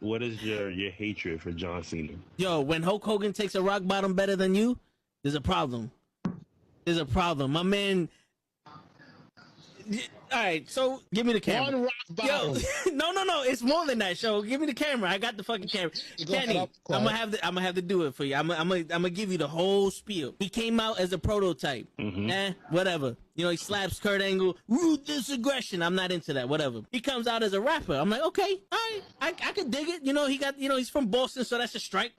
what is your hatred for John Cena? Yo, when Hulk Hogan takes a rock bottom better than you, there's a problem. There's a problem. My man. All right, so give me the camera. One rock bottom. Yo, no, it's more than that. Show, give me the camera. I got the fucking camera. Kenny, I'm gonna have to do it for you. I'm gonna give you the whole spiel. He came out as a prototype. Whatever. You know, he slaps Kurt Angle. Ruthless aggression. I'm not into that. Whatever. He comes out as a rapper. I'm like, okay, all right, I could dig it. You know, he's from Boston, so that's a strike.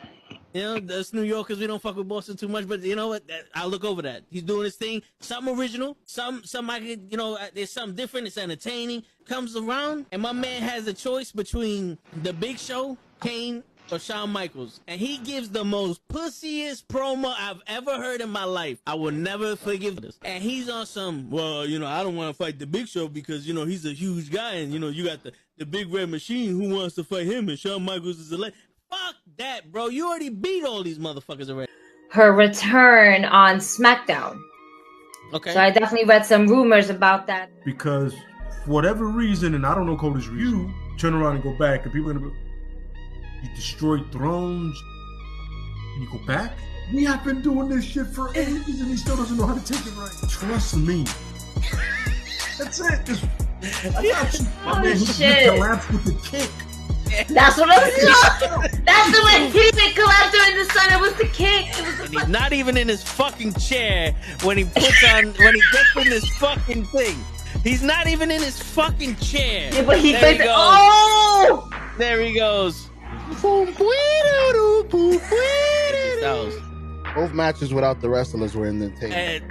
You know, us New Yorkers, we don't fuck with Boston too much, but you know what? I'll look over that. He's doing his thing. Something original. Some I could, you know, there's something different. It's entertaining. Comes around, and my man has a choice between The Big Show, Kane, or Shawn Michaels. And he gives the most pussiest promo I've ever heard in my life. I will never forgive this. And he's on some, well, you know, I don't want to fight The Big Show because, you know, he's a huge guy, and, you know, you got the Big Red Machine who wants to fight him, and Shawn Michaels is a legend. Fuck that, bro. You already beat all these motherfuckers already. Her return on SmackDown. Okay. So I definitely read some rumors about that. Because for whatever reason, and I don't know Cody's review, turn around and go back, and people are gonna be, you destroyed thrones, and you go back? We have been doing this shit for ages, and he still doesn't know how to take it right. Trust me. That's it. Shit. Collapsed with the kick. That's what I was doing. That's the way he didn't collapse during the sun. It was the kick. It was the He's not even in his fucking chair when he gets in this fucking thing. He's not even in his fucking chair. Yeah, but he there he goes. goes. Oh! There he goes. Both matches without the wrestlers were in the table.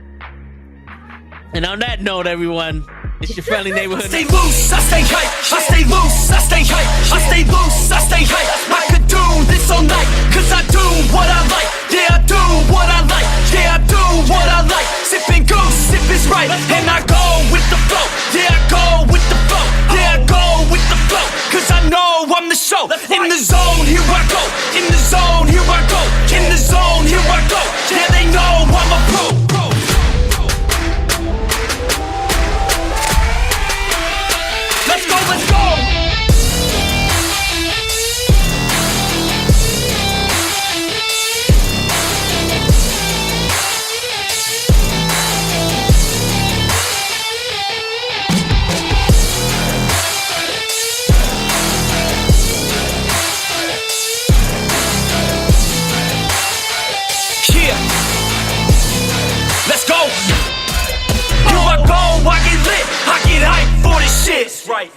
And on that note, everyone, it's your friendly neighborhood. I stay loose, I stay hype. I stay loose, I stay hype. I stay loose, I stay hype. I could do this all night, cause I do what I like. Yeah, I do what I like. Yeah, I do what I like. Sipping goose, sip is right. And I go with the flow. Yeah, I go with the flow. Yeah, I go with the flow. Cause I know I'm the show. In the zone, here I go. In the zone, here I go. In the zone, here I go. Yeah, they know I'm a pro. Let's go, let's go! Yeah! Let's go! Here I go, I get lit, I get hyped for this shit! That's right.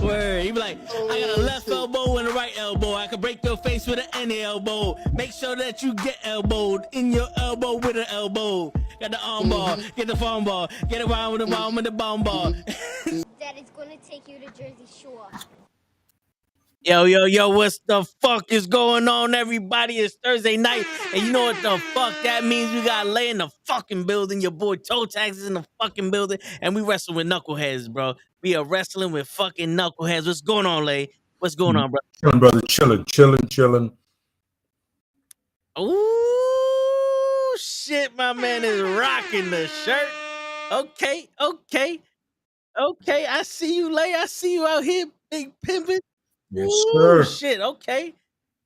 Word. He be like, I got a left elbow and a right elbow. I can break your face with an any elbow. Make sure that you get elbowed in your elbow with an elbow. Got the arm ball, get the farm ball, get around with the bomb with the bomb ball. Daddy's gonna take you to Jersey Shore. Yo, what's the fuck is going on, everybody? It's Thursday night, and you know what the fuck that means? We got Lay in the fucking building. Your boy Toe Tax is in the fucking building, and we wrestle with knuckleheads, bro. We are wrestling with fucking knuckleheads. What's going on, Lay? What's going on, bro? Chilling, brother. Chilling. Ooh, shit, my man is rocking the shirt. Okay. I see you, Lay. I see you out here, big pimpin'. Yes, Ooh, sir. shit, okay.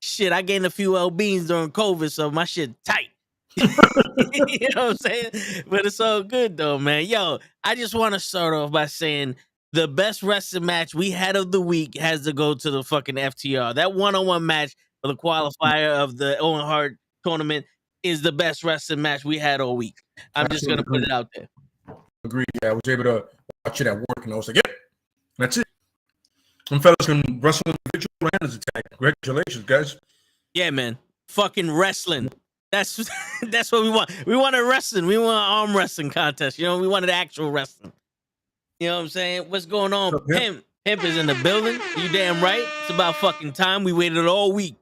Shit, I gained a few LBs during COVID, so my shit tight. You know what I'm saying? But it's all good, though, man. Yo, I just want to start off by saying the best wrestling match we had of the week has to go to the fucking FTR. That one-on-one match for the qualifier of the Owen Hart tournament is the best wrestling match we had all week. I'm just going to put it out there. Agreed. Yeah, I was able to watch it at work, and I was like, yep, that's it. Some fellas can wrestle individual runners attack. Congratulations, guys. Yeah, man. Fucking wrestling. That's what we want. We want a wrestling. We want an arm wrestling contest. You know, we wanted actual wrestling. You know what I'm saying? What's going on? Pimp is in the building. You damn right. It's about fucking time. We waited all week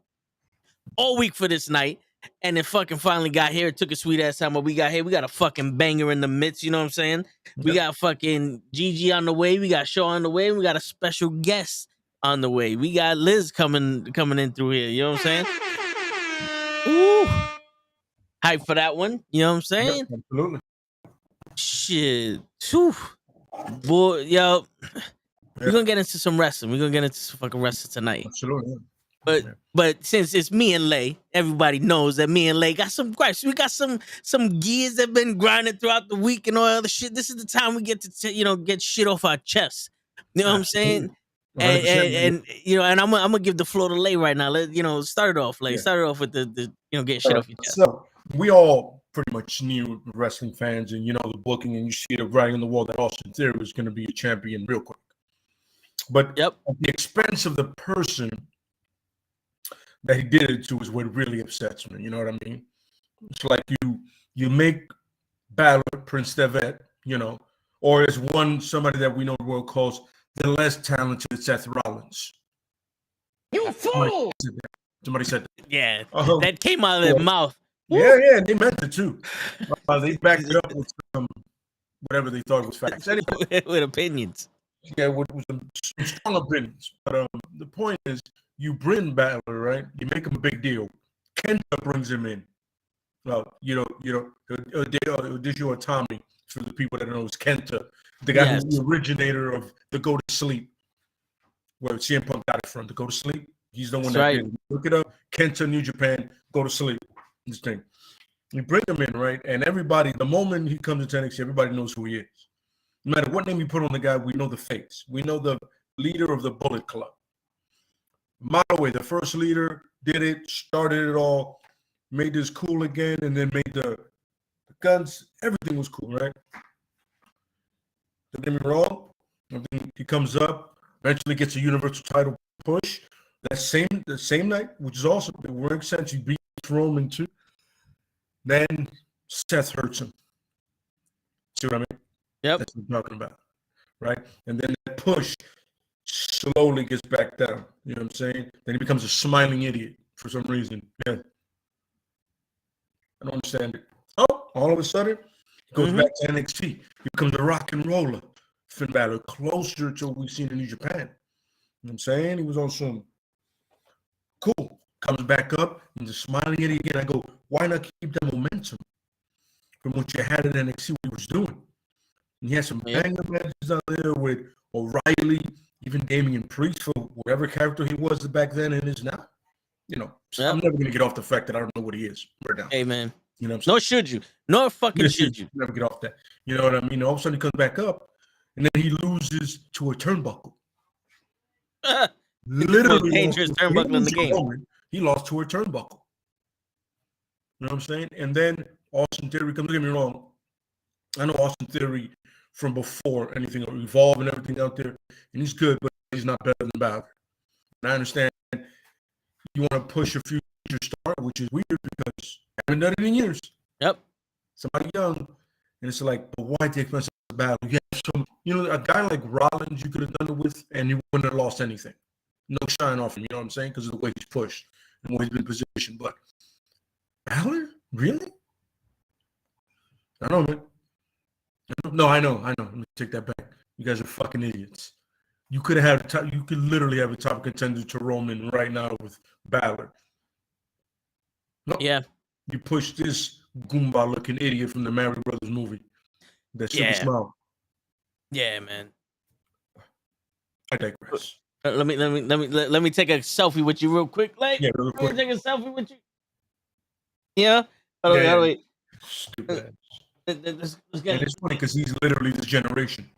for this night. And it fucking finally got here. It took a sweet ass time, but we got here. We got a fucking banger in the midst. You know what I'm saying? We got fucking Gigi on the way. We got Shaw on the way. We got a special guest on the way. We got Liz coming in through here. You know what I'm saying? Ooh. Hype for that one. You know what I'm saying? Yeah, absolutely. Shit. Whew. Boy, yo, we're gonna get into some wrestling. We're gonna get into some fucking wrestling tonight. Absolutely. But since it's me and Lay, everybody knows that me and Lay got some gripes. We got some gears that been grinding throughout the week and all other shit. This is the time we get to get shit off our chests. You know what I'm saying? And I'm gonna give the floor to Lay right now. Start it off, Lay. Yeah. Start it off with the get shit off your chest. So we all pretty much knew wrestling fans, and the booking, and you see the writing on the wall that Austin Theory was going to be a champion real quick. But at the expense of the person that he did it to is what really upsets me. You know what I mean? It's like you make Balor Prince Devitt, or as somebody that we know the world calls the less talented Seth Rollins. You fool! Somebody said that. Yeah, that came out of their mouth. Yeah, they meant it too. They backed it up with whatever they thought was facts. Anyway, with opinions. Yeah, with some strong opinions. But the point is, you bring Balor, right? You make him a big deal. Kenta brings him in. Odisho Tommy, for the people that don't know, is Kenta, the guy who's the originator of the Go to Sleep, where CM Punk got it from. The Go to Sleep. He's the one that did it. Look it up. Kenta, New Japan, Go to Sleep. This thing. You bring him in, right? And everybody, the moment he comes to NXT, everybody knows who he is. No matter what name you put on the guy, we know the face. We know the leader of the Bullet Club. Way, the first leader, did it, started it all, made this cool again, and then made the guns. Everything was cool, right? Don't get me wrong. He comes up, eventually gets a Universal title push. The same night, which is awesome. It works sense. He beats Roman too. Then Seth hurts him. See what I mean? Yep. That's what I'm talking about, right? And then that push slowly gets back down. You know what I'm saying? Then he becomes a smiling idiot for some reason. Yeah. I don't understand it. Oh, all of a sudden, he goes back to NXT. He becomes a rock and roller. Finn Balor, closer to what we've seen in New Japan. You know what I'm saying? He was on some cool. Comes back up and the smiling idiot again. I go, why not keep that momentum from what you had in NXT, what he was doing? And he had some banger matches out there with O'Reilly, even Damian Priest for whatever character he was back then and is now. So I'm never going to get off the fact that I don't know what he is right now. Hey, man. You know what I'm Nor saying? should you. Nor fucking should you. Never get off that. You know what I mean? All of a sudden he comes back up and then he loses to a turnbuckle. Literally dangerous turnbuckle in the game. He lost to a turnbuckle. You know what I'm saying? And then Austin Theory comes. Don't get me wrong. I know Austin Theory from before anything Evolve and everything out there, and he's good, but he's not better than Balor. And I understand you want to push a future star, which is weird because I haven't done it in years. Yep. Somebody young, and it's like, but why at the expense of Balor? You have some, a guy like Rollins, you could have done it with, and you wouldn't have lost anything. No shine off him, you know what I'm saying? Because of the way he's pushed and the way he's been positioned. But Balor? Really? I don't know, man. No, I know. Let me take that back. You guys are fucking idiots. You could literally have a top contender to Roman right now with Balor. No. Yeah. You push this Goomba-looking idiot from the Mario Brothers movie. That super smile. Yeah, man. I digress. Let me take a selfie with you real quick. Real quick. Let me take a selfie with you. Yeah. Wait. Stupid. Let's and it's funny because he's literally this generation,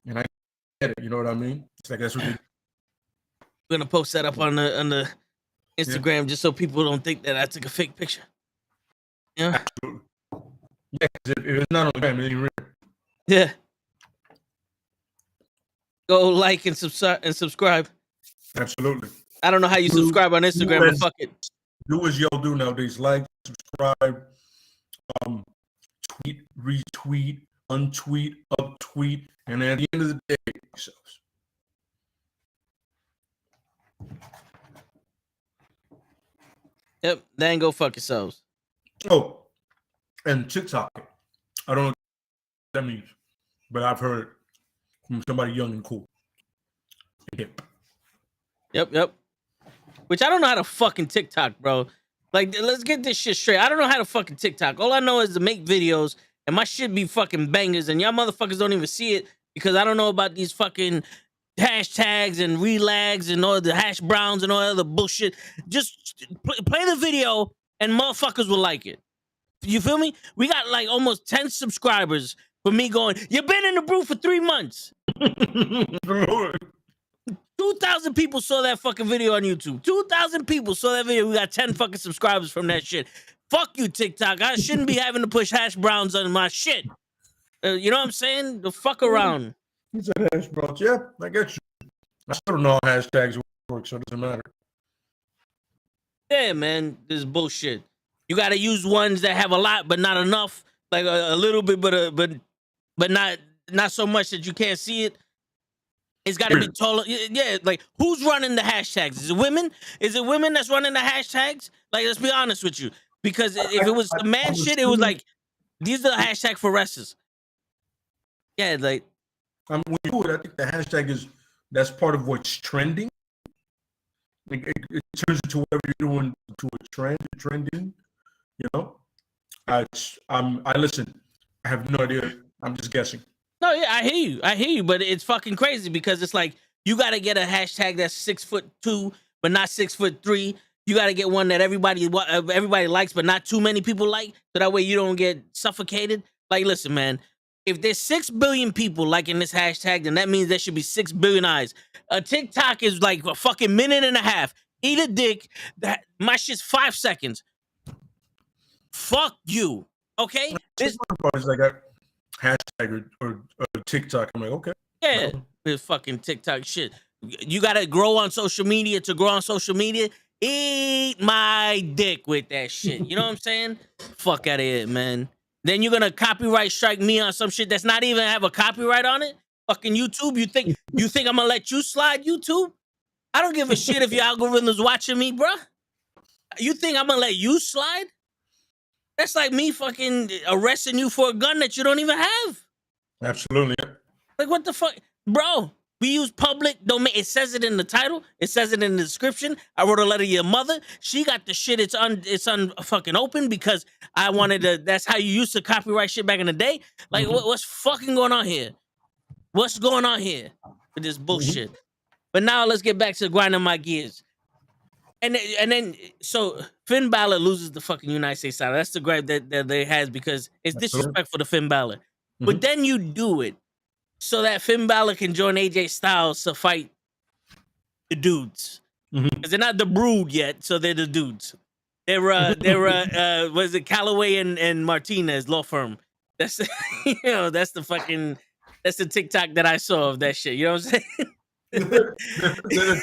and I get it. You know what I mean? It's like that's what we're gonna post that up on the Instagram just so people don't think that I took a fake picture. Yeah. Absolutely. Yeah. If it's not on camera, it ain't real. Yeah. Go like and subscribe. Absolutely. I don't know how you subscribe on Instagram, but fuck it. Do as y'all do nowadays. Like, subscribe, tweet, retweet, untweet, uptweet, and at the end of the day, yourselves. Yep. Then go fuck yourselves. Oh, and TikTok. I don't know what that means, but I've heard it from somebody young and cool. Yep. Which I don't know how to fucking TikTok, bro. Like, let's get this shit straight. I don't know how to fucking TikTok. All I know is to make videos and my shit be fucking bangers, and y'all motherfuckers don't even see it because I don't know about these fucking hashtags and relags and all the hash browns and all the other bullshit. Just play the video and motherfuckers will like it. You feel me? We got like almost 10 subscribers for me going, you've been in the brew for 3 months. 2,000 people saw that fucking video on YouTube. 2,000 people saw that video. We got 10 fucking subscribers from that shit. Fuck you, TikTok. I shouldn't be having to push hash browns on my shit. You know what I'm saying? The fuck around. He said hash browns. Yeah, I get you. I still don't know how hashtags work, so it doesn't matter. Yeah, man, this is bullshit. You got to use ones that have a lot, but not enough. Like a little bit, but not so much that you can't see it. It's got to be taller. Yeah, like who's running the hashtags? Is it women? Is it women that's running the hashtags? Like, let's be honest with you. Because if it was the man shit, it was like, these are the hashtag for wrestlers. Yeah, like. When you do it, I think the hashtag that's part of what's trending. Like it turns into whatever you're doing to a trending. You know, I listen. I have no idea. I'm just guessing. No, yeah, I hear you, but it's fucking crazy because it's like you got to get a hashtag that's 6'2", but not 6'3". You got to get one that everybody likes, but not too many people like, so that way you don't get suffocated. Like, listen, man, if there's 6 billion people liking this hashtag, then that means there should be 6 billion eyes. TikTok is like a fucking minute and a half. Eat a dick. My shit's 5 seconds. Fuck you. Okay? This part is like a hashtag or TikTok. I'm like, okay. Yeah, this fucking TikTok shit. You gotta grow on social media to grow on social media. Eat my dick with that shit. You know what I'm saying? Fuck out of here, man. Then you're gonna copyright strike me on some shit that's not even have a copyright on it. Fucking YouTube. You think I'm gonna let you slide, YouTube? I don't give a shit if your algorithm's watching me, bruh. You think I'm gonna let you slide? That's like me fucking arresting you for a gun that you don't even have. Absolutely. Like, what the fuck? Bro, we use public domain. It says it in the title. It says it in the description. I wrote a letter to your mother. She got the shit. It's fucking open because I wanted to. That's how you used to copyright shit back in the day. Like, what's fucking going on here? What's going on here with this bullshit? But now let's get back to grinding my gears. And then so Finn Balor loses the fucking United States title. That's the gripe that they has because it's disrespectful to Finn Balor. But then you do it so that Finn Balor can join AJ Styles to fight the dudes. Because they're not the Brood yet, so they're the dudes. They're was it Callaway and Martinez law firm? That's that's the TikTok that I saw of that shit. You know what I'm saying? The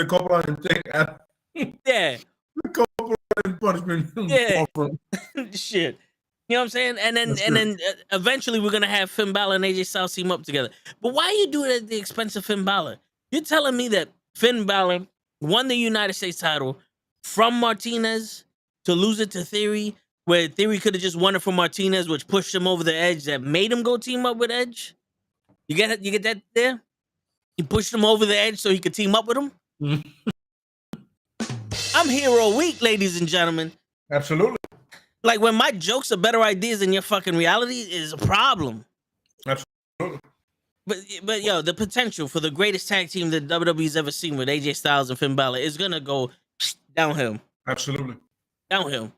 Copeland thing. Yeah. The Copeland punishment. Yeah. Shit. You know what I'm saying? And then eventually we're gonna have Finn Balor and AJ Styles team up together. But why you do it at the expense of Finn Balor? You're telling me that Finn Balor won the United States title from Martinez to lose it to Theory, where Theory could have just won it from Martinez, which pushed him over the edge, that made him go team up with Edge. You get it? You get that there? He pushed him over the edge so he could team up with him. I'm Hero Week, ladies and gentlemen. Absolutely. Like, when my jokes are better ideas than your fucking reality is a problem. Absolutely. But yo, the potential for the greatest tag team that WWE's ever seen with AJ Styles and Finn Balor is gonna go downhill. Absolutely. Downhill.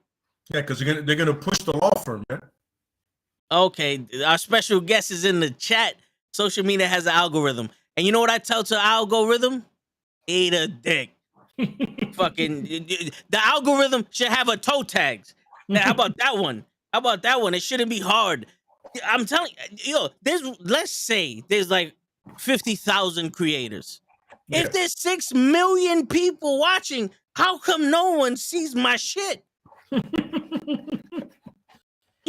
Yeah, because they're gonna push the law firm, man. Okay, our special guest is in the chat. Social media has an algorithm. And you know what I tell to algorithm? Eat a dick. Fucking the algorithm should have a toe tags. Now, how about that one? How about that one? It shouldn't be hard. I'm telling you, let's say there's like 50,000 creators. Yeah. If there's 6 million people watching, how come no one sees my shit? You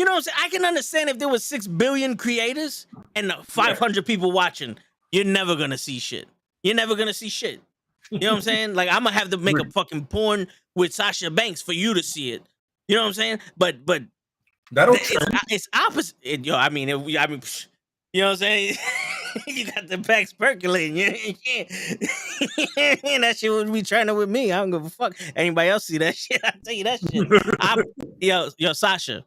know what I'm saying? I can understand if there was 6 billion creators and 500 people watching. You're never gonna see shit. You're never gonna see shit. You know what I'm saying? Like, I'm gonna have to make a fucking porn with Sasha Banks for you to see it. You know what I'm saying? But it's opposite. Yo, I mean, you know what I'm saying? You got the backs percolating. That shit would be trying to with me. I don't give a fuck. Anybody else see that shit? I'll tell you that shit. Yo, Sasha.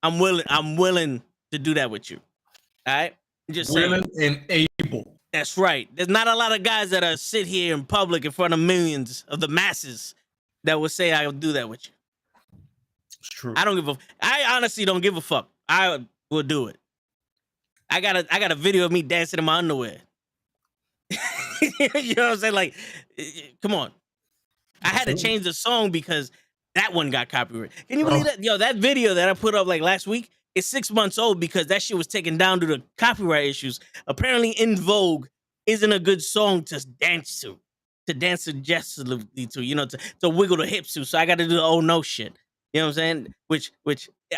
I'm willing to do that with you. All right, just willing saying. and able. That's right. There's not a lot of guys that sit here in public in front of millions of the masses that will say I'll do that with you. It's true. I honestly don't give a fuck. I will do it. I got a video of me dancing in my underwear. You know what I'm saying? Like, come on. I had to change the song because that one got copyrighted. Can you believe that? Yo, that video that I put up like last week is 6 months old because that shit was taken down due to copyright issues. Apparently, In Vogue isn't a good song to dance suggestively to, you know, to wiggle the hips to. So I got to do the oh no shit. You know what I'm saying? Which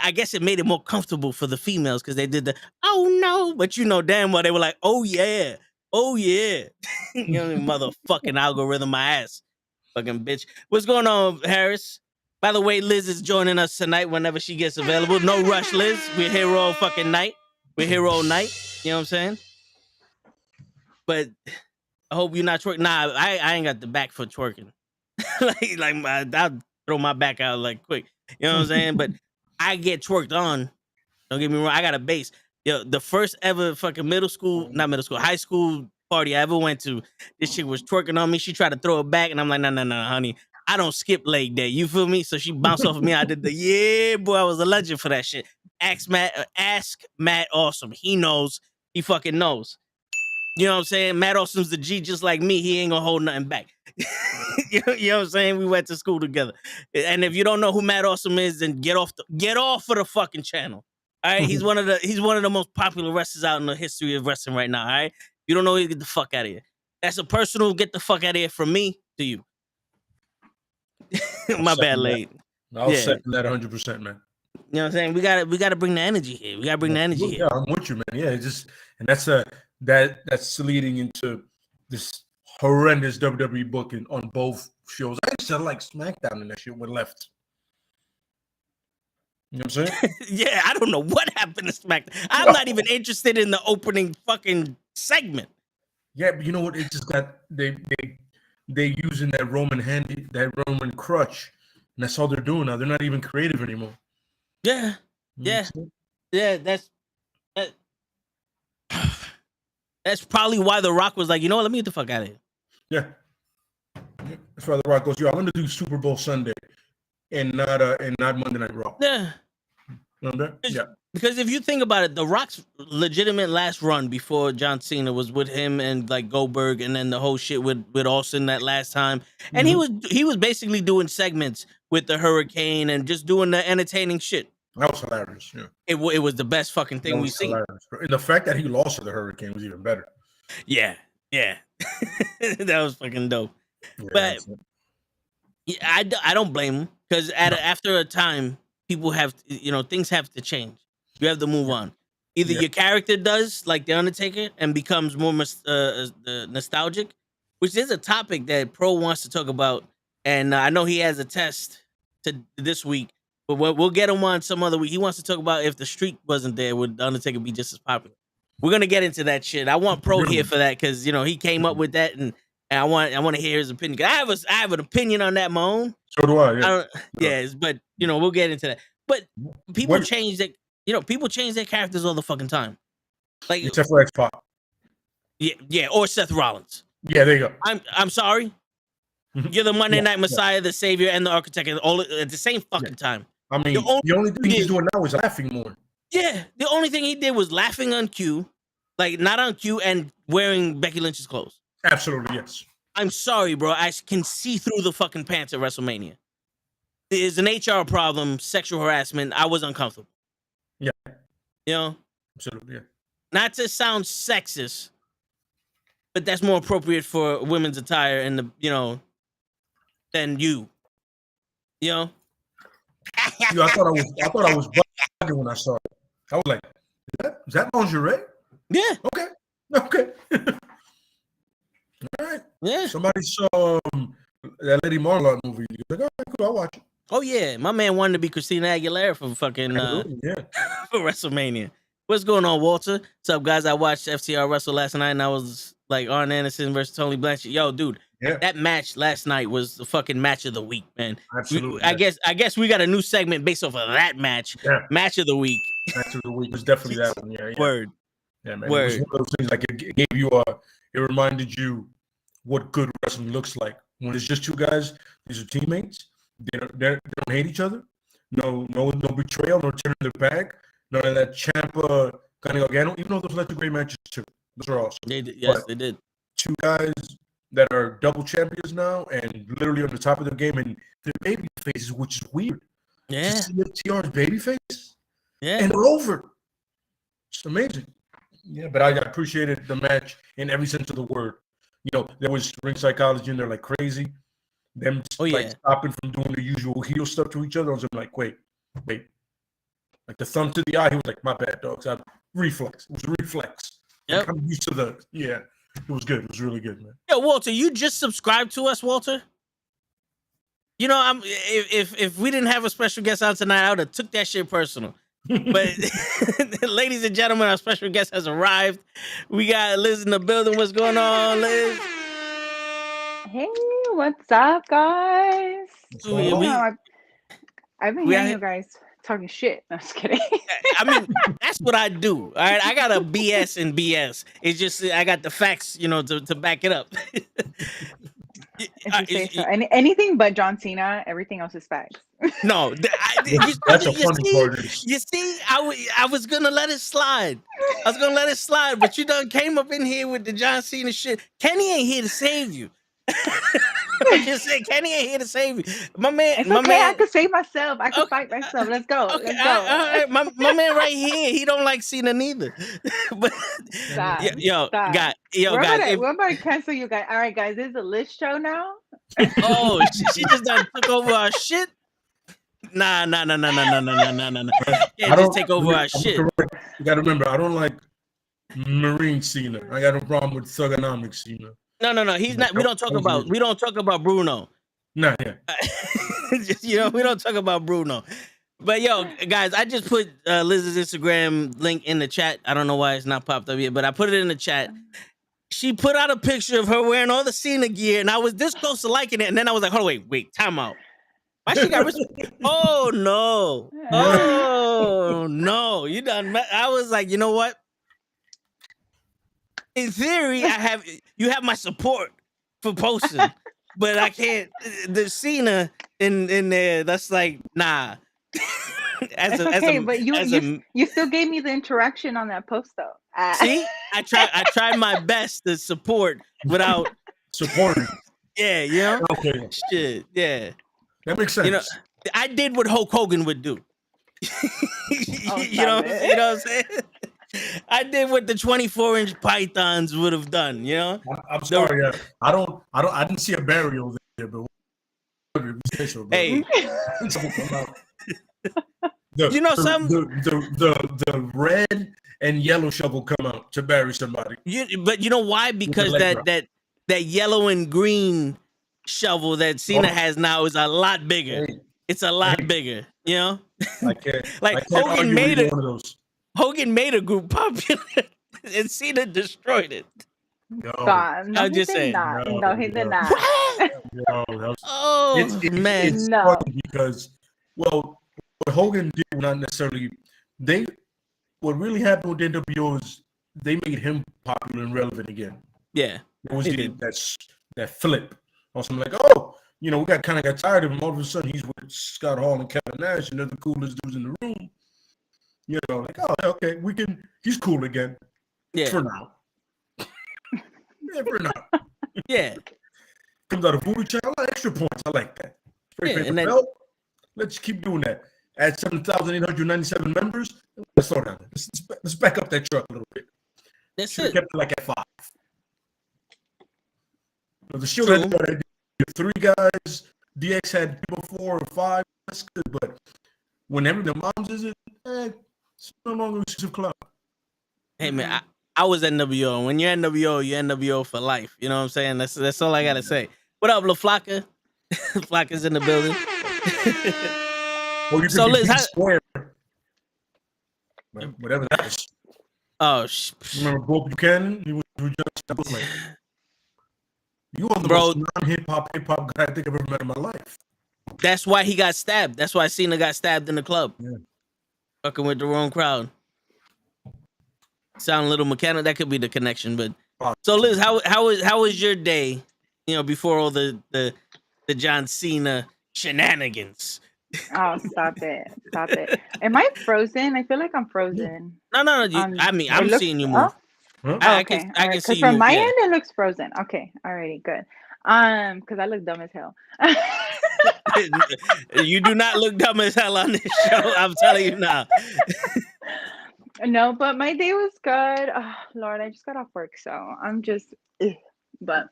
I guess it made it more comfortable for the females because they did the oh no, but you know damn well they were like, oh yeah. You know, motherfucking algorithm my ass. Fucking bitch. What's going on, Harris? By the way, Liz is joining us tonight whenever she gets available. No rush, Liz. We're here all fucking night. We're here all night. You know what I'm saying? But I hope you're not twerking. Nah, I ain't got the back for twerking. I'll throw my back out like quick. You know what I'm saying? But I get twerked on. Don't get me wrong. I got a base. Yo, the first ever fucking high school party I ever went to, this chick was twerking on me. She tried to throw it back, and I'm like, no, honey. I don't skip leg day. You feel me? So she bounced off of me. I did the, yeah, boy, I was a legend for that shit. Ask Matt Awesome. He knows. He fucking knows. You know what I'm saying? Matt Awesome's the G just like me. He ain't gonna hold nothing back. You know what I'm saying? We went to school together. And if you don't know who Matt Awesome is, then get off of the fucking channel. All right, he's one of the most popular wrestlers out in the history of wrestling right now. All right, you don't know, get the fuck out of here. That's a personal get the fuck out of here from me to you. My bad, late. I'll second that 100%, man. You know what I'm saying? We gotta bring the energy here. We gotta bring the energy here. Yeah, I'm with you, man. Yeah, it's just, and that's leading into this horrendous WWE booking on both shows. I actually like SmackDown and that shit went left. You know what I'm saying? Yeah, I don't know what happened to SmackDown. I'm not even interested in the opening fucking segment. Yeah, but you know what? It just got they using that Roman crutch, and that's all they're doing now. They're not even creative anymore. Yeah, yeah. That's probably why The Rock was like, you know what? Let me get the fuck out of here. Yeah, that's why The Rock goes, yo, I'm gonna do Super Bowl Sunday, and not Monday Night Raw. Yeah. Yeah. Because if you think about it, The Rock's legitimate last run before John Cena was with him and like Goldberg, and then the whole shit with Austin that last time. And he was basically doing segments with the Hurricane and just doing the entertaining shit. That was hilarious. Yeah. It was the best fucking thing we've seen. And the fact that he lost to the Hurricane was even better. Yeah. That was fucking dope. Yeah, but I don't blame him because after a time, people have, things have to change. You have to move on. Either your character does, like The Undertaker, and becomes more nostalgic, which is a topic that Pro wants to talk about. And I know he has a test to this week, but we'll get him on some other week. He wants to talk about if the streak wasn't there, would The Undertaker be just as popular? We're gonna get into that shit. I want Pro here for that because he came up with that, and I want to hear his opinion. I have an opinion on that, my own. So do I. Yeah. But we'll get into that. But people change that. People change their characters all the fucking time. Like except for X-Pac. Yeah, or Seth Rollins. Yeah, there you go. I'm sorry. You're the Monday Night Messiah, the Savior, and the Architect all at the same fucking time. I mean, the only thing he's doing now is laughing more. Yeah, the only thing he did was laughing on cue, like not on cue, and wearing Becky Lynch's clothes. Absolutely, yes. I'm sorry, bro. I can see through the fucking pants at WrestleMania. There's an HR problem, sexual harassment. I was uncomfortable. Yeah. Absolutely, yeah. Not to sound sexist, but that's more appropriate for women's attire and than you. I thought I was bugging when I saw it. I was like, is that lingerie? Yeah. Okay. All right. Yeah. Somebody saw that Lady Marmalade movie. He was like, all right, cool, I'll watch it. Oh yeah, my man wanted to be Christina Aguilera for fucking for WrestleMania. What's going on, Walter? What's up, guys? I watched FTR wrestle last night, and I was like Arn Anderson versus Tony Blanchard. Yo, dude, Yeah. that match last night was the fucking match of the week, man. Absolutely. I guess we got a new segment based off of that match. Yeah. Match of the week. Match of the week was definitely that one. Yeah. Word. Yeah, man. Word. It was one of those things like it gave you it reminded you what good wrestling looks like. When it's just two guys, these are teammates. They don't hate each other. No betrayal, no turning their back. None of that Ciampa kind of Gargano. Even though those led to great matches too. Those are awesome. They did, yes, they did. Two guys that are double champions now and literally on the top of their game, and they're baby faces, which is weird. Yeah. To see FTR's baby face, Yeah. and they're over. It's amazing. Yeah, but I appreciated the match in every sense of the word. You know, there was ring psychology in there like crazy. Them stopping from doing the usual heel stuff to each other. I was like, wait. Like the thumb to the eye, he was like, my bad, dogs. Reflex. It was a reflex. Yep. I'm used to it was good. It was really good, man. Yo, Walter, you just subscribed to us, Walter? You know, if we didn't have a special guest out tonight, I would have took that shit personal. But ladies and gentlemen, our special guest has arrived. We got Liz in the building. What's going on, Liz? Hey, what's up, guys? I've been hearing you guys talking shit. No, I'm just kidding. I mean, that's what I do. All right, I got a BS and BS. It's just I got the facts, you know, to back it up. Anything but John Cena. Everything else is facts. No, that's a funny part. You see, I was gonna let it slide. But you done came up in here with the John Cena shit. Kenny ain't here to save you. I'm just saying, Kenny ain't here to save you. My man, I could save myself. I could fight myself. Let's go. Okay, Let's go. All right. My man right here, he don't like Cena neither. But Stop. Guys, we're about to cancel you guys. All right, guys, this is a list show now. Oh, she just done took over our shit. Nah. Yeah, just take over our shit. You gotta remember, I don't like Marine Cena. I got no problem with Thugonomics Cena. No. He's not. We don't talk about Bruno. Nah, yeah. We don't talk about Bruno. But yo, guys, I just put Liz's Instagram link in the chat. I don't know why it's not popped up yet, but I put it in the chat. She put out a picture of her wearing all the Cena gear, and I was this close to liking it, and then I was like, hold on, wait, time out. Why she got Oh no, you done. I was like, you know what? In theory, you have my support for posting, but I can't. The Cena in there, that's like nah. But you still gave me the interaction on that post though. See, I tried my best to support without supporting. Yeah, you know. Okay. Shit, yeah. That makes sense. You know, I did what Hulk Hogan would do. You know what I'm saying? I did what the 24-inch pythons would have done, you know? I'm sorry. I didn't see a burial there, but hey. You know something? The red and yellow shovel come out to bury somebody. But you know why? Because that yellow and green shovel that Cena has now is a lot bigger. It's a lot bigger, you know? Like Hogan made it. Hogan made a group popular and Cena destroyed it. I'm just saying. No, he did not. It's funny because, well, what Hogan did not necessarily. What really happened with NWO is they made him popular and relevant again. Yeah, it was that flip. Also, like, oh, you know, we got tired of him. All of a sudden, he's with Scott Hall and Kevin Nash, and they're the coolest dudes in the room. You know, like, oh, okay, he's cool again. Yeah. For now. For now. Yeah. Comes out of Voodoo Channel, extra points. I like that. Belt. Let's keep doing that. At 7,897 members, let's slow down. Let's back up that truck a little bit. That's it. Kept it like at 5. The show that 3 guys, DX had people 4 or 5. That's good, but whenever the moms is it's no longer exclusive club. Hey man, I was NWO. When you're NWO, you're NWO for life. You know what I'm saying? That's all I gotta say. What up, La Flaca? Flaca's in the building. So Liz, whatever that is. Oh, remember Bo Buchanan? He was just like, You are the most non-hip hop guy I think I've ever met in my life. That's why he got stabbed. That's why Cena got stabbed in the club. Yeah. Fucking with the wrong crowd. Sound a little mechanical. That could be the connection, but so Liz, how was your day? You know, before all the John Cena shenanigans. Oh, stop it! Am I frozen? I feel like I'm frozen. No. I mean, I'm seeing you move. Oh, I okay. I can see you from move, my yeah. end, it looks frozen. Okay, alrighty, good. Because I look dumb as hell. You do not look dumb as hell on this show. I'm telling you now. No, but my day was good. Oh, Lord, I just got off work, so I'm just. But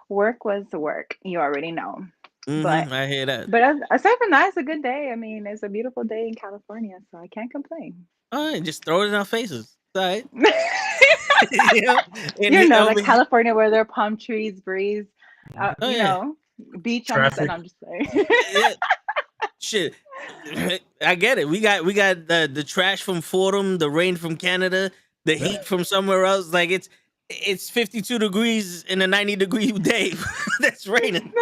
work was work. You already know. But I hear that. But aside from that, it's a good day. I mean, it's a beautiful day in California, so I can't complain. All right, just throw it in our faces. All right. Like California weather, palm trees, breeze, know, beach on the sun. I'm just saying. Shit, I get it. We got the trash from Fordham, the rain from Canada, the heat from somewhere else. Like it's 52 degrees in a 90-degree day that's raining,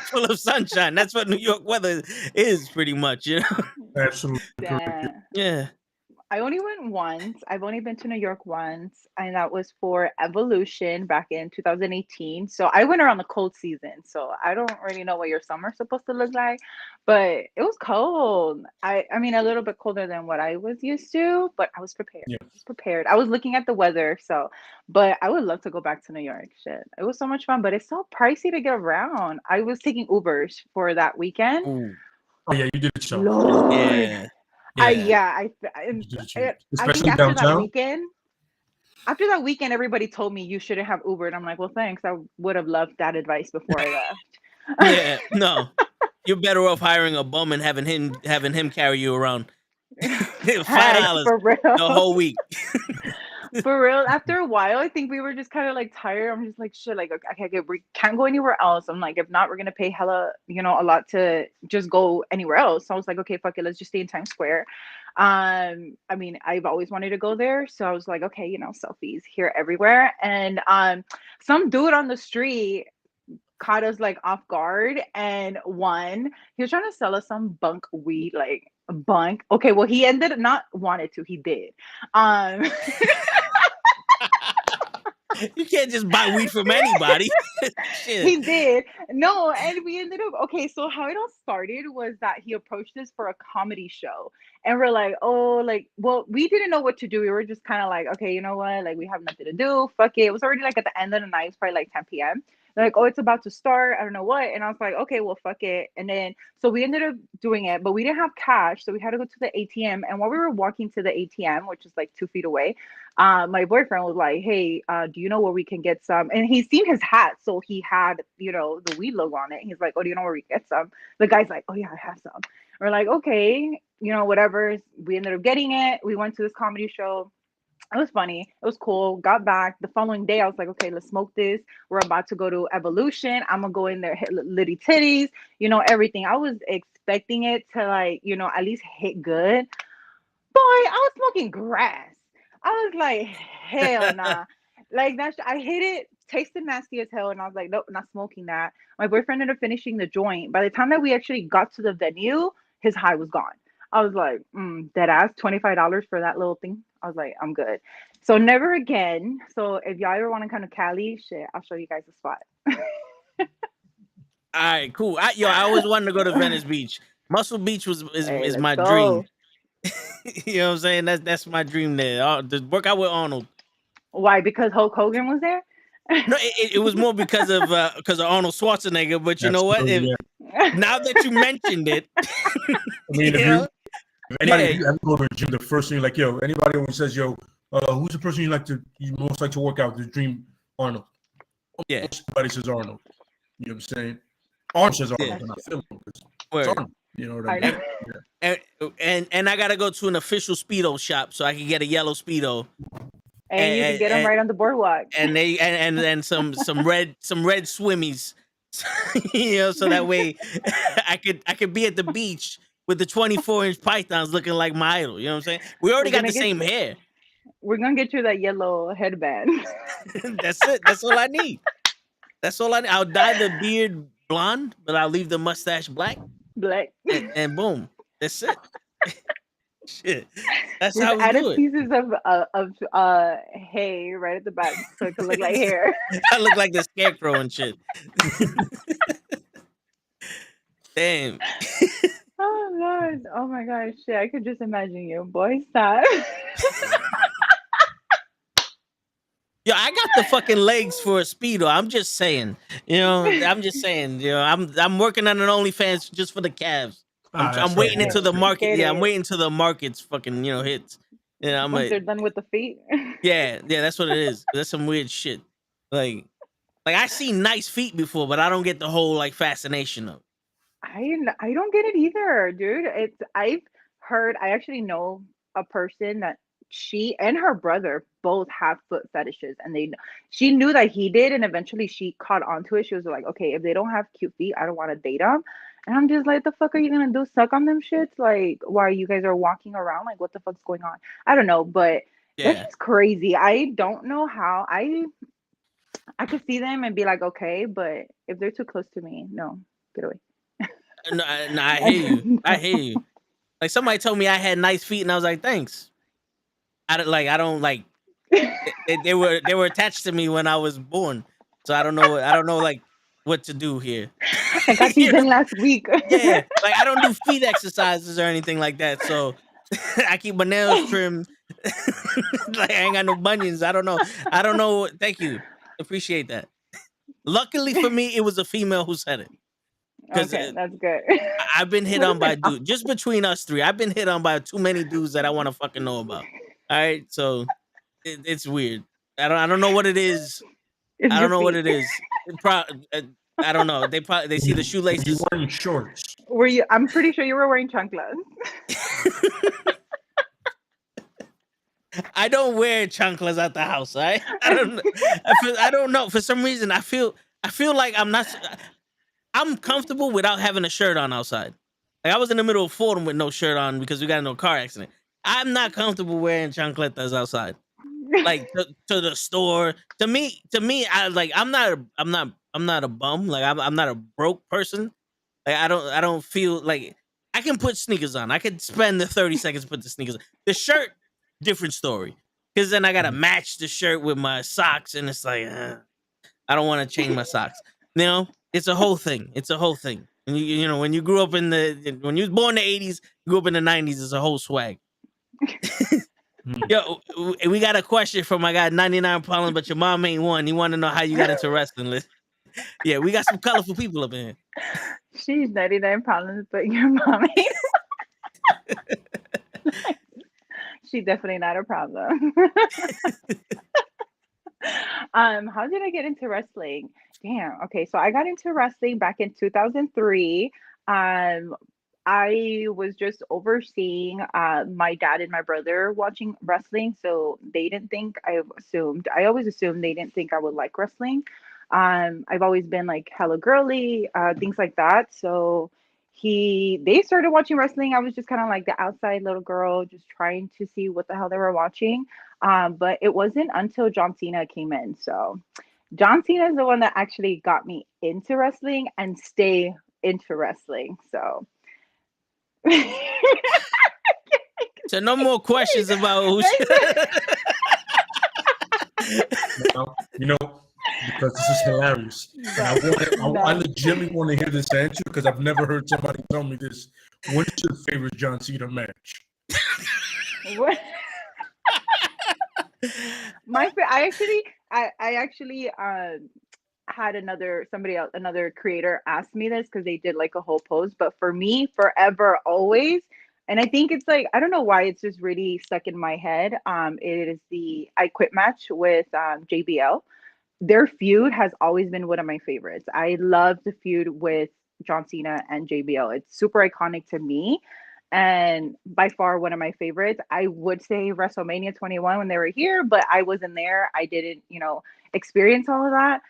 full of sunshine. That's what New York weather is, pretty much. You know. Absolutely. Yeah. I only went once. I've only been to New York once, and that was for Evolution back in 2018. So I went around the cold season. So I don't really know what your summer's supposed to look like, but it was cold. I mean, a little bit colder than what I was used to, but I was prepared. Yeah. I was prepared. I was looking at the weather. But I would love to go back to New York. Shit. It was so much fun, but it's so pricey to get around. I was taking Ubers for that weekend. Ooh. Oh, yeah, you did it, so. Lord. Yeah. I especially think downtown. After that weekend, everybody told me you shouldn't have Uber, and I'm like, well, thanks. I would have loved that advice before I left. Yeah, no, you're better off hiring a bum and having him carry you around. $5 the whole week. For real, after a while, I think we were just kind of like tired. I'm just like, shit, like, we can't go anywhere else. I'm like, if not, we're gonna pay hella, a lot to just go anywhere else. So I was like, okay, fuck it, let's just stay in Times Square. I mean, I've always wanted to go there, so I was like, okay, selfies here everywhere. And some dude on the street caught us like off guard, and he was trying to sell us some bunk weed, like bunk. Okay, well, he ended not wanted to, he did. You can't just buy weed from anybody. He did. No, and we ended up, okay, so how it all started was that he approached us for a comedy show. And we're like, oh, like, well, we didn't know what to do. We were just kind of like, okay, you know what? Like, we have nothing to do. Fuck it. It was already like at the end of the night. It's probably like 10 p.m. They're like, oh, it's about to start. I don't know what. And I was like, okay, well, fuck it. And then, so we ended up doing it, but we didn't have cash. So we had to go to the ATM. And while we were walking to the ATM, which is like 2 feet away, my boyfriend was like, hey, do you know where we can get some? And he's seen his hat. So he had, the weed logo on it. He's like, oh, do you know where we can get some? The guy's like, oh, yeah, I have some. We're like, okay, whatever. We ended up getting it. We went to this comedy show. It was funny. It was cool. Got back the following day. I was like, okay, let's smoke this. We're about to go to Evolution. I'm gonna go in there, hit litty titties, everything. I was expecting it to at least hit good. Boy, I was smoking grass. I was like, hell nah. Like that, I hit it, tasted nasty as hell, and I was like, nope, not smoking that. My boyfriend ended up finishing the joint. By the time that we actually got to the venue, his high was gone. I was like, dead ass, $25 for that little thing. I was like, I'm good. So never again. So if y'all ever want to come to Cali, shit, I'll show you guys a spot. All right, cool. I always wanted to go to Venice Beach. Muscle Beach is my dream. You know what I'm saying? That's my dream there. To work out with Arnold. Why? Because Hulk Hogan was there? No, it was more because of Arnold Schwarzenegger. But you know what? Now that you mentioned it, I mean, if anybody go to a gym, the first thing anybody always says, who's the person you most like to work out? The dream Arnold. Yeah. Everybody says Arnold. You know what I'm saying? Arnold says Arnold, and I feel him. It's Arnold. You know what I mean? Yeah. And I gotta go to an official Speedo shop so I can get a yellow Speedo. And you can get them right on the boardwalk. And they and some red swimmies. So that way I could be at the beach with the 24-inch pythons looking like my idol. You know what I'm saying? We already got the same hair. We're gonna get you that yellow headband. That's it. That's all I need. That's all I need. I'll dye the beard blonde, but I'll leave the mustache black, Black. and boom, that's it. Shit, that's Just how we do added it. pieces of hay right at the back so it could look like hair. I look like the scarecrow and shit. Damn. Oh Lord. Oh my gosh. Shit, I could just imagine you. Boy, stop. Yo, I got the fucking legs for a speedo. I'm just saying. I'm just saying. I'm working on an OnlyFans just for the calves. I'm waiting until the market. Yeah, I'm waiting until the market's fucking hits. I'm Once like, they're done with the feet. yeah, that's what it is. That's some weird shit. Like I seen nice feet before, but I don't get the whole like fascination of it. I don't get it either, dude. I've heard. I actually know a person that she and her brother both have foot fetishes, and she knew that he did, and eventually she caught onto it. She was like, okay, if they don't have cute feet, I don't want to date them. And I'm just like, the fuck are you gonna do? Suck on them shits? Like, while you guys are walking around? Like, what the fuck's going on? I don't know, but that's just crazy. I don't know how. I could see them and be like, okay, but if they're too close to me, no, get away. No, I hear you. I hear you. Like somebody told me I had nice feet, and I was like, thanks. I don't like. They were attached to me when I was born, so I don't know like what to do here. I got these in last week. Yeah, like I don't do feet exercises or anything like that, so I keep my nails trimmed. Like I ain't got no bunions. I don't know. Thank you, appreciate that. Luckily for me, it was a female who said it. Okay, that's good. I've been hit on by dudes. Just between us three, I've been hit on by too many dudes that I want to fucking know about. All right, so it's weird. I don't know what it is. I don't know what it is. I don't know. They see the shoelaces. You wearing shorts? Were you? I'm pretty sure you were wearing chanclas. I don't wear chanclas at the house. Right? I don't know. For some reason, I feel like I'm comfortable without having a shirt on outside. Like I was in the middle of Fordham with no shirt on because we got into a car accident. I'm not comfortable wearing chancletas outside. Like to the store. To me, I'm not a bum. Like I'm not a broke person. Like I don't feel like I can put sneakers on. I could spend the 30 seconds to put the sneakers on. The shirt, different story. Because then I gotta match the shirt with my socks, and it's like I don't want to change my socks. It's a whole thing. It's a whole thing. And when you grew up when you was born in the 80s, you grew up in the 90s, it's a whole swag. Yo, we got a question from my guy 99 Problems, but your mom ain't one. You want to know how you got into wrestling? Yeah, we got some colorful people up in here. She's 99 problems, but your mom ain't. She's definitely not a problem. How did I get into wrestling? Damn. Okay, so I got into wrestling back in 2003. I was just overseeing my dad and my brother watching wrestling, so they didn't think I always assumed they didn't think I would like wrestling. I've always been like hella girly, things like that. So they started watching wrestling. I was just kind of like the outside little girl, just trying to see what the hell they were watching. But it wasn't until John Cena came in. So John Cena is the one that actually got me into wrestling and stay into wrestling. So so no more questions about who because this is hilarious. And I legitimately want to hear this answer because I've never heard somebody tell me this. What's your favorite John Cena match? What? I actually had another creator ask me this because they did like a whole post, but for me, forever, always, and I think it's like, I don't know why, it's just really stuck in my head. It is the I Quit match with JBL. Their feud has always been one of my favorites. I love the feud with John Cena and JBL. It's super iconic to me, and by far one of my favorites. I would say WrestleMania 21 when they were here, but I wasn't there. I didn't, experience all of that.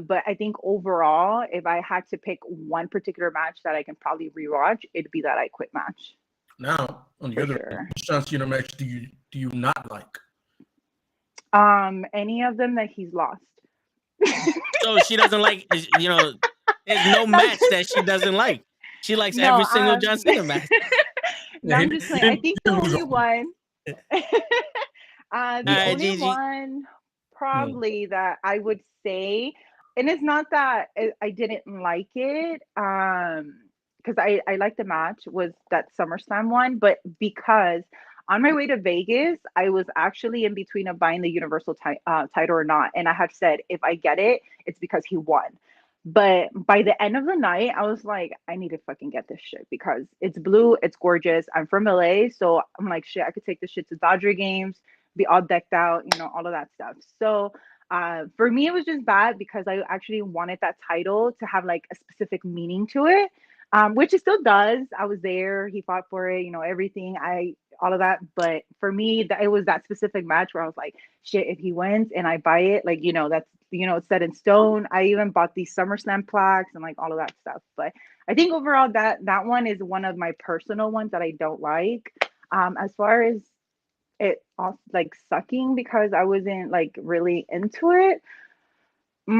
But I think overall, if I had to pick one particular match that I can probably rewatch, it'd be that I Quit match. Now, on the other hand, which John Cena match do you not like? Any of them that he's lost. So she doesn't like, you know, there's no match that she doesn't like. She likes No, every single John Cena match. no, I'm just playing. I think the only one, the Alright, only Gigi. one probably that I would say, and it's not that I didn't like it, because I liked the match, was that SummerSlam one, but because on my way to Vegas, I was actually in between of buying the Universal title or not, and I had said if I get it, it's because he won. But by the end of the night, I was like, I need to fucking get this shit because it's blue, it's gorgeous. I'm from LA, so I'm like, shit, I could take this shit to Dodger games, be all decked out, you know, all of that stuff. So for me, it was just bad because I actually wanted that title to have like a specific meaning to it, which it still does. I was there, he fought for it, you know, everything. All of that. But for me, that it was that specific match where I was like, shit, if he wins and I buy it, like, you know, that's, you know, it's set in stone. I even bought these SummerSlam plaques and like all of that stuff. But I think overall that one is one of my personal ones that I don't like. As far as it also like sucking because I wasn't like really into it. I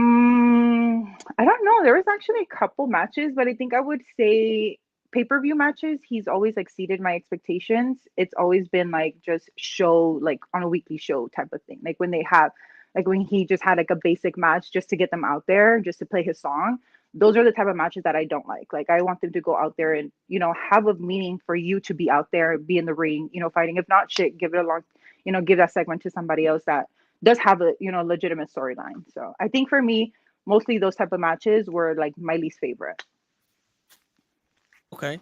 don't know. There was actually a couple matches, but I think I would say pay-per-view matches, he's always exceeded my expectations. It's always been like just show, like on a weekly show type of thing. Like when they have, like when he just had like a basic match just to get them out there, just to play his song. Those are the type of matches that I don't like. Like I want them to go out there and, you know, have a meaning for you to be out there, be in the ring, you know, fighting. If not, shit, give it a long, you know, give that segment to somebody else that does have a, you know, legitimate storyline. So I think for me, mostly those type of matches were like my least favorite. Okay.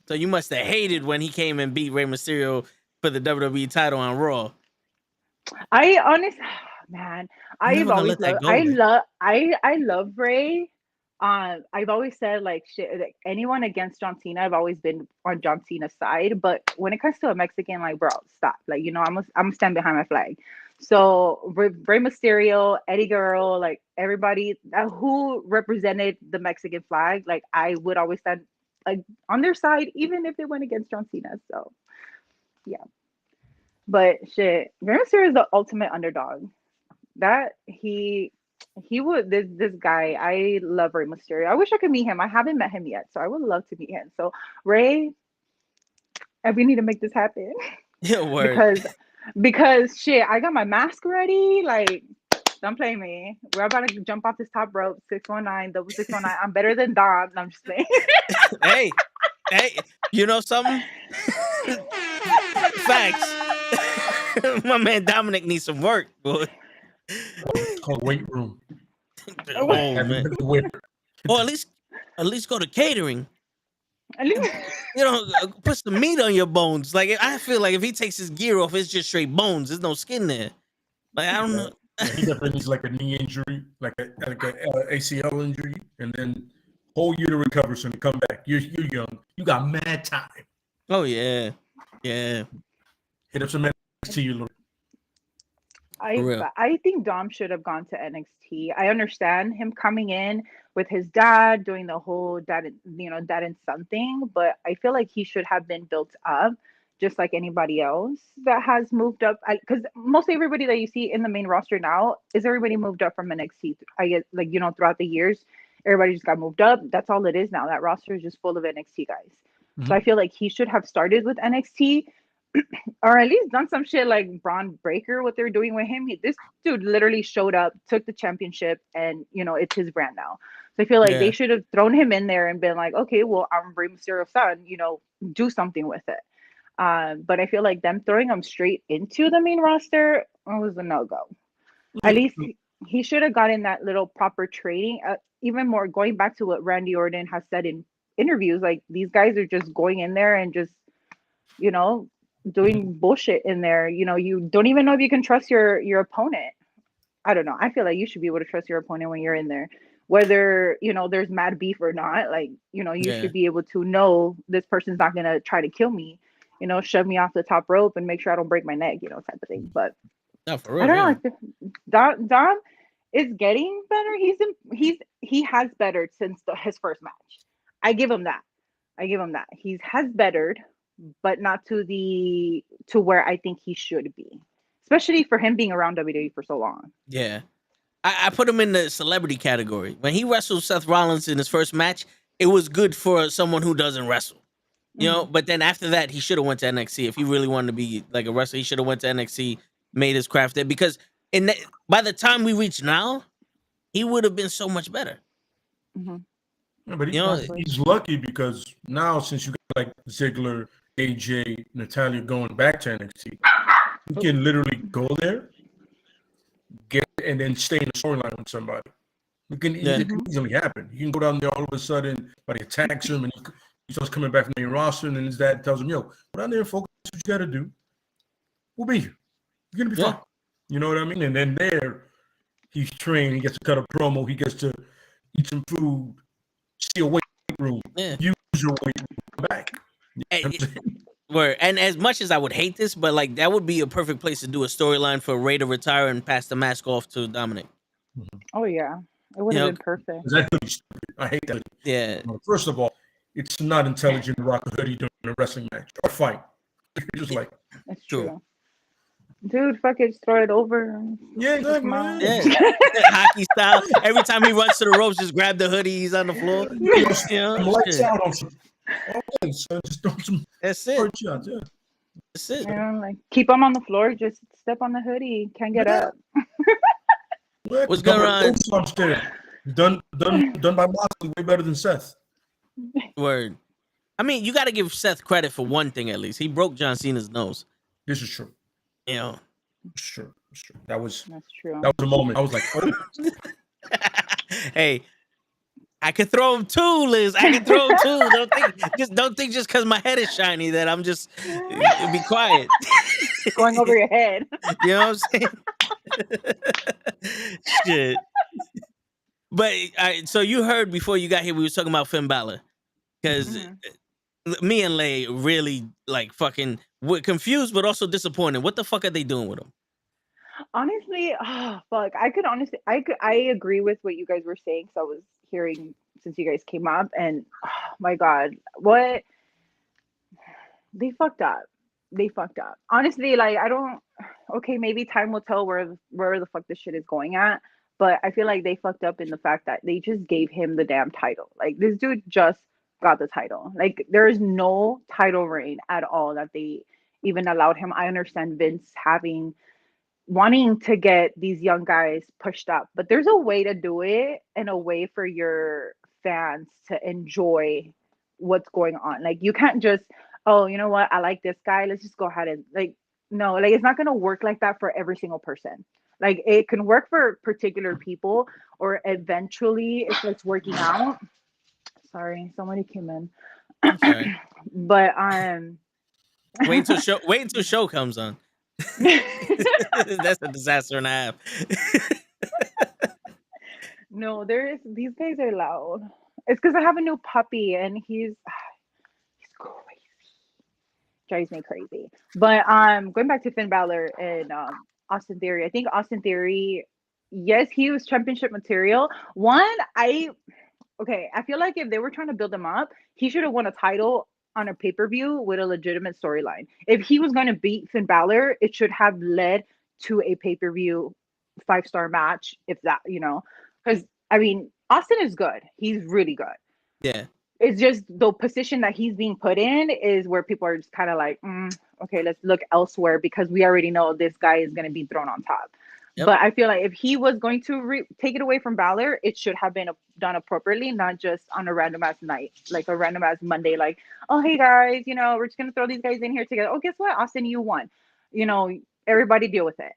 So you must have hated when he came and beat Rey Mysterio for the WWE title on Raw. I honestly, man, I've always loved, I love Ray. I've always said like shit, like, anyone against John Cena, I've always been on John Cena's side. But when it comes to a Mexican, like, bro, stop. Like, you know, I'm stand behind my flag. So Rey Mysterio, Eddie Guerrero, like everybody who represented the Mexican flag, like I would always stand like on their side, even if they went against John Cena. So yeah. But shit, Rey Mysterio is the ultimate underdog. That he would this guy. I love Rey Mysterio. I wish I could meet him. I haven't met him yet, so I would love to meet him. So Ray, and we need to make this happen. Yeah, word. because shit, I got my mask ready. Like, don't play me. We're about to jump off this top rope. 619, double 619. I'm better than Dom. I'm just saying. hey, you know something? Facts. My man Dominic needs some work, boy. It's called weight room. Oh man. Or at least go to catering. You know, put some meat on your bones. Like I feel like if he takes his gear off, it's just straight bones. There's no skin there. Like I don't know. He definitely needs like a knee injury, like a ACL injury, and then whole year to recover so to come back. You're young. You got mad time. Oh yeah. Hit up some NXT, you little. I think Dom should have gone to NXT. I understand him coming in with his dad, doing the whole dad and son thing, but I feel like he should have been built up just like anybody else that has moved up. Because mostly everybody that you see in the main roster now is everybody moved up from NXT. I guess, like, you know, throughout the years, everybody just got moved up. That's all it is now. That roster is just full of NXT guys. Mm-hmm. So I feel like he should have started with NXT. Or at least done some shit like Braun Breaker, what they're doing with him. This dude literally showed up, took the championship, and, you know, it's his brand now. So I feel like they should have thrown him in there and been like, okay, well, I'm Rey Mysterio's son, you know, do something with it. But I feel like them throwing him straight into the main roster was a no-go. At least he should have gotten that little proper training. Even more, going back to what Randy Orton has said in interviews, like these guys are just going in there and just, you know, doing bullshit in there. You know, you don't even know if you can trust your opponent. I don't know. I feel like you should be able to trust your opponent when you're in there, whether, you know, there's mad beef or not. Like, you know, you should be able to know this person's not going to try to kill me, you know, shove me off the top rope and make sure I don't break my neck, you know, type of thing. But no, for real, I don't know. Dom is getting better. He has bettered since his first match. I give him that. He has bettered, but not to where I think he should be, especially for him being around WWE for so long. Yeah, I put him in the celebrity category. When he wrestled Seth Rollins in his first match, it was good for someone who doesn't wrestle. You know, but then after that, he should have went to NXT. If he really wanted to be like a wrestler, he should have went to NXT, made his craft there. Because by the time we reach now, he would have been so much better. Yeah, but he's lucky because now since you got like Ziggler, AJ, Natalia going back to NXT, you can literally go there, and then stay in the storyline with somebody. It can easily happen. You can go down there all of a sudden, somebody attacks him, and he starts coming back from the main roster, and then his dad tells him, "Yo, go down there and focus. What you got to do. We'll be here. You're gonna be fine." You know what I mean? And then there, he's trained. He gets to cut a promo. He gets to eat some food, see a weight room, use your weight room back. And as much as I would hate this, but like that would be a perfect place to do a storyline for Ray to retire and pass the mask off to Dominic. Oh yeah, it would have been perfect. That's really stupid. I hate that. Yeah. First of all, it's not intelligent to rock a hoodie during a wrestling match or fight. You're just like, it's true. Dude, fuck it, just throw it over. Yeah, exactly. Hockey style. Every time he runs to the ropes, just grab the hoodie. He's on the floor. Lights out on some. Just throw some. That's it. Shots, That's it. You know, like keep him on the floor. Just step on the hoodie. Can't get up. What's going on? Done by Moxley, way better than Seth. Word. I mean, you got to give Seth credit for one thing at least. He broke John Cena's nose. This is true. You know. It's true. That's true. That was a moment. I was like, oh. Hey, I could throw him too, Liz. I can throw him too. Don't think just because my head is shiny that I'm just be quiet. Going over your head. You know what I'm saying? Shit. But so you heard before you got here, we was talking about Finn Balor. Because me and Lay really like fucking were confused, but also disappointed. What the fuck are they doing with him? Honestly, fuck. I agree with what you guys were saying. So I was hearing since you guys came up, and oh my god, what they fucked up. Honestly, like I don't. Okay, maybe time will tell where the fuck this shit is going at. But I feel like they fucked up in the fact that they just gave him the damn title. Like this dude just got the title. Like there is no title reign at all that they even allowed him. I understand Vince wanting to get these young guys pushed up, but there's a way to do it and a way for your fans to enjoy what's going on. Like you can't just, oh, you know what? I like this guy. Let's just go ahead and no, like it's not going to work like that for every single person. Like it can work for particular people or eventually if it's working out. Sorry, somebody came in. Sorry. But wait until show comes on. That's a disaster and a half. No, these guys are loud. It's because I have a new puppy and he's crazy. Drives me crazy. But going back to Finn Balor and Austin Theory. I think Austin Theory, yes, he was championship material. I feel like if they were trying to build him up, he should have won a title on a pay-per-view with a legitimate storyline. If he was going to beat Finn Balor, it should have led to a pay-per-view 5-star match, if that, because I mean, Austin is good. He's really good. Yeah. It's just the position that he's being put in is where people are just kind of like, okay, let's look elsewhere because we already know this guy is going to be thrown on top. Yep. But I feel like if he was going to take it away from Balor, it should have been done appropriately, not just on a random ass night, like a random ass Monday, like, oh, hey guys, we're just going to throw these guys in here together. Oh, guess what? Austin, you won. Everybody deal with it.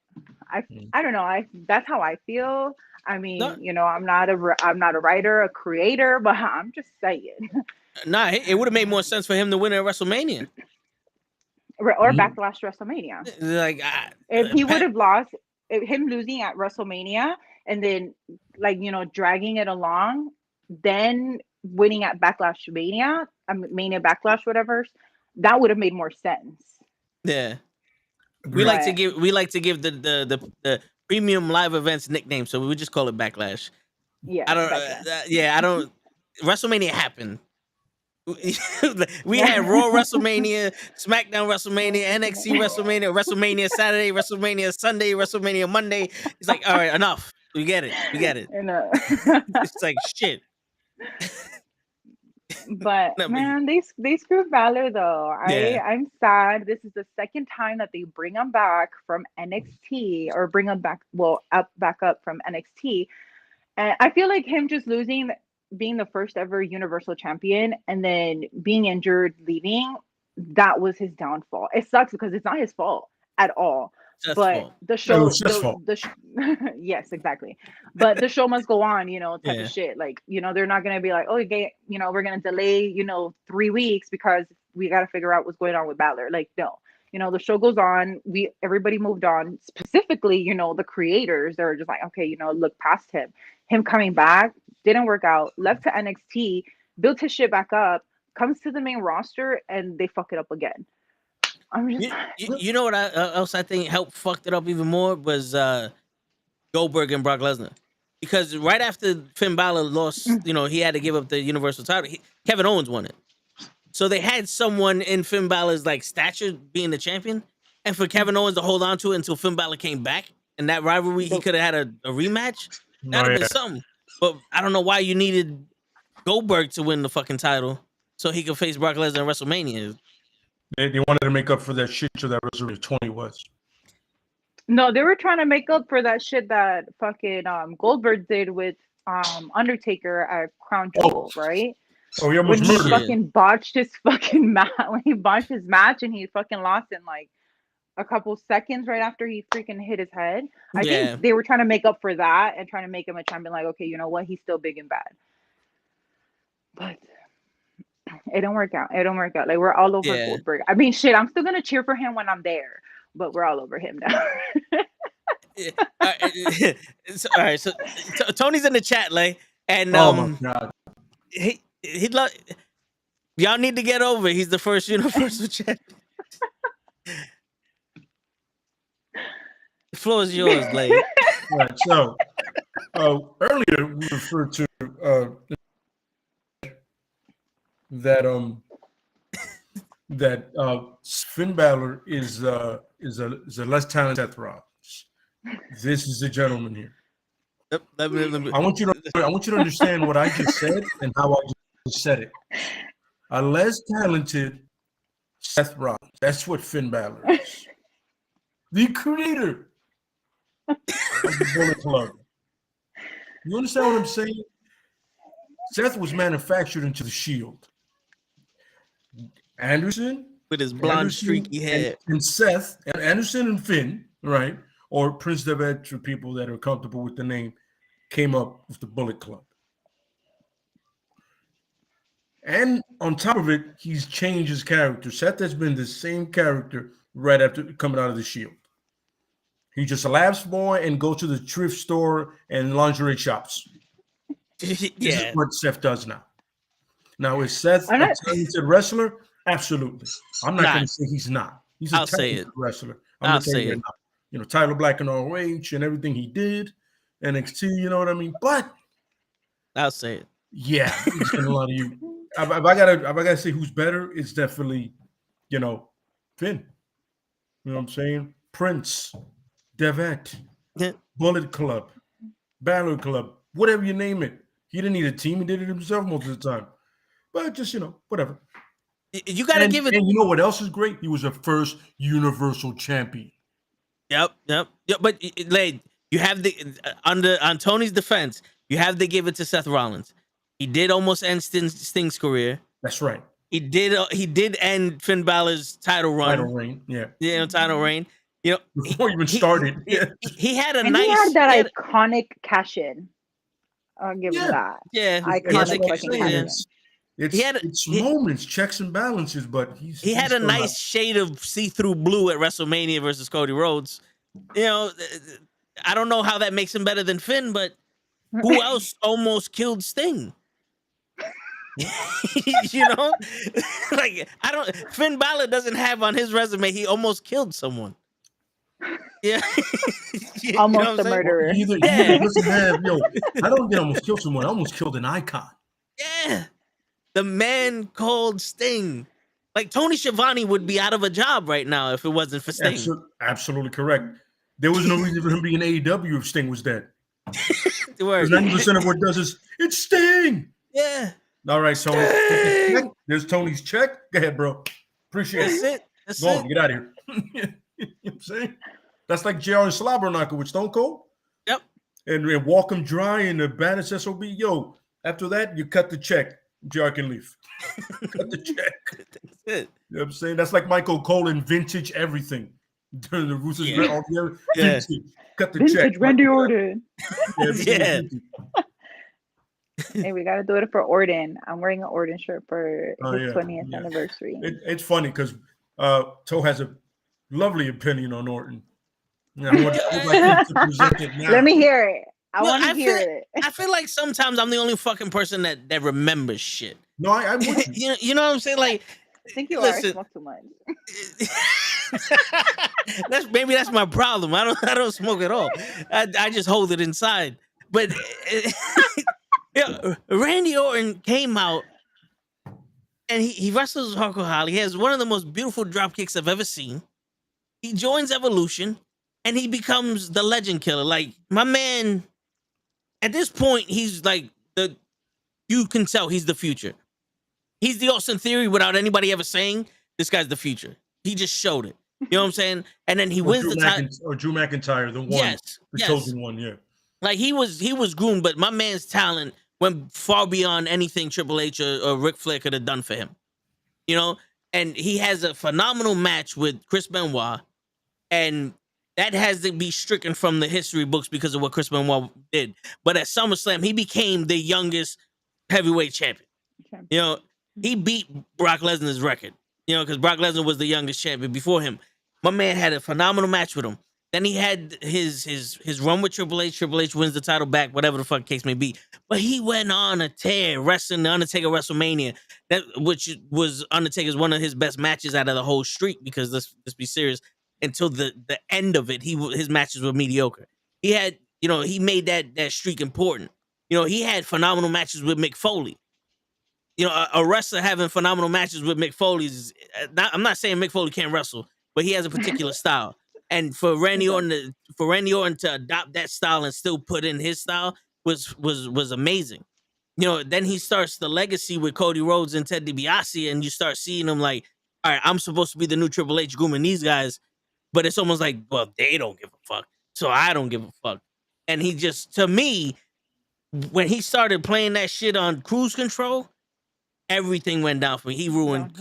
I don't know. That's how I feel. I mean, I'm not a writer, a creator, but I'm just saying. Nah, it would have made more sense for him to win at WrestleMania. Or Backlash WrestleMania. Like, if he would have lost, him losing at WrestleMania and then dragging it along, then winning at Backlash Mania, Mania Backlash, whatever, that would have made more sense. Yeah. We like to give the premium live events nickname, so we would just call it Backlash. Yeah. I don't WrestleMania happened. We had Raw WrestleMania, SmackDown WrestleMania, NXT WrestleMania, WrestleMania Saturday, WrestleMania Sunday, WrestleMania Monday. It's like, all right, enough. We get it. And, It's like shit. but No, but- man, they screwed Balor though. Yeah. I'm sad. This is the second time that they bring him back from NXT or bring him back back up from NXT. And I feel like him just losing, being the first ever Universal Champion and then being injured, leaving, that was his downfall. It sucks because it's not his fault at all. Seth's But fault. the show, it's Seth's fault. yes, exactly. But the show must go on, type Yeah. of shit. Like, they're not gonna be like, oh, okay, we're gonna delay, 3 weeks because we got to figure out what's going on with Balor. Like, no, the show goes on. Everybody moved on. Specifically, the creators, they're just like, okay, look past him. Him coming back didn't work out. Left to NXT, built his shit back up, comes to the main roster, and they fuck it up again. I'm just You know what else I think helped fucked it up even more was Goldberg and Brock Lesnar. Because right after Finn Balor lost, he had to give up the Universal title. Kevin Owens won it. So they had someone in Finn Balor's like stature being the champion, and for Kevin Owens to hold on to it until Finn Balor came back, and that rivalry he could have had a rematch. That'd have been something. But I don't know why you needed Goldberg to win the fucking title so he could face Brock Lesnar in WrestleMania. They wanted to make up for that shit that WrestleMania 20 was. No, they were trying to make up for that shit that fucking Goldberg did with Undertaker at Crown Jewel, right? Oh, he When almost he murdered. fucking botched his fucking match, when he botched his match and he fucking lost in like a couple seconds right after he freaking hit his head. I think they were trying to make up for that and trying to make him a champion. Like, okay, you know what? He's still big and bad. But it don't work out. Like, we're all over Goldberg. I mean, shit, I'm still gonna cheer for him when I'm there, but we're all over him now. All right, so Tony's in the chat, like, and Oh my god. y'all need to get over. He's the first Universal champion. The floor is yours, Blade. Right. So earlier we referred to that Finn Balor is a less talented Seth Rollins. This is the gentleman here. Let me. I want you to understand what I just said and how I just said it. A less talented Seth Rollins. That's what Finn Balor is. The creator of the Bullet Club. You understand what I'm saying? Seth was manufactured into the Shield. Anderson with his blonde streaky hair, and Seth and Anderson and Finn, right? Or Prince Devitt, for people that are comfortable with the name, came up with the Bullet Club. And on top of it, he's changed his character. Seth has been the same character right after coming out of the Shield. He's just a laughs boy and goes to the thrift store and lingerie shops. This is what Seth does now. Now, is Seth a talented wrestler? Absolutely. I'm not going to say he's not. He's a talented wrestler. I'll say it. Tyler Black and ROH and everything he did, NXT, you know what I mean? But I'll say it. Yeah, he's been a lot of you. If I gotta say who's better, it's definitely, Finn. You know what I'm saying? Prince, Devitt, Bullet Club, Balor Club, whatever you name it. He didn't need a team. He did it himself most of the time. But just, whatever. You got to give it. And you know what else is great? He was a first Universal Champion. Yep. But Lade, you have on Tony's defense, you have to give it to Seth Rollins. He did almost end Sting's career. That's right. He did end Finn Balor's title run. Title reign, yeah. Title reign. Before he even started. He had a and nice. He had that iconic cash in. I'll give him that. Yeah, iconic fucking cash in. It's moments, checks and balances, but he had a nice shade of see-through blue at WrestleMania versus Cody Rhodes. I don't know how that makes him better than Finn, but who else almost killed Sting? Finn Balor doesn't have on his resume he almost killed someone. Yeah. Almost a murderer. He doesn't have, I don't get almost killed someone. I almost killed an icon. Yeah. The man called Sting. Like Tony Schiavone would be out of a job right now if it wasn't for Sting. Absolutely correct. There was no reason for him being AEW if Sting was dead. Because 90% of what it does is it's Sting. Yeah. All right, Tony. There's Tony's check. Go ahead, bro. Appreciate That's it. it. That's Go on, it. get out of here. You know what I'm saying? That's like JR and Slobberknocker with Stone Cold. Yep. And walk him dry and the baddest SOB. Yo, after that, you cut the check. JR can leave. Cut the check. That's it. You know what I'm saying? That's like Michael Cole in Vintage Everything. During the Roosters, Yeah. Vintage. Cut the Vintage check. Randy Orton. Yeah. Hey, we gotta do it for Orton. I'm wearing an Orton shirt for his 20th anniversary. It's funny because Toe has a lovely opinion on Orton. I would like to present it now. Let me hear it. I Well, want to hear it. I feel like sometimes I'm the only fucking person that remembers shit. No, I wouldn't. you know what I'm saying? Like, I think you listen, are. Smoke too much. maybe that's my problem. I don't smoke at all. I just hold it inside. But yeah, Randy Orton came out and he wrestles with Hardcore Holly. He has one of the most beautiful drop kicks I've ever seen. He joins Evolution and he becomes the legend killer. Like, my man, at this point, he's like you can tell he's the future. He's the Austin Theory without anybody ever saying this guy's the future. He just showed it. You know what I'm saying? And then he wins the title. Or Drew McIntyre, the one, the chosen one, yeah. Like, he was groomed, but my man's talent went far beyond anything Triple H or Ric Flair could have done for him. You know? And he has a phenomenal match with Chris Benoit, and that has to be stricken from the history books because of what Chris Benoit did. But at SummerSlam, he became the youngest heavyweight champion. You know, he beat Brock Lesnar's record, you know, because Brock Lesnar was the youngest champion before him. My man had a phenomenal match with him. Then he had his run with Triple H. Triple H wins the title back, whatever the fuck case may be. But he went on a tear, wrestling the Undertaker WrestleMania, which was Undertaker's one of his best matches out of the whole streak, because let's be serious, until the end of it, his matches were mediocre. He had, you know, he made that streak important. You know, he had phenomenal matches with Mick Foley. You know, a wrestler having phenomenal matches with Mick Foley is I'm not saying Mick Foley can't wrestle, but he has a particular style. And for Randy Orton to adopt that style and still put in his style was amazing. You know, then he starts the legacy with Cody Rhodes and Ted DiBiase, and you start seeing him like, all right, I'm supposed to be the new Triple H grooming these guys, but it's almost like, well, they don't give a fuck, so I don't give a fuck. And he just, to me, when he started playing that shit on Cruise Control, everything went down for me. He ruined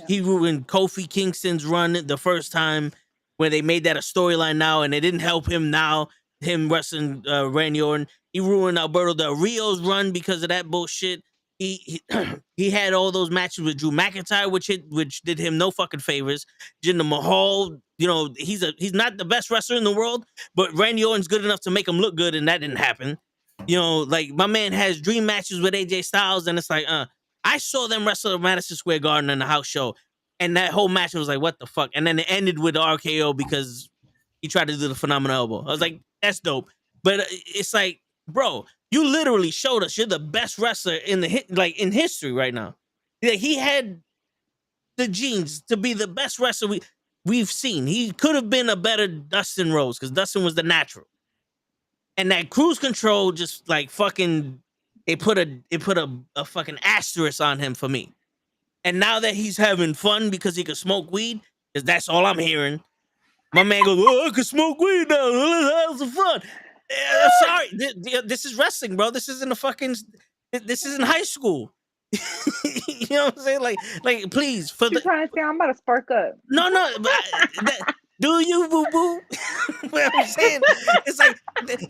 Kofi Kingston's run the first time when they made that a storyline now, and it didn't help him now, him wrestling Randy Orton. He ruined Alberto Del Rio's run because of that bullshit. He had all those matches with Drew McIntyre, which did him no fucking favors. Jinder Mahal, you know, he's not the best wrestler in the world, but Randy Orton's good enough to make him look good, and that didn't happen. You know, like, my man has dream matches with AJ Styles, and it's like, I saw them wrestle at Madison Square Garden in the house show, and that whole match was like, what the fuck? And then it ended with the RKO because he tried to do the phenomenal elbow. I was like, that's dope. But it's like, bro, you literally showed us you're the best wrestler in in history right now. Like, he had the genes to be the best wrestler we've seen. He could have been a better Dustin Rhodes because Dustin was the natural. And that Cruise Control just like fucking, it put a fucking asterisk on him for me. And now that he's having fun because he could smoke weed, because that's all I'm hearing. My man goes, oh, I can smoke weed now. Let's have some fun. I'm sorry. This is wrestling, bro. This isn't this isn't high school. You know what I'm saying? Like, please. You're trying to say I'm about to spark up. No, but do you, boo boo? What I'm saying, it's like,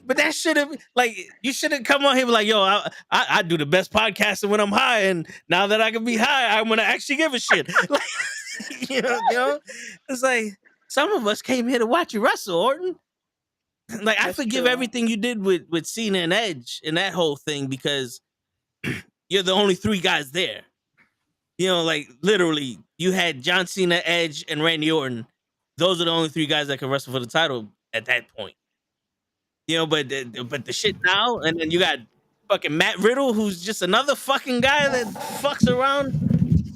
but that should have, like, you shouldn't come on here and be like, yo, I do the best podcasting when I'm high, and now that I can be high, I'm gonna actually give a shit. Like, you know, it's like, some of us came here to watch you wrestle, Orton. Like, I forgive everything you did with Cena and Edge and that whole thing because you're the only three guys there. You know, like, literally, you had John Cena, Edge, and Randy Orton. Those are the only three guys that can wrestle for the title at that point. You know, but the shit now, and then you got fucking Matt Riddle, who's just another fucking guy that fucks around.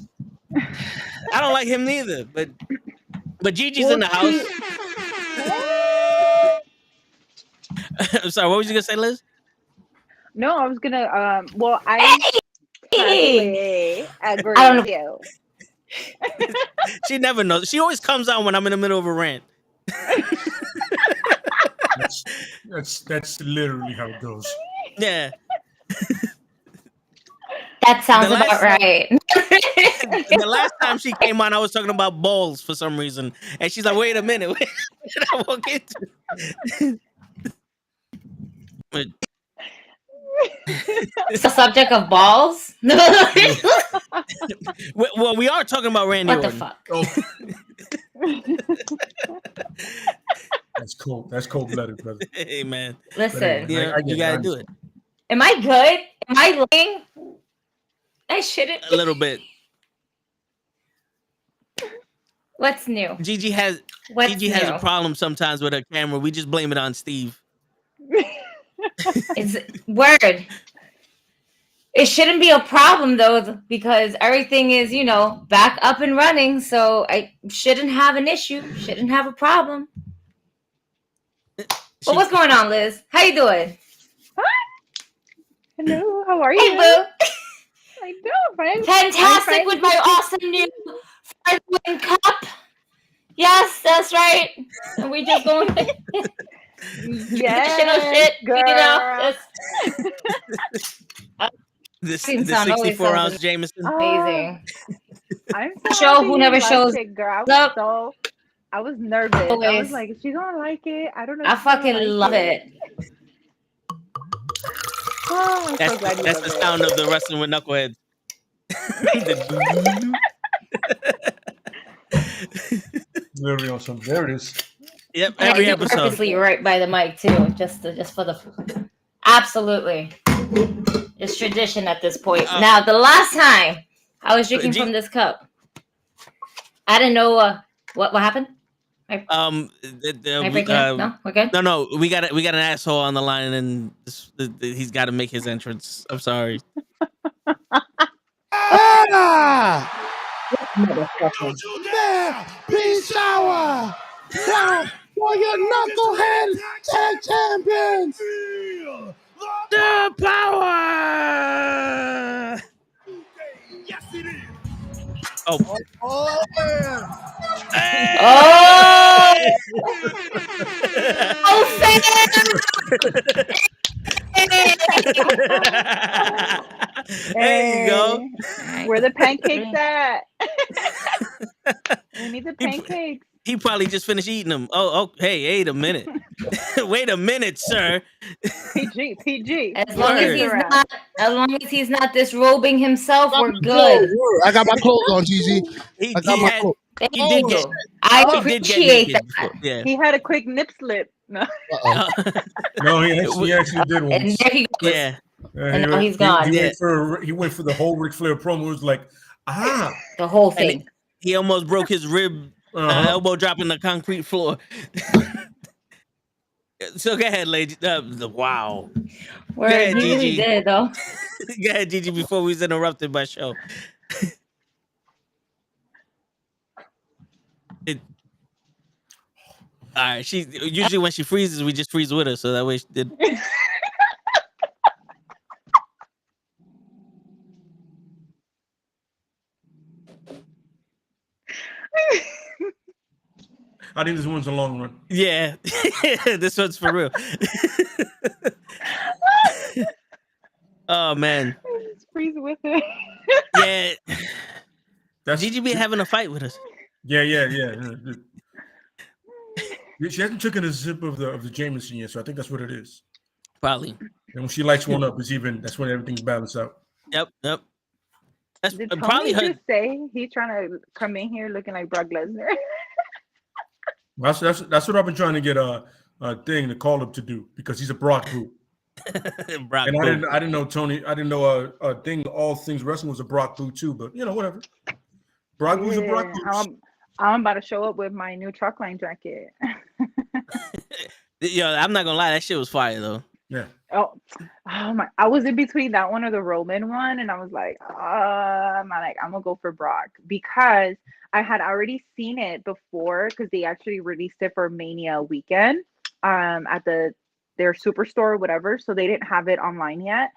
I don't like him neither, but Gigi's in the house. I'm sorry, what was you gonna say, Liz? No, I was gonna. Well, I Hey! personally agree I don't with know. you. She never knows. She always comes out when I'm in the middle of a rant. That's literally how it goes. Yeah. That sounds The about last- right. The last time she came on, I was talking about balls for some reason, and she's like, "Wait a minute, what did I walk into?" But It's the subject of balls. well, we are talking about Randy What the Orton. fuck? Oh. That's cool. That's cold-blooded, brother. Hey man, Listen, yeah, I get you it. gotta I do it am I good? Am I lame? I shouldn't. a little bit. What's new? Gigi has What's Gigi new? has a problem sometimes with her camera. We just blame it on Steve. It's word. It shouldn't be a problem though, because everything is, back up and running. So I shouldn't have an issue. Shouldn't have a problem. But what's going on, Liz? How you doing? Hello, how are Hey, you? boo. I know, friend. Fantastic with my awesome new Win Cup. Yes, that's right. And we just going Yes, shit, girl. This Seems the sound always 64 ounce sounds Jameson. amazing. I'm so Show happy who you never liked shows it, girl. up. I was nervous. I was Always. like, is she gonna like it? I don't know. I If she's gonna fucking like love it. Oh, I'm so glad you That's love the it. sound of the wrestling with knuckleheads. literally on some. There it is. Yep, And every I do episode. purposely right by the mic too, just for the. Absolutely, it's tradition at this point. Now, the last time I was drinking from this cup, I didn't know what happened. Am I breaking up? No, we're good. No, we got an asshole on the line, and he's got to make his entrance. I'm sorry. There, peace shower. Now for your knucklehead tag champions. The power. Yes, it is. Oh, Oh, yeah. There you go. Where the pancakes at? We need the pancakes. He probably just finished eating them. Oh, hey, wait a minute. Wait a minute, sir. PG. As long as he's not disrobing himself, we're good. I got my clothes on, Gigi. I got my clothes. Thank you. I appreciate that. Yeah. He had a quick nip slip. No. No, he actually did once. And there he goes. Yeah. And now he's gone. He went for the whole Ric Flair promo. It was like, the whole thing. He almost broke his rib, elbow dropping the concrete floor. So go ahead, lady. Wow. Where he really did, though. Go ahead, Gigi, before we was interrupted by show. All right. She usually when she freezes, we just freeze with her, so that way she did. I think this one's a long run. Yeah, this one's for real. Oh man, Just freeze with it. yeah. Gigi be having a fight with us. Yeah. She hasn't taken a sip of the Jameson yet, so I think that's what it is. Probably. And when she lights one up, that's when everything's balanced out. Yep. That's Did probably Tony her. just say he's trying to come in here looking like Brock Lesnar? That's what I've been trying to get a thing to call up to do because he's a Brock boo. Brock and boo. I didn't know Tony. I didn't know a thing. All things wrestling was a Brock boo too. But whatever. Brock boo's a Brock boo. I'm about to show up with my new truck line jacket. Yo, I'm not gonna lie, that shit was fire though. Yeah. Oh my! I was in between that one or the Roman one, and I was like, I'm gonna go for Brock because I had already seen it before because they actually released it for Mania weekend. They their superstore or whatever, so they didn't have it online yet.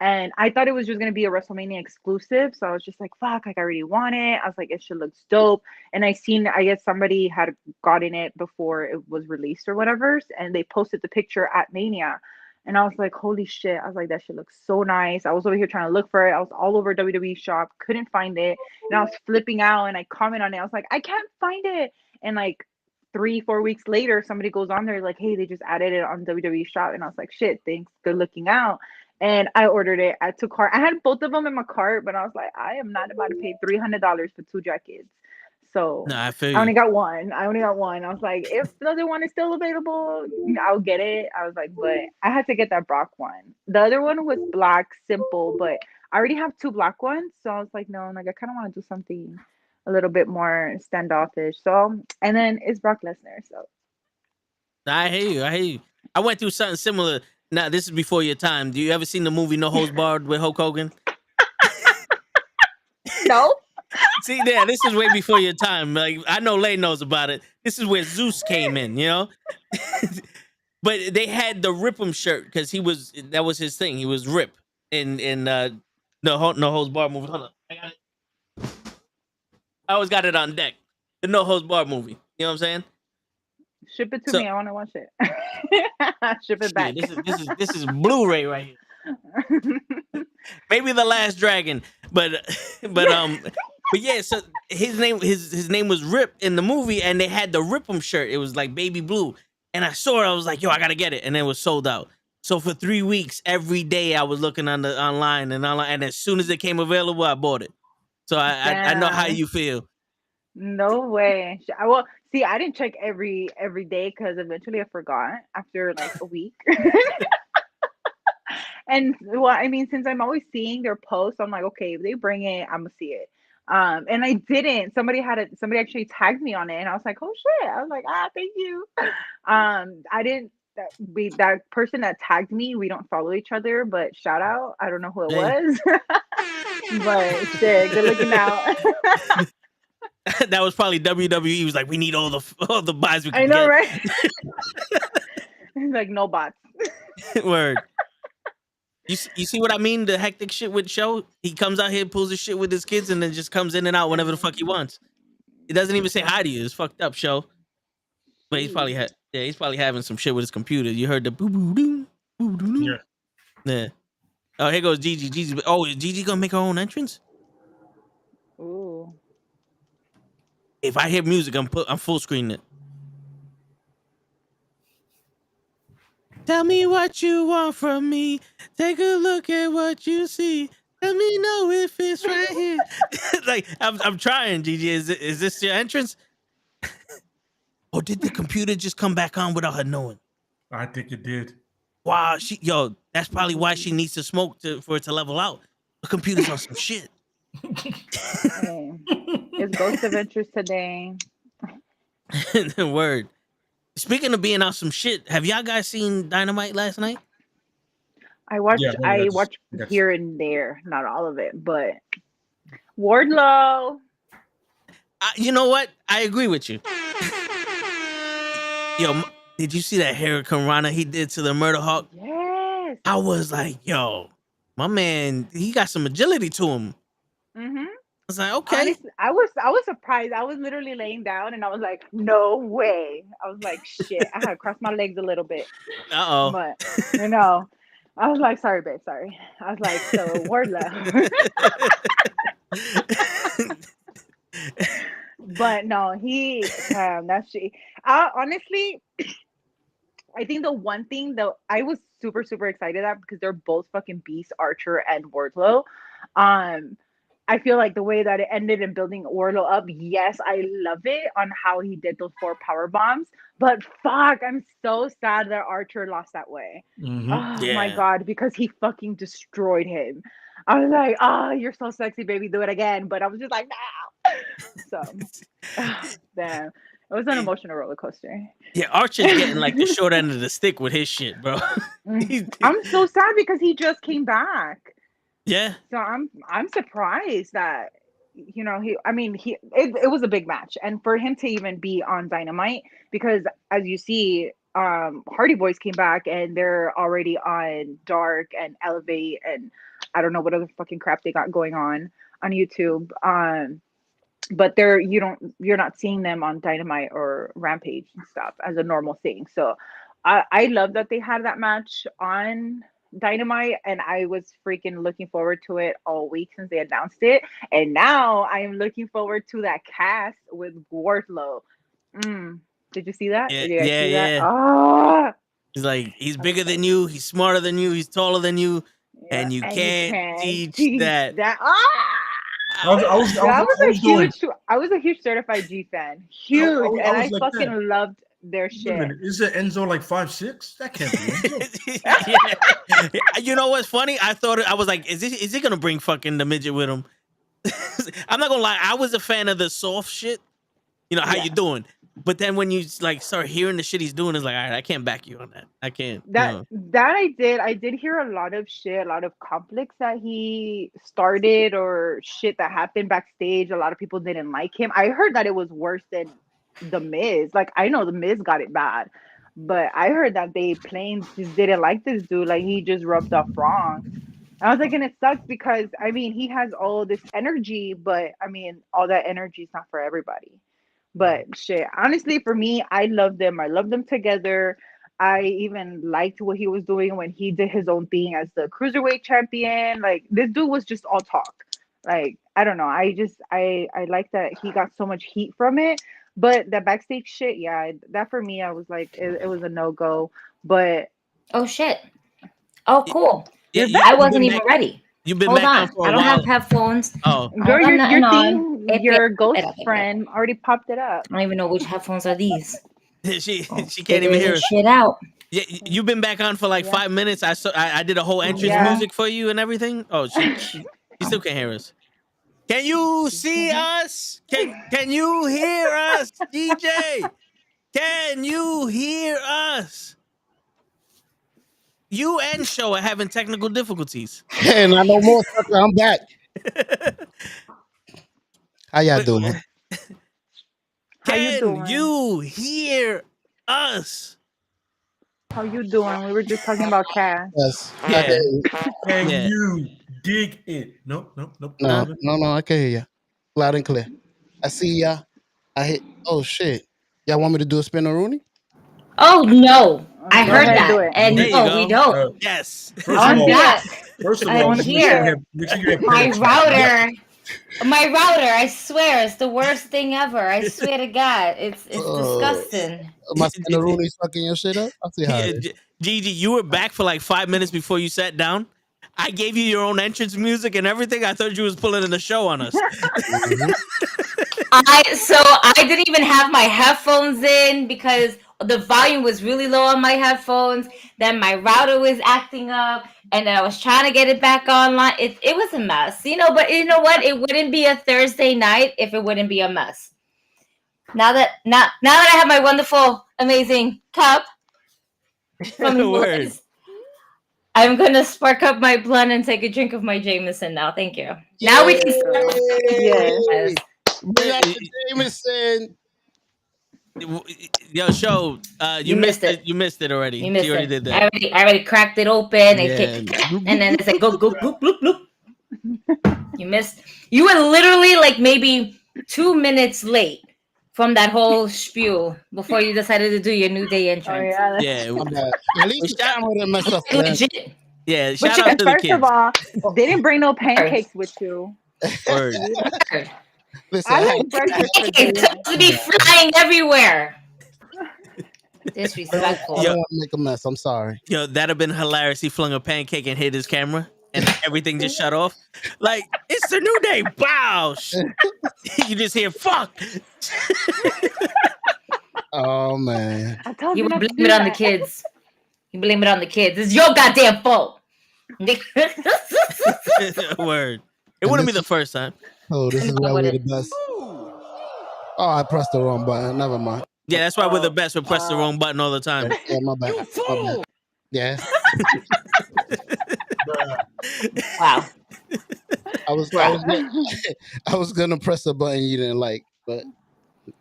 And I thought it was just gonna be a WrestleMania exclusive, so I was just like, "Fuck!" Like I already want it. I was like, "It should looks dope." And I guess somebody had gotten it before it was released or whatever, and they posted the picture at Mania, and I was like, "Holy shit!" I was like, "That shit looks so nice." I was over here trying to look for it. I was all over WWE shop, couldn't find it, and I was flipping out. And I comment on it. I was like, "I can't find it." And like 3-4 weeks later, somebody goes on there like, "Hey, they just added it on WWE shop," and I was like, "Shit, thanks, good looking out." And I ordered it. I took cart. I had both of them in my cart, but I was like, I am not about to pay $300 for 2 jackets. So No, I feel I only you. got one. I was like, if the other one is still available, I'll get it. I was like, but I had to get that Brock one. The other one was black, simple, but I already have 2 black ones. So I was like, no, like I kind of want to do something a little bit more standoffish. So, and then it's Brock Lesnar. So I hear you. I hear you. I went through something similar. Now, this is before your time. Do you ever seen the movie No Holds Barred with Hulk Hogan? no. See, there, this is way before your time. Like, I know Lay knows about it. This is where Zeus came in, you know? But they had the Rip 'em shirt because that was his thing. He was Rip in No Holds Barred movie. Hold on. I got it. I always got it on deck. The No Holds Barred movie. You know what I'm saying? Ship it to So- me. I want to watch it. Ship it back. This is Blu-ray right here. Maybe The Last Dragon, but yeah. So his name was Rip in the movie, and they had the Rip 'em shirt. It was like baby blue, and I saw it. I was like, yo, I gotta get it, and it was sold out. So for 3 weeks, every day I was looking online, and as soon as it came available, I bought it. So I know how you feel. No way. Well, see, I didn't check every day because eventually I forgot after like a week. And well, I mean, since I'm always seeing their posts, I'm like, okay, if they bring it, I'm gonna see it. And I didn't. Somebody actually tagged me on it, and I was like, oh shit. I was like, thank you. I didn't. That person that tagged me, we don't follow each other, but shout out. I don't know who it was, but shit, good looking out. That was probably WWE. He was like, we need all the buys we can I know, get. right? Like no bots. Word. You see what I mean? The hectic shit with Show. He comes out here, pulls his shit with his kids, and then just comes in and out whenever the fuck he wants. He doesn't even say hi to you. It's fucked up, Show. But he's probably he's probably having some shit with his computer. You heard the boo boo doo, boo doo doo. Yeah. Oh, here goes Gigi. Is Gigi gonna make her own entrance? Ooh. If I hear music, I'm full screening it. Tell me what you want from me. Take a look at what you see. Let me know if it's right here. Like I'm trying, Gigi. Is this your entrance? Or did the computer just come back on without her knowing? I think it did. Wow, that's probably why she needs to smoke for it to level out. The computer's on some shit. Hey, it's Ghost Adventures today. Word. Speaking of being on some shit, have y'all guys seen Dynamite last night? I watched here and there, not all of it, but Wardlow. You know what? I agree with you. Yo, did you see that Hurricane Rana he did to the Murder Hawk? Yes. I was like, yo, my man, he got some agility to him. Mm-hmm. I was like, okay. Honestly, I was surprised. I was literally laying down and I was like, no way. I was like, shit. I had to cross my legs a little bit. Uh-oh. But, I was like, sorry, babe, sorry. I was like, so Wardlow. But no, honestly, I think the one thing that I was super, super excited at, because they're both fucking beasts, Archer and Wardlow. I feel like the way that it ended in building Wardlow up, yes, I love it on how he did those 4 power bombs. But fuck, I'm so sad that Archer lost that way. Mm-hmm. Oh my god, because he fucking destroyed him. I was like, you're so sexy, baby, do it again. But I was just like, no. So, damn. It was an emotional roller coaster. Yeah, Archer's getting like the short end of the stick with his shit, bro. I'm so sad because he just came back. Yeah. So I'm surprised that it was a big match, and for him to even be on Dynamite, because as you see, Hardy Boys came back and they're already on Dark and Elevate and I don't know what other fucking crap they got going on YouTube. But you're not seeing them on Dynamite or Rampage and stuff as a normal thing. So I love that they had that match on Dynamite, and I was freaking looking forward to it all week since they announced it. And now I am looking forward to that cast with Wardlow. Did you see that? Yeah. Oh, He's like, he's bigger than you, he's smarter than you, he's taller than you, and you can't teach that. I was a huge certified G fan. Huge. And I fucking loved their shit. Wait a minute. Is it Enzo like 5'6"? That can't be Enzo. You know what's funny? I was like, is he gonna bring fucking the midget with him? I'm not gonna lie, I was a fan of the soft shit. You know, how you doing? But then when you like start hearing the shit he's doing, it's like, all right, I can't back you on that. I can't. That I did hear a lot of shit, a lot of conflicts that he started or shit that happened backstage. A lot of people didn't like him. I heard that it was worse than The Miz. Like, I know The Miz got it bad, but I heard that they plain just didn't like this dude. Like, he just rubbed off wrong. I was like, and it sucks because, I mean, he has all this energy, but I mean, all that energy is not for everybody. But shit, honestly, for me, I love them. I love them together. I even liked what he was doing when he did his own thing as the cruiserweight champion. Like, this dude was just all talk. Like, I don't know. I like that he got so much heat from it. But the backstage shit, yeah, that for me, I was like, it was a no-go. But oh shit. Oh, cool. Yeah, I wasn't even ready. You've been Hold back on. for a I don't while. have headphones. Oh, girl, your ghost friend already popped it up. I don't even know which headphones are these. she can't even hear us. Shit out. Yeah, you've been back on for like 5 minutes. I did a whole entrance music for you and everything. Oh, she still can't hear us. Can you see us? Can you hear us, DJ? Can you hear us? You and Show are having technical difficulties. And I know more. I'm back. How y'all doing? Can you hear us? How you doing? We were just talking about Cass. Yes. Can you dig in? No. No, I can hear you. Loud and clear. I see ya. I hit. Oh, shit. Y'all want me to do a spin-a-rooney? Oh, no. I heard that. And no, we don't. Yes. First of all, here. My router, I swear, it's the worst thing ever. I swear to God. It's disgusting. My spin-a-rooney's fucking your shit up? I'll see how it is. Gigi, you were back for like 5 minutes before you sat down. I gave you your own entrance music and everything. I thought you was pulling in the show on us. I didn't even have my headphones in because the volume was really low on my headphones. Then my router was acting up, and then I was trying to get it back online. It was a mess, but you know what? It wouldn't be a Thursday night if it wouldn't be a mess. Now that I have my wonderful, amazing cup from the woods, I'm gonna spark up my blunt and take a drink of my Jameson now. Thank you. Yeah. Now we can start. Yes. Bring out the Jameson. Yo, Show, you missed it. You missed it already. You missed already it. did that. I already cracked it open and then it's like go bloop bloop bloop. You missed. You were literally like maybe 2 minutes late from that whole spiel before you decided to do your New Day entrance. Oh, yeah. At least the camera didn't mess up. Legit. Yeah, shout out to the kids. First of all, they didn't bring no pancakes with you. Word. Listen, I like breakfast. It's supposed to be flying everywhere. Disrespectful. I don't want to make a mess. I'm sorry. Yo, that'd have been hilarious. He flung a pancake and hit his camera, and everything just shut off. Like, it's a new day. Wow. You just hear fuck. Oh man. You blame it on the kids. You blame it on the kids. It's your goddamn fault. Word. It wouldn't be the first time. Oh, this is why we're the best. Oh, I pressed the wrong button. Never mind. Yeah, that's why we're the best. We press the wrong button all the time. Yeah, my bad. My bad. Yeah. Wow. I was gonna press a button you didn't like, but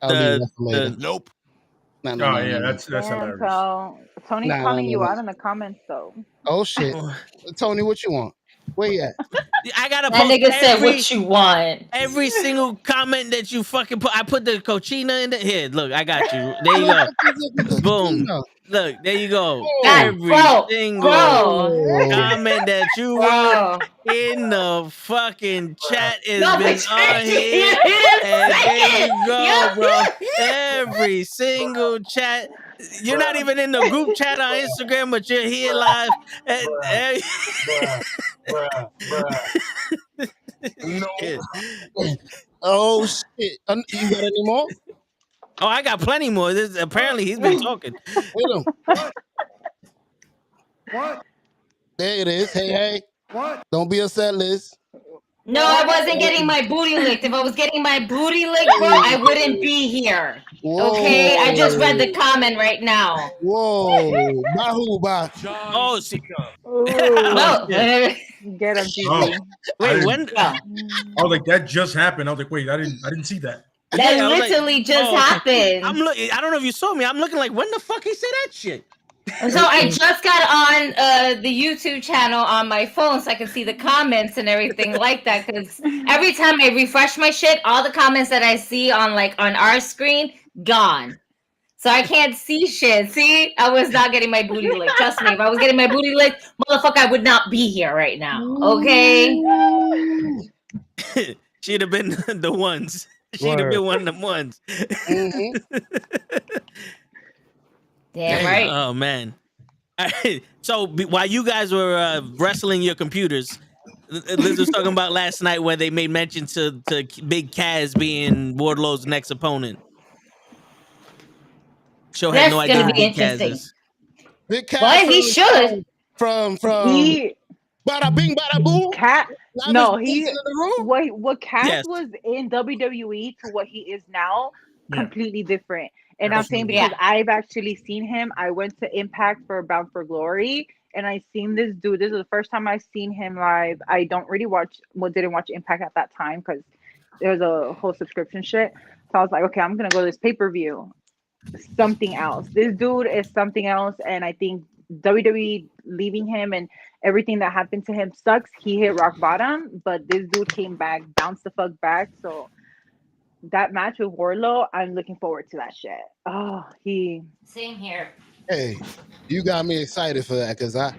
I'll leave that for later. Nope. No, Oh yeah, that's Damn, hilarious. so Tony's Nah, calling nah, you nah. out in the comments though. Oh shit, Tony, what you want? Where you at? I gotta That post nigga said, "What you want?" every single comment that you fucking put. I put the cochina in the here. Look, I got you. There you go. Boom. Look, there you go. God, Every single Oh, comment that you wrote bro. in the fucking chat has No, been but on you here. didn't And say there it. you go, bro. Every single chat. You're not even in the group chat on Instagram, but you're here live. Shit. oh shit! You got any more? Oh, I got plenty more. Apparently, he's been talking. Hit him. What? There it is. Hey. What? Don't be a set list. No, I wasn't getting my booty licked. If I was getting my booty licked, bro, I wouldn't be here. Whoa. Okay, I just read the comment right now. Whoa. By who? By? Oh, see. No. Get him, Oh, GG. Wait, when? I was like, that just happened. I was like, wait, I didn't see that. That I was like, literally just okay. happened. I'm looking. I don't know if you saw me. I'm looking like, when the fuck he said that shit? So I just got on the YouTube channel on my phone so I can see the comments and everything like that. Because every time I refresh my shit, all the comments that I see on our screen, gone. So I can't see shit. See, I was not getting my booty licked. Trust me, if I was getting my booty licked, motherfucker, I would not be here right now. Okay. She'd have been the ones. She'd have been one of them ones. Mm-hmm. Damn right. Oh man. So while you guys were wrestling your computers, Liz was talking about last night where they made mention to Big Kaz being Wardlow's next opponent. Show had no idea who Big Kaz is. Big Kaz. But he should. From He bada bing bada boom. Cat. No, he. in the room. What Cat Yes. was in WWE to what he is now, completely different. And I'm saying Absolutely. because I've actually seen him. I went to Impact for Bound for Glory, and I seen this dude. This is the first time I've seen him live. I don't really didn't watch Impact at that time because there was a whole subscription shit. So I was like, okay, I'm gonna go to this pay-per-view. Something else. This dude is something else, and I think WWE leaving him and everything that happened to him sucks. He hit rock bottom, but this dude came back, bounced the fuck back. So that match with Wardlow, I'm looking forward to that shit. Oh, Same here. Hey, you got me excited for that because I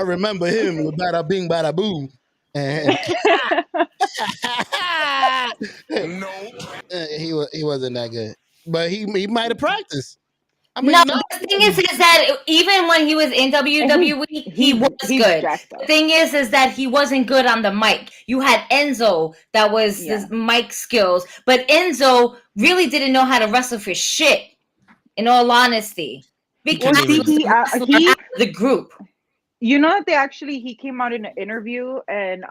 remember him with bada bing bada boom. And he wasn't that good, but he might have practiced. I mean, no, the thing is that even when he was in WWE, he was good. The thing is that he wasn't good on the mic. You had Enzo that was his mic skills, but Enzo really didn't know how to wrestle for shit. In all honesty, because he the group. You know that he came out in an interview and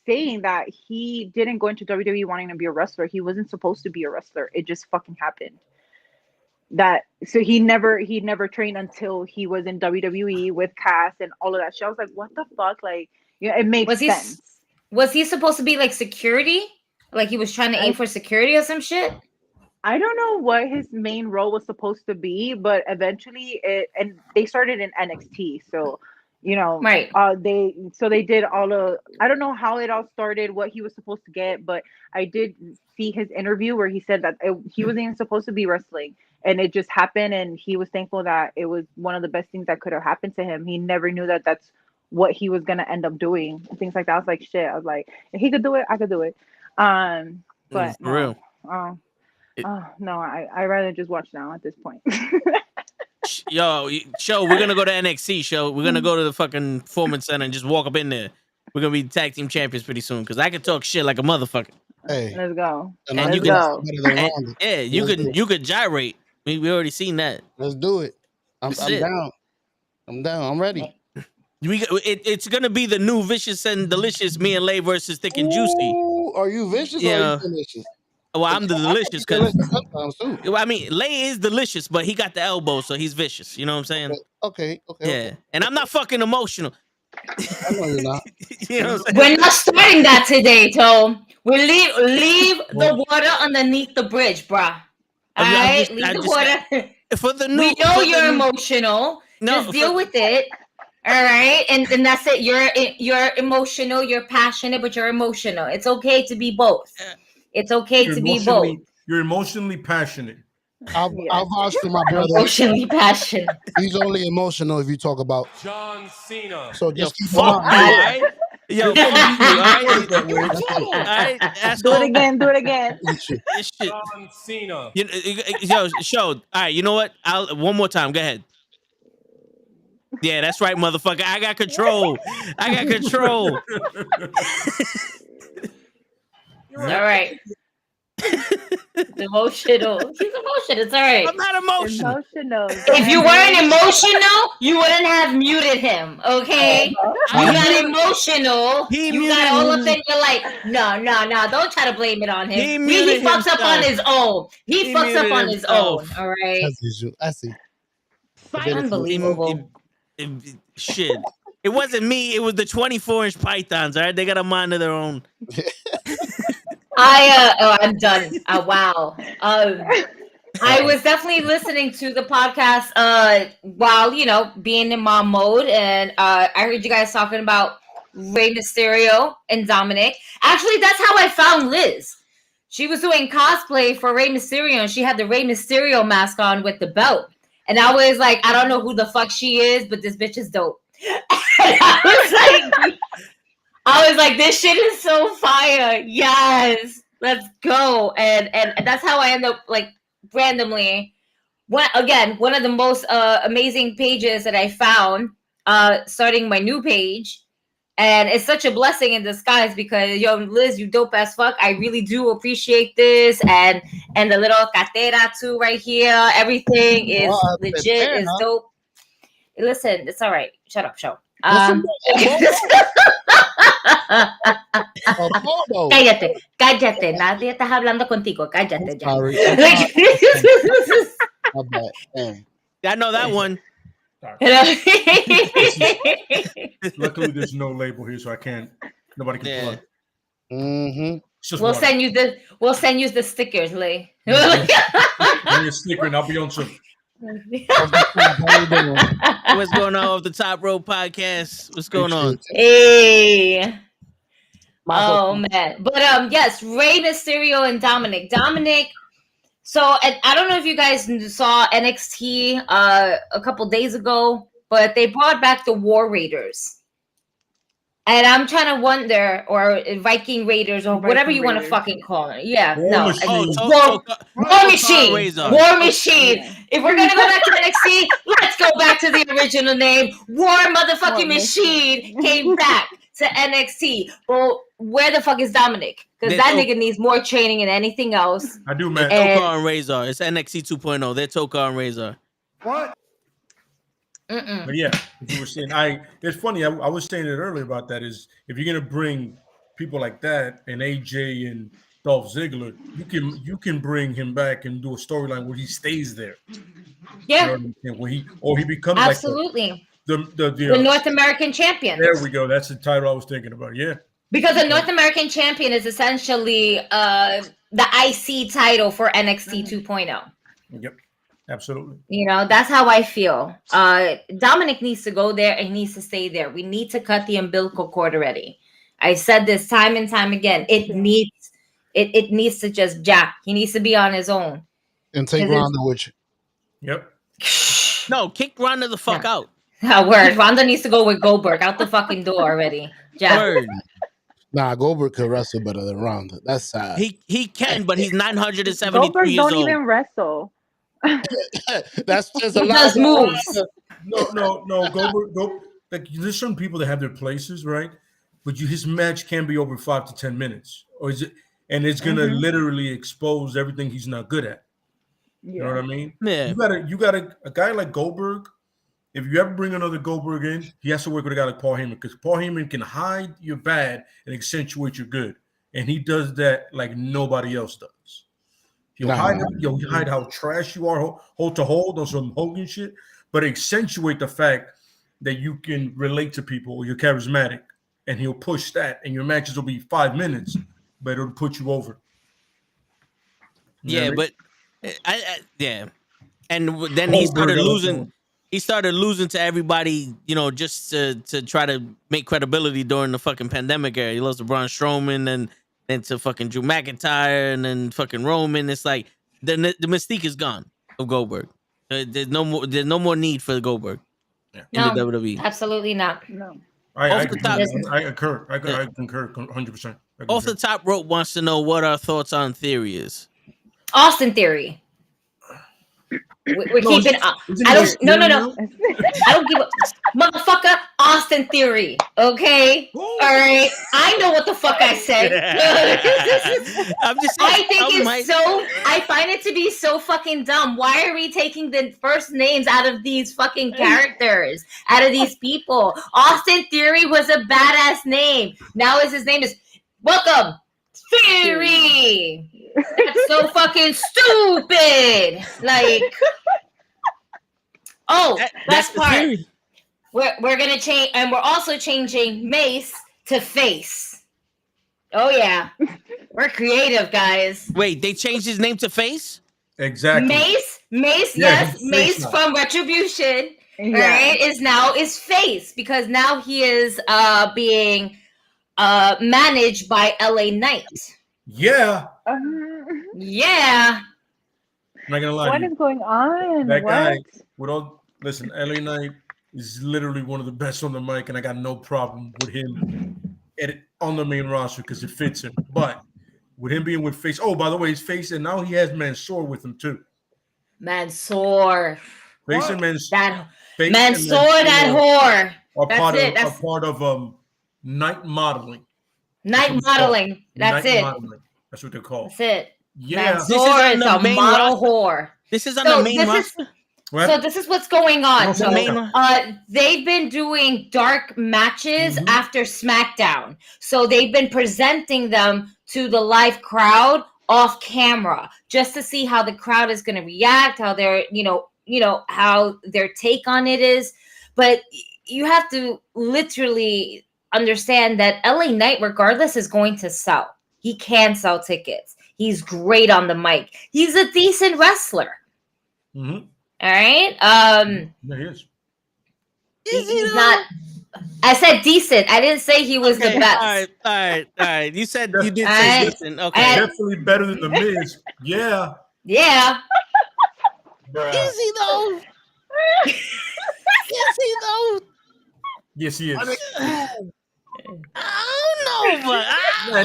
saying that he didn't go into WWE wanting to be a wrestler. He wasn't supposed to be a wrestler. It just fucking happened. So he never trained until he was in WWE with Cass and all of that shit. I was like, what the fuck? Like, it makes sense. Was he supposed to be like security? Like he was trying to aim for security or some shit? I don't know what his main role was supposed to be, but eventually they started in NXT, so right. They did all of, I don't know how it all started, what he was supposed to get, but I did see his interview where he said that he wasn't even supposed to be wrestling, and it just happened, and he was thankful that it was one of the best things that could have happened to him. He never knew that that's what he was gonna end up doing, and things like that. I was like, shit. I was like, if he could do it, I could do it. But for real. No, I rather just watch now at this point. Yo, show, we're gonna go to NXT. Show, we're gonna go to the fucking Performance Center and just walk up in there. We're gonna be tag team champions pretty soon because I can talk shit like a motherfucker. Hey, let's go. And you could gyrate. We already seen that. Let's do it. I'm down. I'm ready. It's gonna be the new Vicious and Delicious. Me and Lay versus Thick and Juicy. Are you vicious or are you delicious? Well, I'm the delicious because I mean Lay is delicious, but he got the elbow, so he's vicious. You know what I'm saying? Okay. Yeah, and I'm not fucking emotional. I know you're not. You know what I'm saying? We're not starting that today, Tom. We leave the water underneath the bridge, bruh. For the new, we know you're emotional. No, just deal with it. All right, and that's it. You're emotional. You're passionate, but you're emotional. It's okay to be both. It's okay to be both. You're emotionally passionate. I'll vouch for my brother. Emotionally passionate. He's only emotional if you talk about John Cena. So just keep fuck you, right? Yo, fuck you, right? Do it again. Do it again. John Cena. Yo, show. All right, you know what? One more time. Go ahead. Yeah, that's right, motherfucker. I got control. All right. Emotional. He's emotional. It's all right. I'm not emotional. If you weren't emotional, you wouldn't have muted him. Okay? You got emotional. You got all up in. You're like, no. Don't try to blame it on him. He fucks up on his own. He fucks up on his own. All right. I see. Unbelievable. Shit. It wasn't me. It was the 24-inch pythons. All right, they got a mind of their own. I'm done. Wow. I was definitely listening to the podcast while being in mom mode, and I heard you guys talking about Rey Mysterio and Dominic. Actually, that's how I found Liz. She was doing cosplay for Rey Mysterio, and she had the Rey Mysterio mask on with the belt. And I was like, I don't know who the fuck she is, but this bitch is dope. And I was like, this shit is so fire. Yes, let's go. And that's how I end up randomly. One of the most amazing pages that I found, starting my new page. And it's such a blessing in disguise because, yo, Liz, you dope as fuck. I really do appreciate this. And the little cartera too right here. Everything is legit. It's dope. Listen, it's all right. Shut up, show. Cállate. Nadie está hablando contigo. Cállate ya. I know that one. Luckily, there's no label here, so nobody can plug. Mm-hmm. We'll send you the stickers, Lee. Bring a sticker, and I'll be on some. What's going on with the Top Row Podcast? What's going on? Hey. Oh man. But yes, Rey Mysterio and Dominic. So I don't know if you guys saw NXT a couple days ago, but they brought back the War Raiders. And I'm trying to wonder, or Viking Raiders, or whatever you want to fucking call it. Yeah, War Machine. War Machine. If we're gonna go back to NXT, let's go back to the original name. War motherfucking Machine came back to NXT. Well, where the fuck is Dominic? Because that nigga needs more training than anything else. I do, man. Tokar and Razor. It's NXT 2.0. They're Tokar and Razor. What? But yeah, you were saying, it's funny. I was saying it earlier about that. Is if you're gonna bring people like that and AJ and Dolph Ziggler, you can bring him back and do a storyline where he stays there. Yeah, where he becomes absolutely the North American champion. There we go. That's the title I was thinking about. Yeah, because the North American champion is essentially the IC title for NXT 2.0. Yep. Absolutely. That's how I feel. Dominic needs to go there and he needs to stay there. We need to cut the umbilical cord already. I said this time and time again. It needs to just jack. He needs to be on his own. And take Ronda with you. Yep. No, kick Ronda the fuck out. Word. Ronda needs to go with Goldberg out the fucking door already. Jack. Word. Nah, Goldberg could wrestle better than Ronda. That's sad. He can, but he's 973 Goldberg years old. don't even wrestle. That's just a he lot. Does moves. No. Goldberg. There's some people that have their places, right? But his match can be over 5 to 10 minutes, or is it? And it's gonna literally expose everything he's not good at. Yeah. You know what I mean? Yeah. You got a guy like Goldberg. If you ever bring another Goldberg in, he has to work with a guy like Paul Heyman because Paul Heyman can hide your bad and accentuate your good, and he does that like nobody else does. You'll hide how trash you are, hold to hold on some Hogan shit, but accentuate the fact that you can relate to people or you're charismatic, and he'll push that, and your matches will be 5 minutes, but it'll put you over. Yeah, but Yeah, and then he started losing. He started losing to everybody, just to try to make credibility during the fucking pandemic era. He lost to Braun Strowman and then to fucking Drew McIntyre and then fucking Roman. It's like the mystique is gone of Goldberg. There's no more need for Goldberg in the WWE. Absolutely not. No. I concur. I concur 100%. Off the top rope wants to know what our thoughts on Theory is. Austin Theory. We're keeping. I don't give a motherfucker. Austin Theory. Okay. All right. I know what the fuck I said. I'm just. I think it's so. I find it to be so fucking dumb. Why are we taking the first names out of these fucking characters? Out of these people? Austin Theory was a badass name. Now his name is Welcome Theory. That's so fucking stupid. Like, best part. We're gonna change, and we're also changing Mace to Face. Oh yeah, we're creative, guys. Wait, they changed his name to Face? Exactly. Mace, yes, Mace from Retribution. Right, is Face because now he is being managed by LA Knight. Yeah. Yeah. I'm not gonna lie. What is going on? That guy, listen, LA Knight is literally one of the best on the mic, and I got no problem with him on the main roster because it fits him. But with him being with Face, by the way, he's Face, and now he has Mansoor with him too. Mansoor. Face and Mansoor. That whore. Are part of Night Modeling. Night Modeling. That's it. Modeling. That's what they're called. That's it. Yeah. Mansoor is a model whore. This is on the main roster. So this is what's going on. They've been doing dark matches after SmackDown. So they've been presenting them to the live crowd off camera just to see how the crowd is going to react, how they're, how their take on it is. But you have to literally understand that LA Knight, regardless, is going to sell. He can sell tickets. He's great on the mic. He's a decent wrestler. Mm-hmm. All right. Yeah, he is. He's not. I said decent. I didn't say he was the best. All right. You said you did say decent. Okay. Definitely better than the Miz. Yeah. Yeah. Is he though? Is he though? Yes, he is. I don't know, but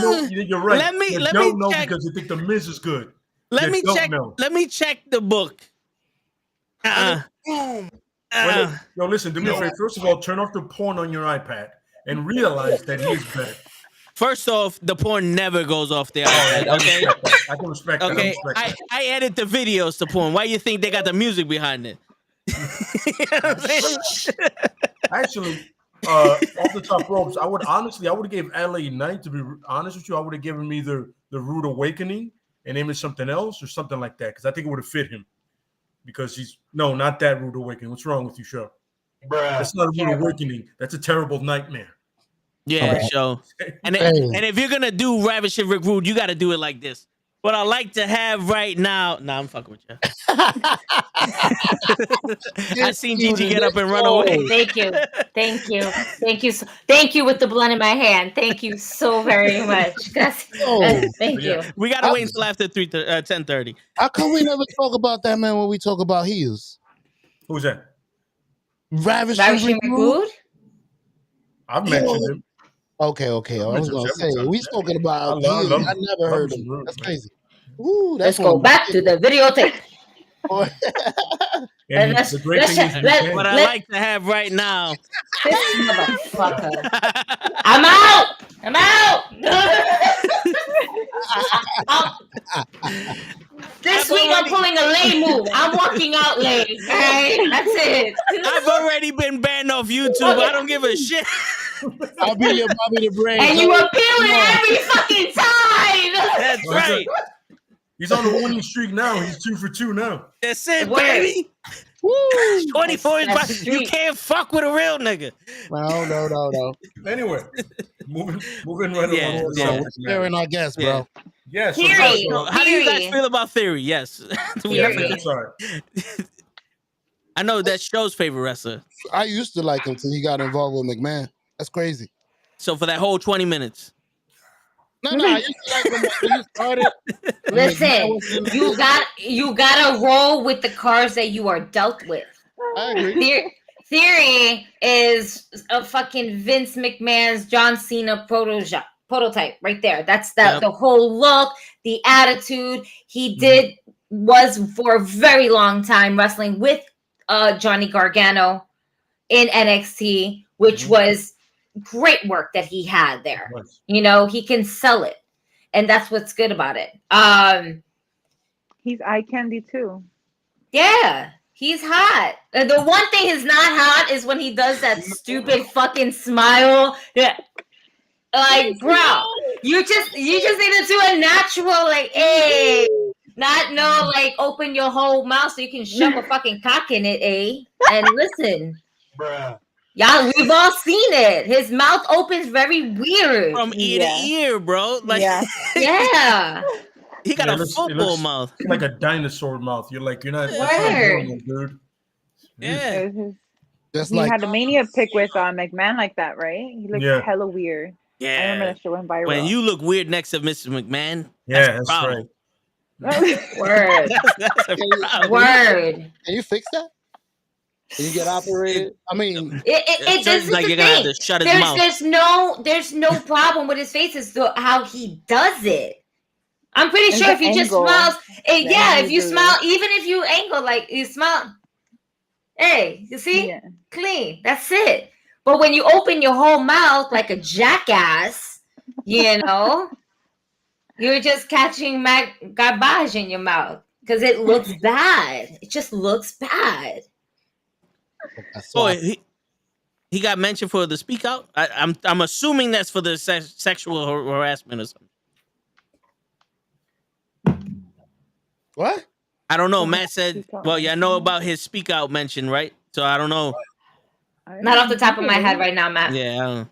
no, you're right. Let me check because you think the Miz is good. Let me check the book. Yo, listen, do me a favor. First of all, turn off the porn on your iPad and realize that he is better. First off, the porn never goes off the iPad. Okay, I can respect that. Okay, I edit the videos to porn. Why you think they got the music behind it? You know what I'm saying? Actually, off the top ropes, I would have gave LA Knight, to be honest with you, I would have given him either the Rude Awakening and name it something else or something like that, because I think it would have fit him. Because not that Rude Awakening. What's wrong with you, Show? That's not a Rude Awakening. That's a terrible nightmare. Yeah, Show. And if you're gonna do Ravishing Rick Rude, you got to do it like this. What I like to have right now. Nah, I'm fucking with you. I seen Gigi get up and run away. Thank you with the blunt in my hand. Thank you so very much. Thank you. We gotta wait until after 10:30. How come we never talk about that man when we talk about heels? Who's that? Ravishing Rick Rude? I've mentioned him. Okay. I was gonna say we spoken about. I never heard him. That's crazy. Ooh, let's go back to the videotape. What I like to have right now. This motherfucker. I'm out. This week I'm pulling a lay move. I'm walking out late. All right, that's it. I've already been banned off YouTube. I don't give a shit. I'll be your Bobby the Brain. And you appeal it every fucking time. That's right. He's on the winning streak now. He's 2 for 2 now. That's it, baby. Woo! 24 is you can't fuck with a real nigga. No. Anyway, moving right along. We're sparing our guests, bro. Yeah. So Theory. How do you guys feel about Theory? Yes. Sorry. I know that's Show's favorite wrestler. I used to like him till he got involved with McMahon. That's crazy. So for that whole 20 minutes. No, I used to like him when he started. Listen, you gotta roll with the cards that you are dealt with. I agree. Theory is a fucking Vince McMahon's John Cena prototype right there. That's the whole look, the attitude. He was for a very long time wrestling with Johnny Gargano in NXT, which was great work that he had there. You know, he can sell it, and that's what's good about it. He's eye candy too. Yeah, he's hot. The one thing he's not hot is when he does that stupid fucking smile. Yeah. Like, bro, you just need to do a natural, like, hey, not no, like, open your whole mouth so you can shove a fucking cock in it, and listen. Bruh. Y'all, we've all seen it. His mouth opens very weird. From ear to ear, bro. Like, yeah. He got a football mouth. Like a dinosaur mouth. You're not normal, dude. Yeah. Just he like had a mania pick with McMahon like that, right? He looked hella weird. Yeah. I remember that shit went viral. When you look weird next to Mrs. McMahon, that's right. Word. Word. Can you fix that? Can you get operated? I mean, it just like you're gonna have to shut his mouth. There's no problem with his face. It's how he does it. I'm pretty sure if you just smile, if you smile, even if you angle, like you smile, hey, you see, clean. That's it. But when you open your whole mouth like a jackass, you know, you're just catching garbage in your mouth because it looks bad. It just looks bad. Oh, he got mentioned for the speak out. I'm assuming that's for the sexual harassment or something. What? I don't know. Matt said, well, yeah, I know about his speak out mention, right? So I don't know. Not off the top of my head right now, Matt. Yeah, I don't know.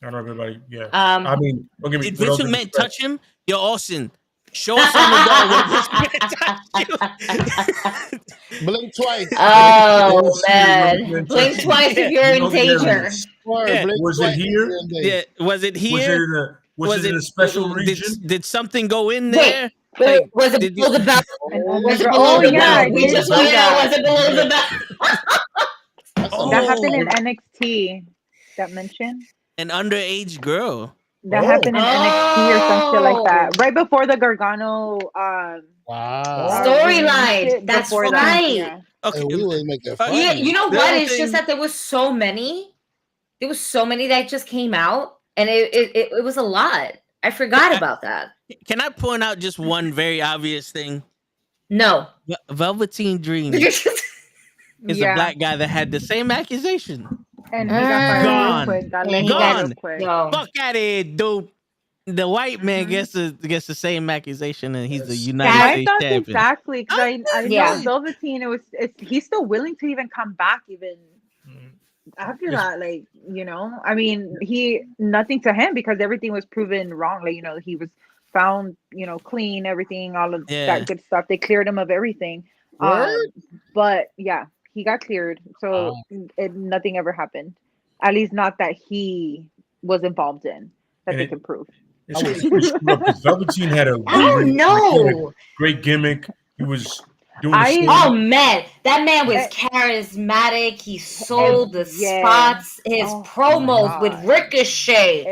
I don't know everybody. Yeah. I mean, don't get me. Did Vince McMahon touch him? Yo, Austin, show us on the wall where Vince McMahon touched you. Blink twice. Oh, man. Blink twice if you're in danger. Yeah. Was it here? Yeah. Was it here? Was it in a special region? Did something go in there? Wait, was it below the belt? Was it below the belt? We just want to know, was it below the belt? That happened in NXT. That mention? An underage girl. That happened in NXT or some shit like that. Right before the Gargano storyline. That's right. Yeah. Okay. Yeah, you know what? It's just that there was so many. There was so many that just came out, and it was a lot. I forgot about that. Can I point out just one very obvious thing? No. Velveteen Dream is a black guy that had the same accusation. And he got fired Gone. quick. Fuck out of here, dude. The white man gets the same accusation, and he's the United States champion. Exactly, because I know Velveteen. He's still willing to even come back even after that. Like, you know, I mean, nothing to him because everything was proven wrong. Like, you know, he was found, you know, clean, everything, all of that good stuff. They cleared him of everything. But yeah, he got cleared, so nothing ever happened. At least not that he was involved in that they could prove. Velveteen had a great gimmick. He was doing man, that man was charismatic. He sold the spots. His promos with Ricochet,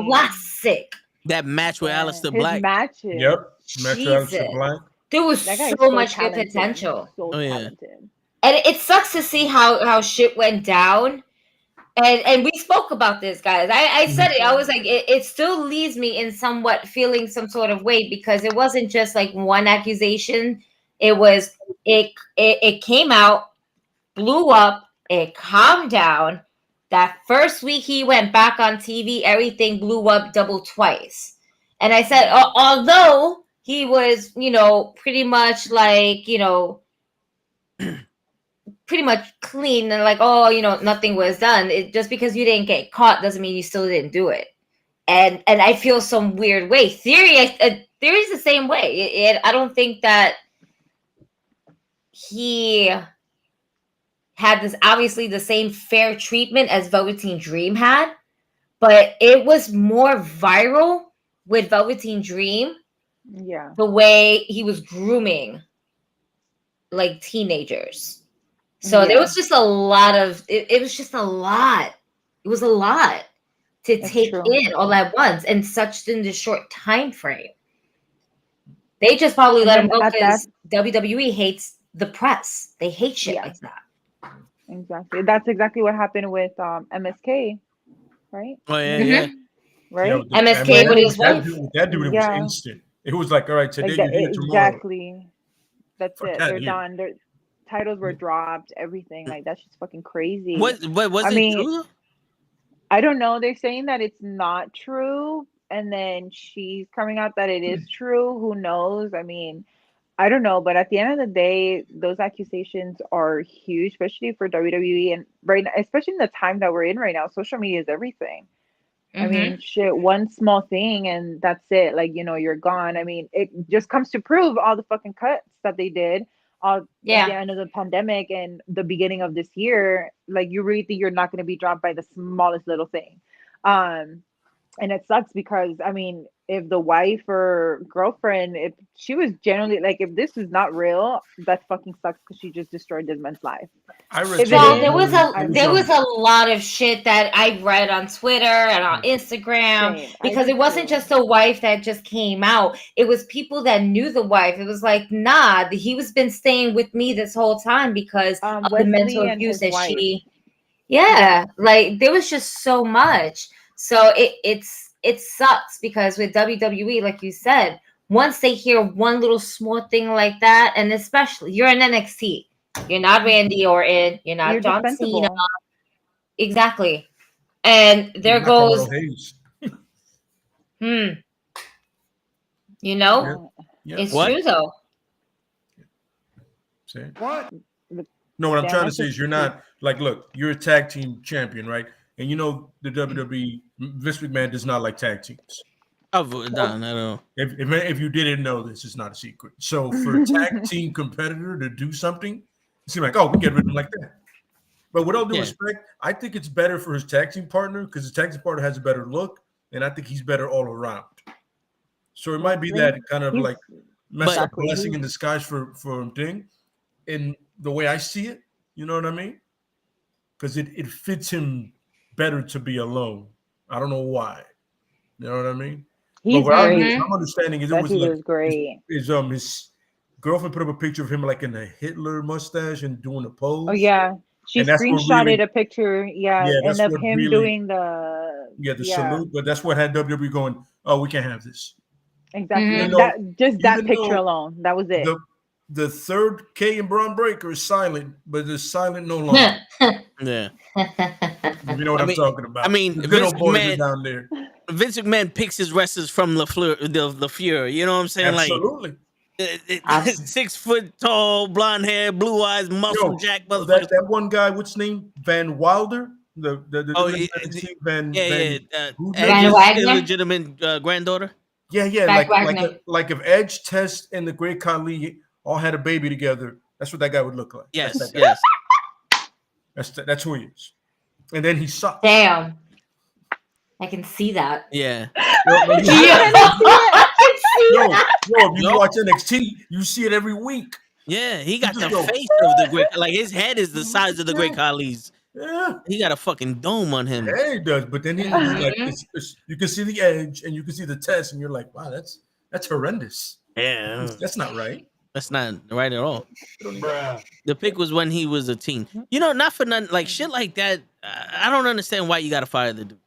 classic. That match with Aleister Black. Matches. Yep, match with Aleister Black. There was so much good potential. And it sucks to see how shit went down. And we spoke about this, guys. I said it. I was like, it still leaves me in somewhat feeling some sort of way because it wasn't just like one accusation. It was it came out, blew up, it calmed down. That first week he went back on TV, everything blew up double twice. And I said, although he was, you know, pretty much like, you know, pretty much clean and like, oh, you know, nothing was done. Just because you didn't get caught doesn't mean you still didn't do it. and I feel some weird way. Theory's the same way. I don't think that he had this obviously the same fair treatment as Velveteen Dream had, but it was more viral with Velveteen Dream. Yeah, the way he was grooming like teenagers. So there was just a lot of it was just a lot. It was a lot to take in all at once in such in the short time frame. They just probably let him go because WWE hates the press. They hate shit like that. Exactly. That's exactly what happened with MSK, right? Oh yeah. Right? You know, MSK with his wife. That dude, it was instant. It was like, all right, today you're here tomorrow. Exactly. That's it. They're done. Their titles were dropped. Everything like that's just fucking crazy. Was it true? I don't know. They're saying that it's not true, and then she's coming out that it is true. Who knows? I mean, I don't know. But at the end of the day, those accusations are huge, especially for WWE, and right now, especially in the time that we're in right now. Social media is everything. I mean, shit, one small thing and that's it. Like, you know, you're gone. I mean, it just comes to prove all the fucking cuts that they did at the end of the pandemic and the beginning of this year. Like, you really think you're not going to be dropped by the smallest little thing. And it sucks because, I mean, if the wife or girlfriend, if she was generally like, if this is not real, that fucking sucks because she just destroyed this man's life. There was a lot of shit that I read on Twitter and on Instagram because it wasn't just a wife that just came out. It was people that knew the wife. It was like, nah, he was been staying with me this whole time because of the mental abuse that she. Yeah, like there was just so much. So it sucks because with WWE, like you said, once they hear one little small thing like that, and especially you're in NXT, you're not Randy Orton, you're not John Cena, exactly, and there goes, you know, it's true though. Say what? No, what I'm trying to say is you're not like, look, you're a tag team champion, right? And you know the WWE, Vince McMahon does not like tag teams. I don't know. If you didn't know this, it's not a secret. So for a tag team competitor to do something, it seems like, oh, we get rid of him like that. But with all due respect, I think it's better for his tag team partner because his tag team partner has a better look, and I think he's better all around. So it might be that kind of like mess up blessing in disguise for a thing. In the way I see it, you know what I mean? Because it fits him better to be alone. I don't know why. You know what I mean? He's great. I'm understanding is it was like great. His girlfriend put up a picture of him like in a Hitler mustache and doing a pose. Oh yeah, she screenshotted a picture. Yeah, and of him doing the salute. But that's what had WWE going, oh, we can't have this. Exactly. That picture alone. That was it. The third K and Braun Breaker is silent, but it's silent no longer. Yeah. You know what I'm talking about. I mean, Vince McMahon down there. Vince McMahon picks his wrestlers from the Fuhrer. You know what I'm saying? Absolutely. Like 6 foot tall, blonde hair, blue eyes, muscle jack. That one guy, what's his name? Van Wilder. Van illegitimate granddaughter. Yeah. Like if Edge, Test, and the Great Khali all had a baby together, that's what that guy would look like. Yes. That's who he is. And then he sucked. Damn. I can see that. Yeah. If you watch NXT, you see it every week. Yeah, he got the face of the Great. Like his head is the size of the Great Khali's. Yeah, he got a fucking dome on him. Yeah, he does. But then you can see the Edge and you can see the Test, and you're like, wow, that's horrendous. Yeah, that's not right. That's not right at all. The pick was when he was a teen. You know, not for nothing. Like shit like that. I don't understand why you got to fire the dude.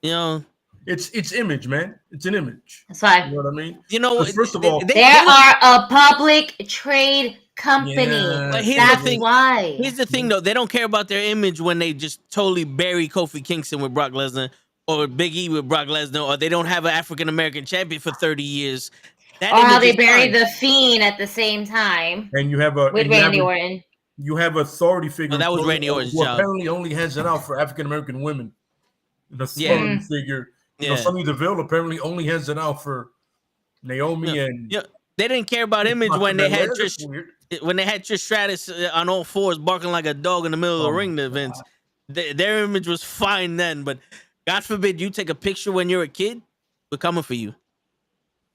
You know, it's image, man. It's an image. That's right. You know what I mean? You know, first of all, they are a public trade company. Yeah. But That's why. Here's the thing, though. They don't care about their image when they just totally bury Kofi Kingston with Brock Lesnar or Big E with Brock Lesnar, or they don't have an African American champion for 30 years. Or how they bury the Fiend at the same time. And you have with Randy Orton. You have authority figure. Oh, that was Randy Orton's who job. Apparently only hands it out for African American women. An authority figure You know, Sonya Deville apparently only hands it out for Naomi and. Yeah, they didn't care about image when they had Trish Stratus on all fours barking like a dog in the middle of the ring. The events, their image was fine then, but God forbid you take a picture when you're a kid. We're coming for you.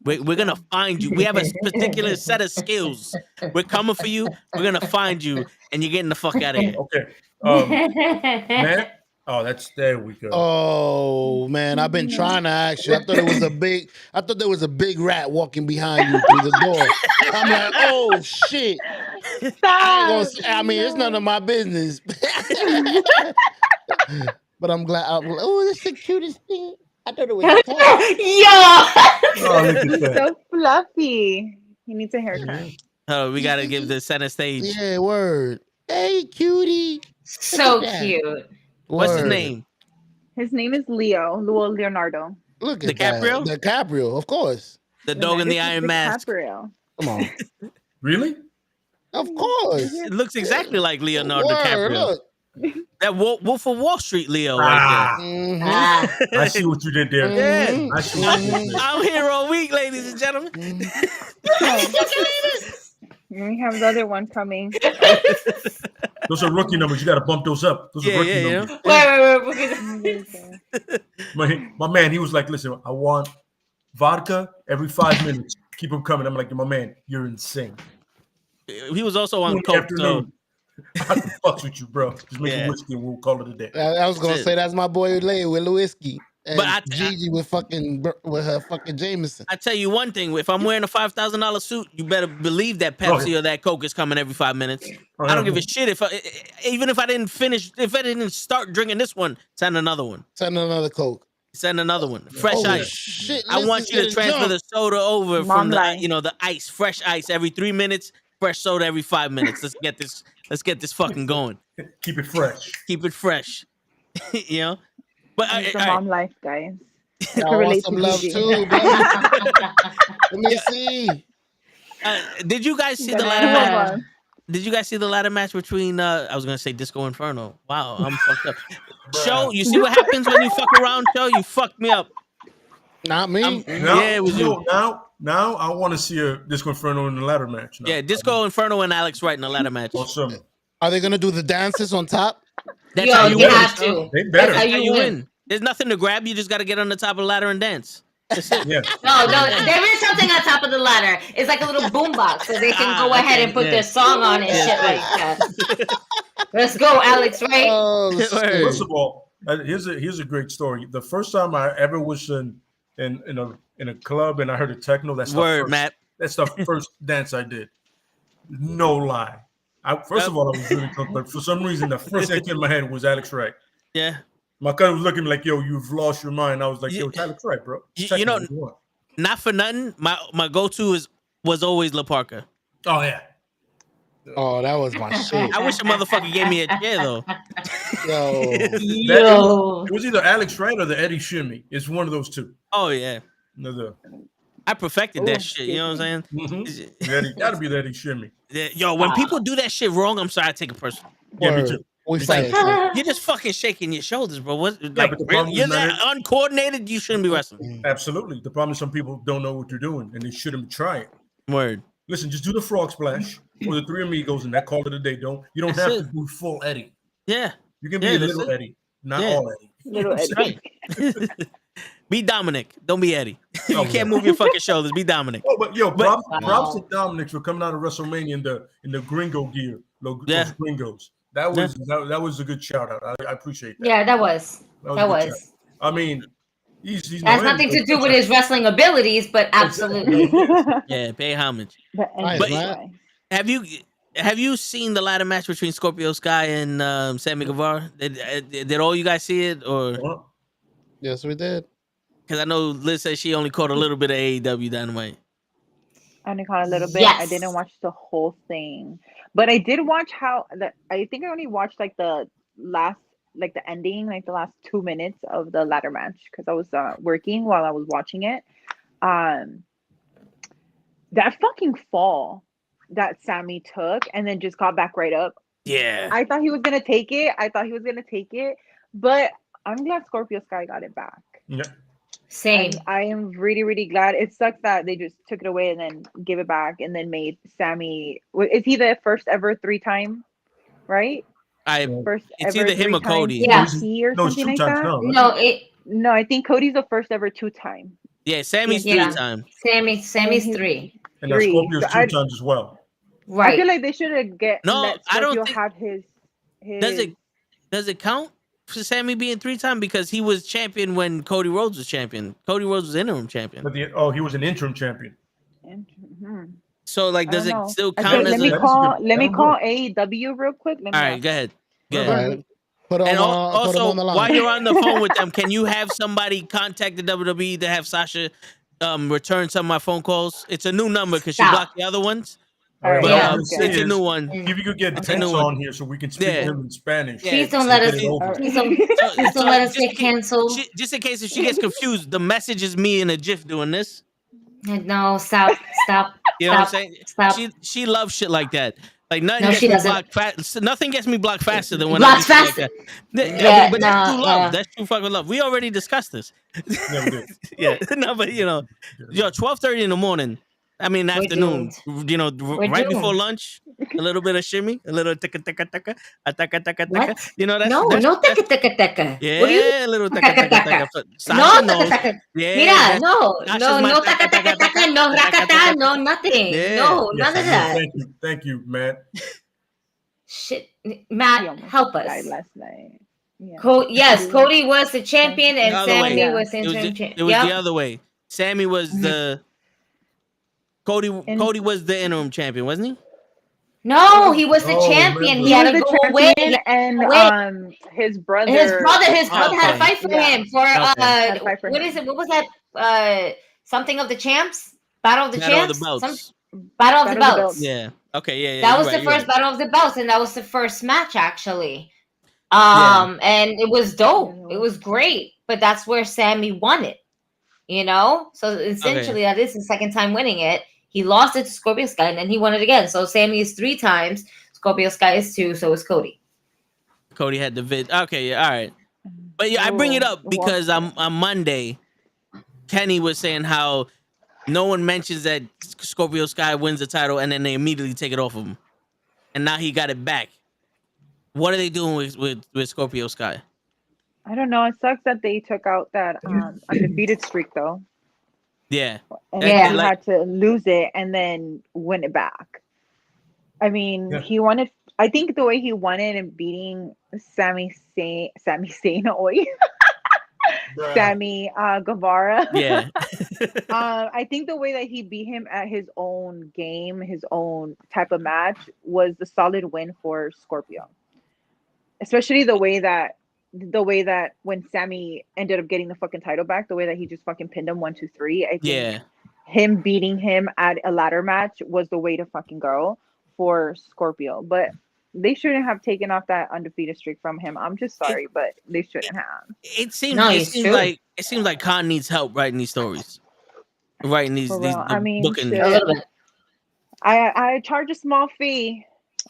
We're gonna find you. We have a particular set of skills. We're coming for you. We're gonna find you, and you're getting the fuck out of here. Okay, man. Oh, there we go. Oh man, I've been trying to ask you. I thought there was a big rat walking behind you through the door. I'm like, oh shit. It's none of my business. But I'm glad. Oh, that's the cutest thing. I thought it was a cat. Yo, he's so fluffy. He needs a haircut. Oh, we gotta give the center stage. Yeah, word. Hey, cutie. So cute. What's his name? His name is Leonardo. Look at DiCaprio? That. DiCaprio, of course. The dog in the iron mask. DiCaprio. Come on. Really? Of course. It looks exactly like Leonardo DiCaprio. Look. That Wolf of Wall Street Leo right there. Mm-hmm. I see what you did there. Yeah. I see what you did there. I'm here all week, ladies and gentlemen. We have the other one coming. Those are rookie numbers. You got to bump those up. Those are rookie numbers. Wait. My man, he was like, listen, I want vodka every 5 minutes. Keep them coming. I'm like, my man, you're insane. He was also on coke, so I can fuck with you, bro. Just make a whiskey and we'll call it a day. I was gonna say that's my boy Lay with whiskey. And but Gigi with her fucking Jameson. I tell you one thing: if I'm wearing a $5,000 suit, you better believe that Pepsi or that Coke is coming every 5 minutes. I don't give a shit even if I didn't start drinking this one, send another one. Send another Coke. Send another one. Fresh ice. Shit, I want you to transfer the soda over from the ice, fresh ice every 3 minutes, fresh soda every 5 minutes. Let's get this fucking going. Keep it fresh. Keep it fresh. You know. But it's the mom life, guys. I want some love too, baby. Let me see. Did you guys see the ladder match? Did you guys see the ladder match between I was gonna say Disco Inferno? Wow, I'm fucked up. Show, you see what happens when you fuck around, Show? You fucked me up. Not me. Yeah, it was you. Now I want to see a Disco Inferno in the ladder match. Yeah, Disco Inferno and Alex Wright in the ladder match. Awesome. Are they gonna do the dances on top? That's how you have to. They better. That's how you win. There's nothing to grab. You just got to get on the top of the ladder and dance. Yeah. No, there is something on top of the ladder. It's like a little boombox, so they can go ahead and put their song on and shit like that. Let's go, Alex, right? First of all, here's a great story. The first time I ever was in a club and I heard a techno, that's the first dance I did. No lie. First of all, I was really drunk, but for some reason, the first thing that came in my head was Alex Wright. Yeah. My cousin was looking at me like, yo, you've lost your mind. I was like, yo, it's Alex Wright, bro. You know, not for nothing, my go-to was always La Parka. Oh, yeah. Oh, that was my shit. I wish a motherfucker gave me a chair, though. It was either Alex Wright or the Eddie Shimmy. It's one of those two. Oh, yeah. I perfected that shit. You know what I'm saying? Mm-hmm. Gotta be the Eddie Shimmy. Yo, when people do that shit wrong, I'm sorry, I take it personal. Yeah, me too. You're just fucking shaking your shoulders, bro. You're that uncoordinated. You shouldn't be wrestling. Absolutely. The problem is some people don't know what you're doing, and they shouldn't try it. Word. Listen, just do the frog splash or the Three Amigos, and that call it a day. You don't have to do full Eddie. Yeah. You can be a little Eddie, not all Eddie. Little Eddie. Right. Be Dominic. Don't be Eddie. You can't move your fucking shoulders. Be Dominic. Oh, but props to Dominic for coming out of WrestleMania in the gringo gear. Those gringos. That was a good shout out. I appreciate that. Yeah, that was. I mean, he's has nothing to do with his wrestling abilities, but absolutely. Yeah, pay homage. But have you seen the ladder match between Scorpio Sky and Sammy Guevara? Did all you guys see it or? Yes, we did. Because I know Liz said she only caught a little bit of AEW Dynamite. I only caught a little bit. Yes. I didn't watch the whole thing, but I did watch I think I only watched like the ending, like the last 2 minutes of the ladder match because I was working while I was watching it. That fucking fall that Sammy took and then just got back right up. Yeah. I thought he was gonna take it. But I'm glad Scorpio Sky got it back. Yeah. Same. I am really, really glad. It sucks that they just took it away and then gave it back and then made Sammy. Is he the first ever 3-time? Right? First It's ever either him or 3-time Cody. Yeah. EP or No, it's something 2 like times that. now. No, No, I think Cody's the first ever 2-time. Yeah, Sammy's Yeah. 3-time. Sammy's 3. And now 3. Scorpio's So 2 times as well. I feel Right. like they should have No, let I don't Scorpio think- have his. Does it count for Sammy being 3-time because he was champion when Cody Rhodes was champion? Cody Rhodes was interim champion. But he was an interim champion. So like, does it still count Let as me a? call AEW real quick. Let me All right, go ahead. Go All ahead. right. Put him And on, put him also, on the line. while you're on the phone with them, can you have somebody contact the WWE to have Sasha return some of my phone calls? It's a new number because she Stop. blocked the other ones. All right, But Yeah. it's a new one. If you could get It's a new Vince one. on here so we can speak Yeah. to him in Spanish. Yeah. Please don't So let get us. it over. Please don't let us get canceled. Just in case if she gets confused, the message is me in a GIF doing this. No, stop. You know what I'm saying? Stop. She loves shit like that. Like nothing No, gets she me doesn't. blocked nothing gets me blocked faster than when Blocks I do shit faster. like that. Yeah, but that's nah, true love. That's true fucking love. We already discussed this. Yeah, we did. Yeah, no, but 12:30 in the morning. I mean, We're afternoon. doomed. Right before doomed. lunch, a little bit of shimmy, a little taka taka taka, a taka taka taka. What? You know that's No, that's, no, that's, taka. yeah, What do you? a little taka taka taka. No, Sasha knows. taka. Yeah, Mira, that's- no, Sasha's no, my no, taka, taka, taka, taka, no, taka, taka, rakata, no, nothing. Yeah. No, Yes, none of I know. that. Thank you, Matt. Shit, He Matt, almost help died us. last night. Yeah. Yes, Cody was the champion and The other way. Sammy was the It was interim the, champion. it was the other way. Sammy was the Cody was the interim champion, wasn't he? No, he was the Oh, champion. remember. He had was to the go away. champion, and his brother. His brother had a fight for Yeah. him for Had a fight for what him. is it? What was that? Something of the champs? Battle of the Battle of champs? the belts. Battle of the Battle of the belts. Yeah. Okay. Yeah. That you're was right, the you're first right. Battle of the belts, and that was the first match actually. Yeah. And it was dope. It was great, but that's where Sammy won it. So essentially that is his second time winning it. He lost it to Scorpio Sky, and then he won it again. So Sammy is 3 times. Scorpio Sky is 2. So is Cody. Cody had the vid. Okay. Yeah. All right. But yeah, I bring it up because on Monday, Kenny was saying how no one mentions that Scorpio Sky wins the title and then they immediately take it off of him, and now he got it back. What are they doing with Scorpio Sky? I don't know. It sucks that they took out that undefeated streak though, Yeah. and Yeah. he had to lose it and then win it back. I mean, Yeah. he wanted. I think the way he won it and beating Sammy Guevara. Yeah. I think the way that he beat him at his own game, his own type of match, was the solid win for Scorpio. Especially the way that when Sammy ended up getting the fucking title back, the way that he just fucking pinned him 1, 2, 3. I think Yeah. him beating him at a ladder match was the way to fucking go for Scorpio. But they shouldn't have taken off that undefeated streak from him. I'm just sorry, but they shouldn't have. It seems No, it it's seems true. like Khan needs help writing these stories, writing these For these real. the I mean, booking. shit. A little bit. I charge a small fee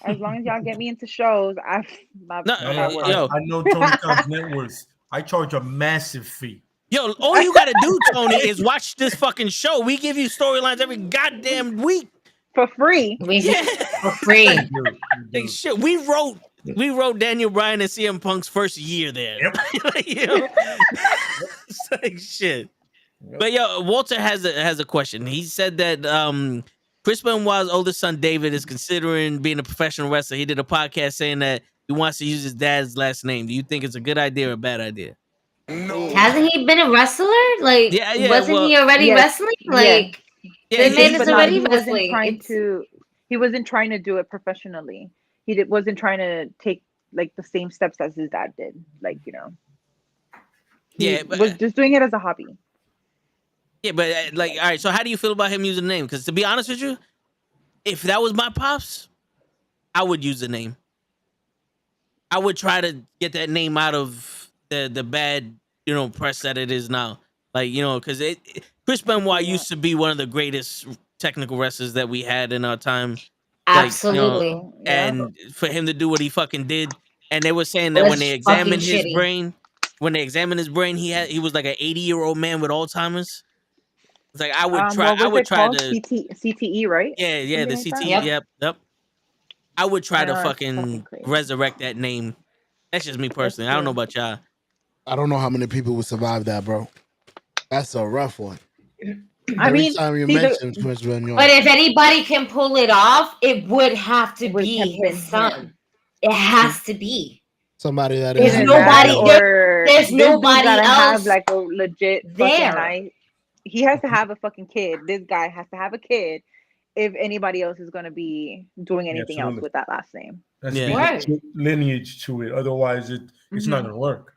as long as y'all get me into shows. Yo. I know Tony Khan's net worth. I charge a massive fee. Yo, all you gotta do, Tony, is watch this fucking show. We give you storylines every goddamn week for free. For free. Like, shit, we wrote Daniel Bryan and CM Punk's first year there. Yep. It's like shit. But yo, Walter has a question. He said that Chris Benoit's oldest son David is considering being a professional wrestler. He did a podcast saying that he wants to use his dad's last name. Do you think it's a good idea or a bad idea? Hasn't he been a wrestler? Like, wasn't he already wrestling? Like, this man is already wrestling. He wasn't trying to do it professionally. Wasn't trying to take like the same steps as his dad did. Like, he was just doing it as a hobby. Yeah, but like, all right. So, how do you feel about him using the name? Because to be honest with you, if that was my pops, I would use the name. I would try to get that name out of the bad, press that it is now. Like, because Chris Benoit used to be one of the greatest technical wrestlers that we had in our time. Absolutely. And for him to do what he fucking did, and they were saying that when they examined his brain, when they examined his brain, he was like an 80-year-old man with Alzheimer's. It's like I would What was it try called? to CTE, right? yeah, the Something like CTE. that? Yep. I would try I to know, that's fucking crazy. resurrect that name. That's just me personally. I don't know about y'all. I don't know how many people would survive that, bro. That's a rough one. I Every mean, time you see, mention Prince Benoit. But if anybody can pull it off, it would have to It would be have been his son. It has to be. Somebody that There's is either nobody. that or There's this dude nobody gotta have else like a legit fucking there. nice. He has to have a fucking kid. This guy has to have a kid. If anybody else is gonna be doing anything else with that last name, That's Yeah. the lineage to it. Otherwise, it's not gonna work.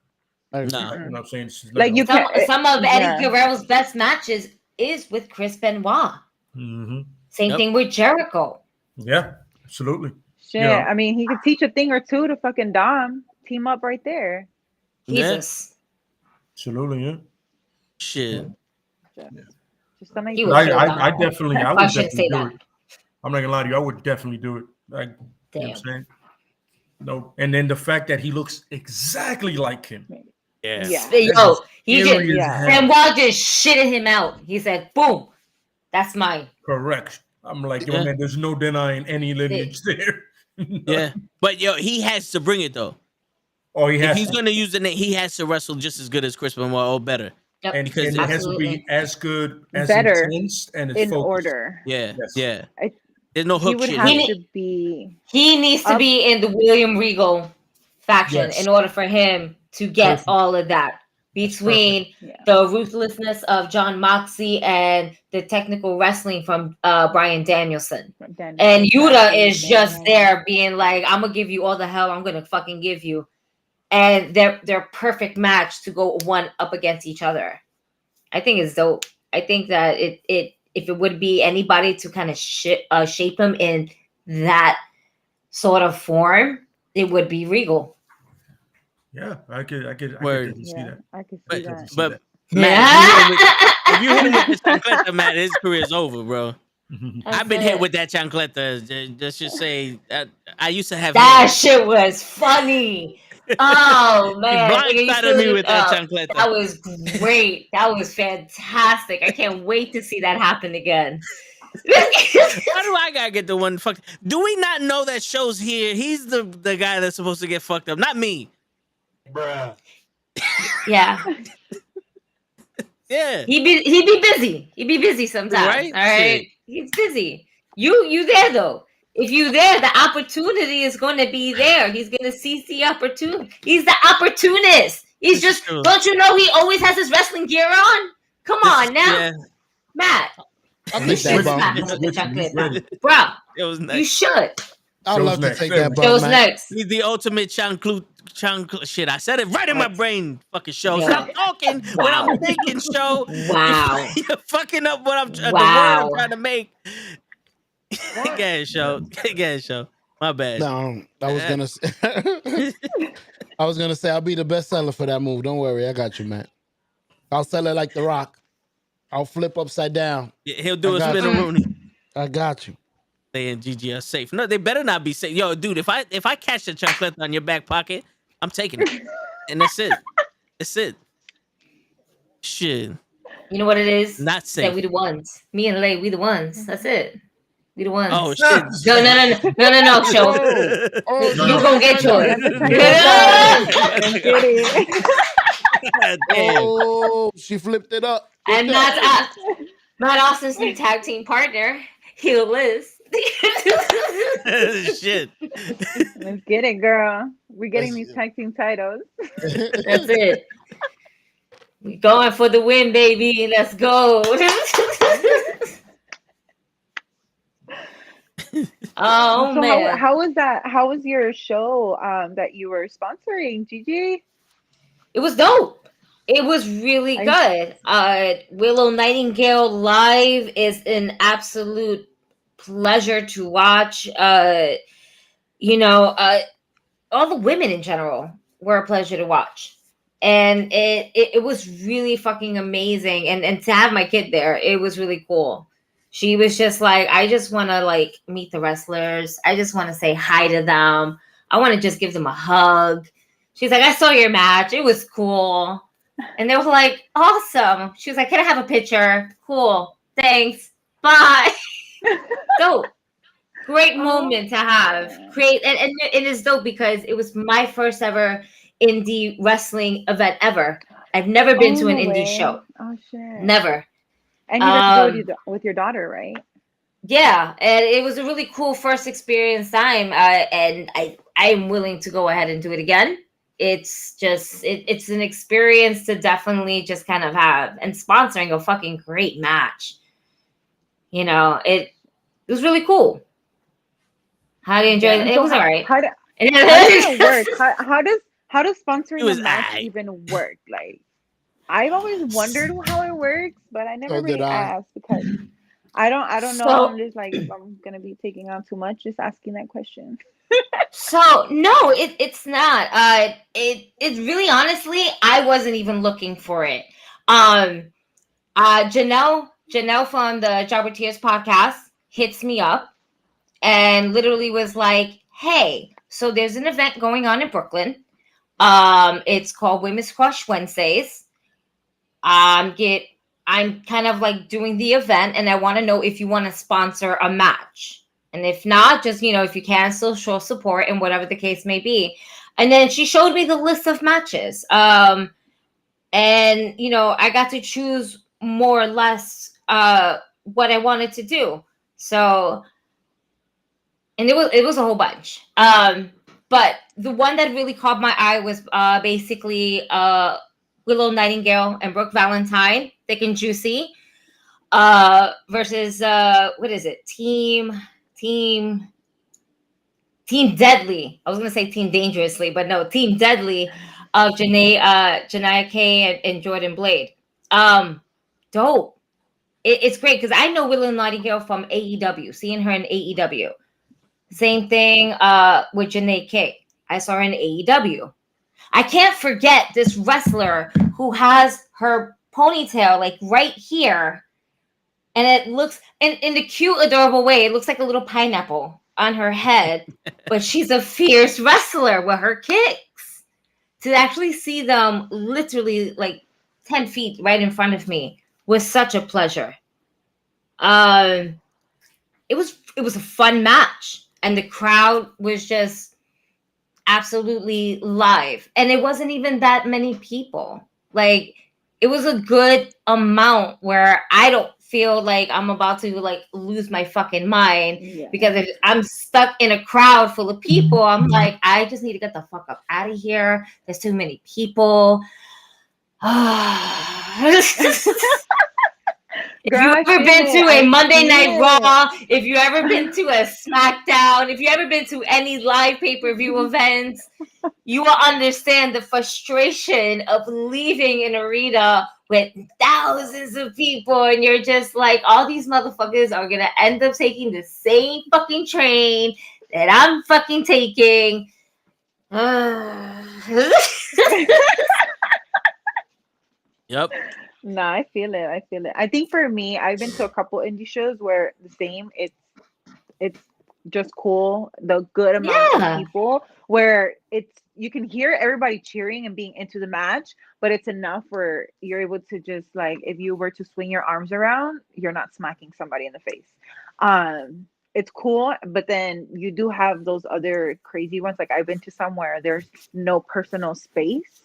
Nah. You know what I'm saying? It's like you Some, can some of yeah. Eddie Guerrero's best matches is with Chris Benoit. Mm-hmm. Same thing with Jericho. Yeah, absolutely. Shit, You know. I mean, he could teach a thing or two to fucking Dom. Team up right there. Jesus. Absolutely, yeah. Shit. Just something He you would can kill I Dom. definitely, I I would shouldn't say definitely do that. it. I'm not gonna lie to you. I would definitely do it. Like, you know what I'm saying? No, and then the fact that he looks exactly like him. Yeah. Yo, he Scary just as hell. Benoit just shitted him out. He said, "Boom, that's mine." Correct. I'm like, yo, man, there's no denying any lineage there. Yeah. But yo, he has to bring it though. Oh, he If has he's to. gonna use the name, he has to wrestle just as good as Chris Benoit or better. Yep. And Because it has to be as good, as better intense, and as in focused. order. Yeah. Yes. Yeah. I, There's no he hook would shit have here. to be. He needs to Up- be in the William Regal faction Yes. in order for him to get Perfect. all of that between the ruthlessness of John Moxley and the technical wrestling from Bryan Danielson. And Yuta is just there being like, I'm gonna give you all the hell I'm gonna fucking give you. And they're perfect match to go one up against each other. I think it's dope. I think that it if it would be anybody to kind of shape him in that sort of form, it would be Regal. Yeah, I could Word. definitely see that. I could see that. But Matt, if you hit him with the chancleta, Matt, his career's over, bro. I've been hit with that chancleta. Let's just say I used to have that shit was funny. Oh man, blindsided me with that chancleta. That was great. That was fantastic. I can't wait to see that happen again. Why do I gotta get the one fucked? Do we not know that Show's here? He's the guy that's supposed to get fucked up, not me. Bruh. Yeah. Yeah. He'd be busy. He'd be busy sometimes. Right? All right. Shit. He's busy. You there though. If you there, the opportunity is going to be there. He's going to seize the opportunity. He's the opportunist. He's just, don't you know he always has his wrestling gear on? Come on now. Yeah. Matt. Which Bro, it was nice. You should. I'd love to take that, bro. Show's next. He's the ultimate shit. I said it right in my brain. Fucking Show. Yeah. Stop talking when I'm thinking, Show. Wow. You're fucking up what the word Wow. I'm trying to make. Again, Show. My bad. No, I was gonna say, I'll be the best seller for that move. Don't worry, I got you, man. I'll sell it like The Rock. I'll flip upside down. Yeah, he'll do a spin-a-rooney. I got you. They and GG are safe. No, they better not be safe. Yo, dude, if I catch the chancleta on your back pocket, I'm taking it. And that's it. That's it. Shit. You know what it is? Not safe. That we the ones. Me and Lay, we the ones. That's it. We the ones. Oh shit. No, Show. You gonna get yours. Oh, she flipped it up. And that's Matt Austin's new tag team partner, Heel Liz. Shit. Let's get it, girl. We're getting these tag team titles. That's it. We going for the win, baby. Let's go. Oh so man. How was that? How was your show that you were sponsoring, Gigi? It was dope. It was really good. Willow Nightingale live is an absolute pleasure to watch. All the women in general were a pleasure to watch. And it was really fucking amazing. And to have my kid there, it was really cool. She was just like, I just want to meet the wrestlers. I just want to say hi to them. I want to just give them a hug. She's like, I saw your match. It was cool. And they were like, awesome. She was like, can I have a picture? Cool. Thanks. Bye. Dope. Great moment to have. And it is dope because it was my first ever indie wrestling event ever. I've never been to an indie show. Oh shit. Never. And you got to go with your daughter, right? Yeah, and it was a really cool first experience time. And I am willing to go ahead and do it again. It's just it's an experience to definitely just kind of have, and sponsoring a fucking great match. You know, it was really cool. How do you enjoy it? It was all right. How does it work? How does sponsoring a match even work? Like, I've always wondered how it works, but I never really asked because I don't know. I'm just like, if I'm gonna be taking on too much, just asking that question. So no, it's not. It really, honestly, I wasn't even looking for it. Janelle from the Jobber Tears podcast hits me up and literally was like, hey, so there's an event going on in Brooklyn. It's called Women's Crush Wednesdays. I'm kind of like doing the event, and I want to know if you want to sponsor a match. And if not, just, if you can, still show support and whatever the case may be. And then she showed me the list of matches. And, I got to choose more or less what I wanted to do. So, and it was a whole bunch. But the one that really caught my eye was basically Willow Nightingale and Brooke Valentine, Thick and Juicy, versus, what is it? Team Deadly. I was going to say Team Dangerously, but no, Team Deadly of Janaya Kay and Jordan Blade. Dope. It's great because I know Willow Nightingale from AEW, seeing her in AEW. Same thing with Janae Kay. I saw her in AEW. I can't forget this wrestler who has her ponytail like right here. And it looks, in the cute, adorable way, it looks like a little pineapple on her head. But she's a fierce wrestler with her kicks. To actually see them literally like 10 feet right in front of me was such a pleasure. It was a fun match. And the crowd was just absolutely live. And it wasn't even that many people. Like, it was a good amount where I don't feel like I'm about to like lose my fucking mind because if I'm stuck in a crowd full of people, I'm like, I just need to get the fuck up out of here. There's too many people. If you've ever been to a Monday Night Raw, if you've ever been to a SmackDown, if you've ever been to any live pay-per-view events, you will understand the frustration of leaving an arena with thousands of people, and you're just like, all these motherfuckers are gonna end up taking the same fucking train that I'm fucking taking. Yep. No, I feel it. I think for me, I've been to a couple indie shows where the same. It's just cool. The good amount of people where you can hear everybody cheering and being into the match, but it's enough where you're able to just like, if you were to swing your arms around, you're not smacking somebody in the face. It's cool, but then you do have those other crazy ones. Like, I've been to somewhere there's no personal space.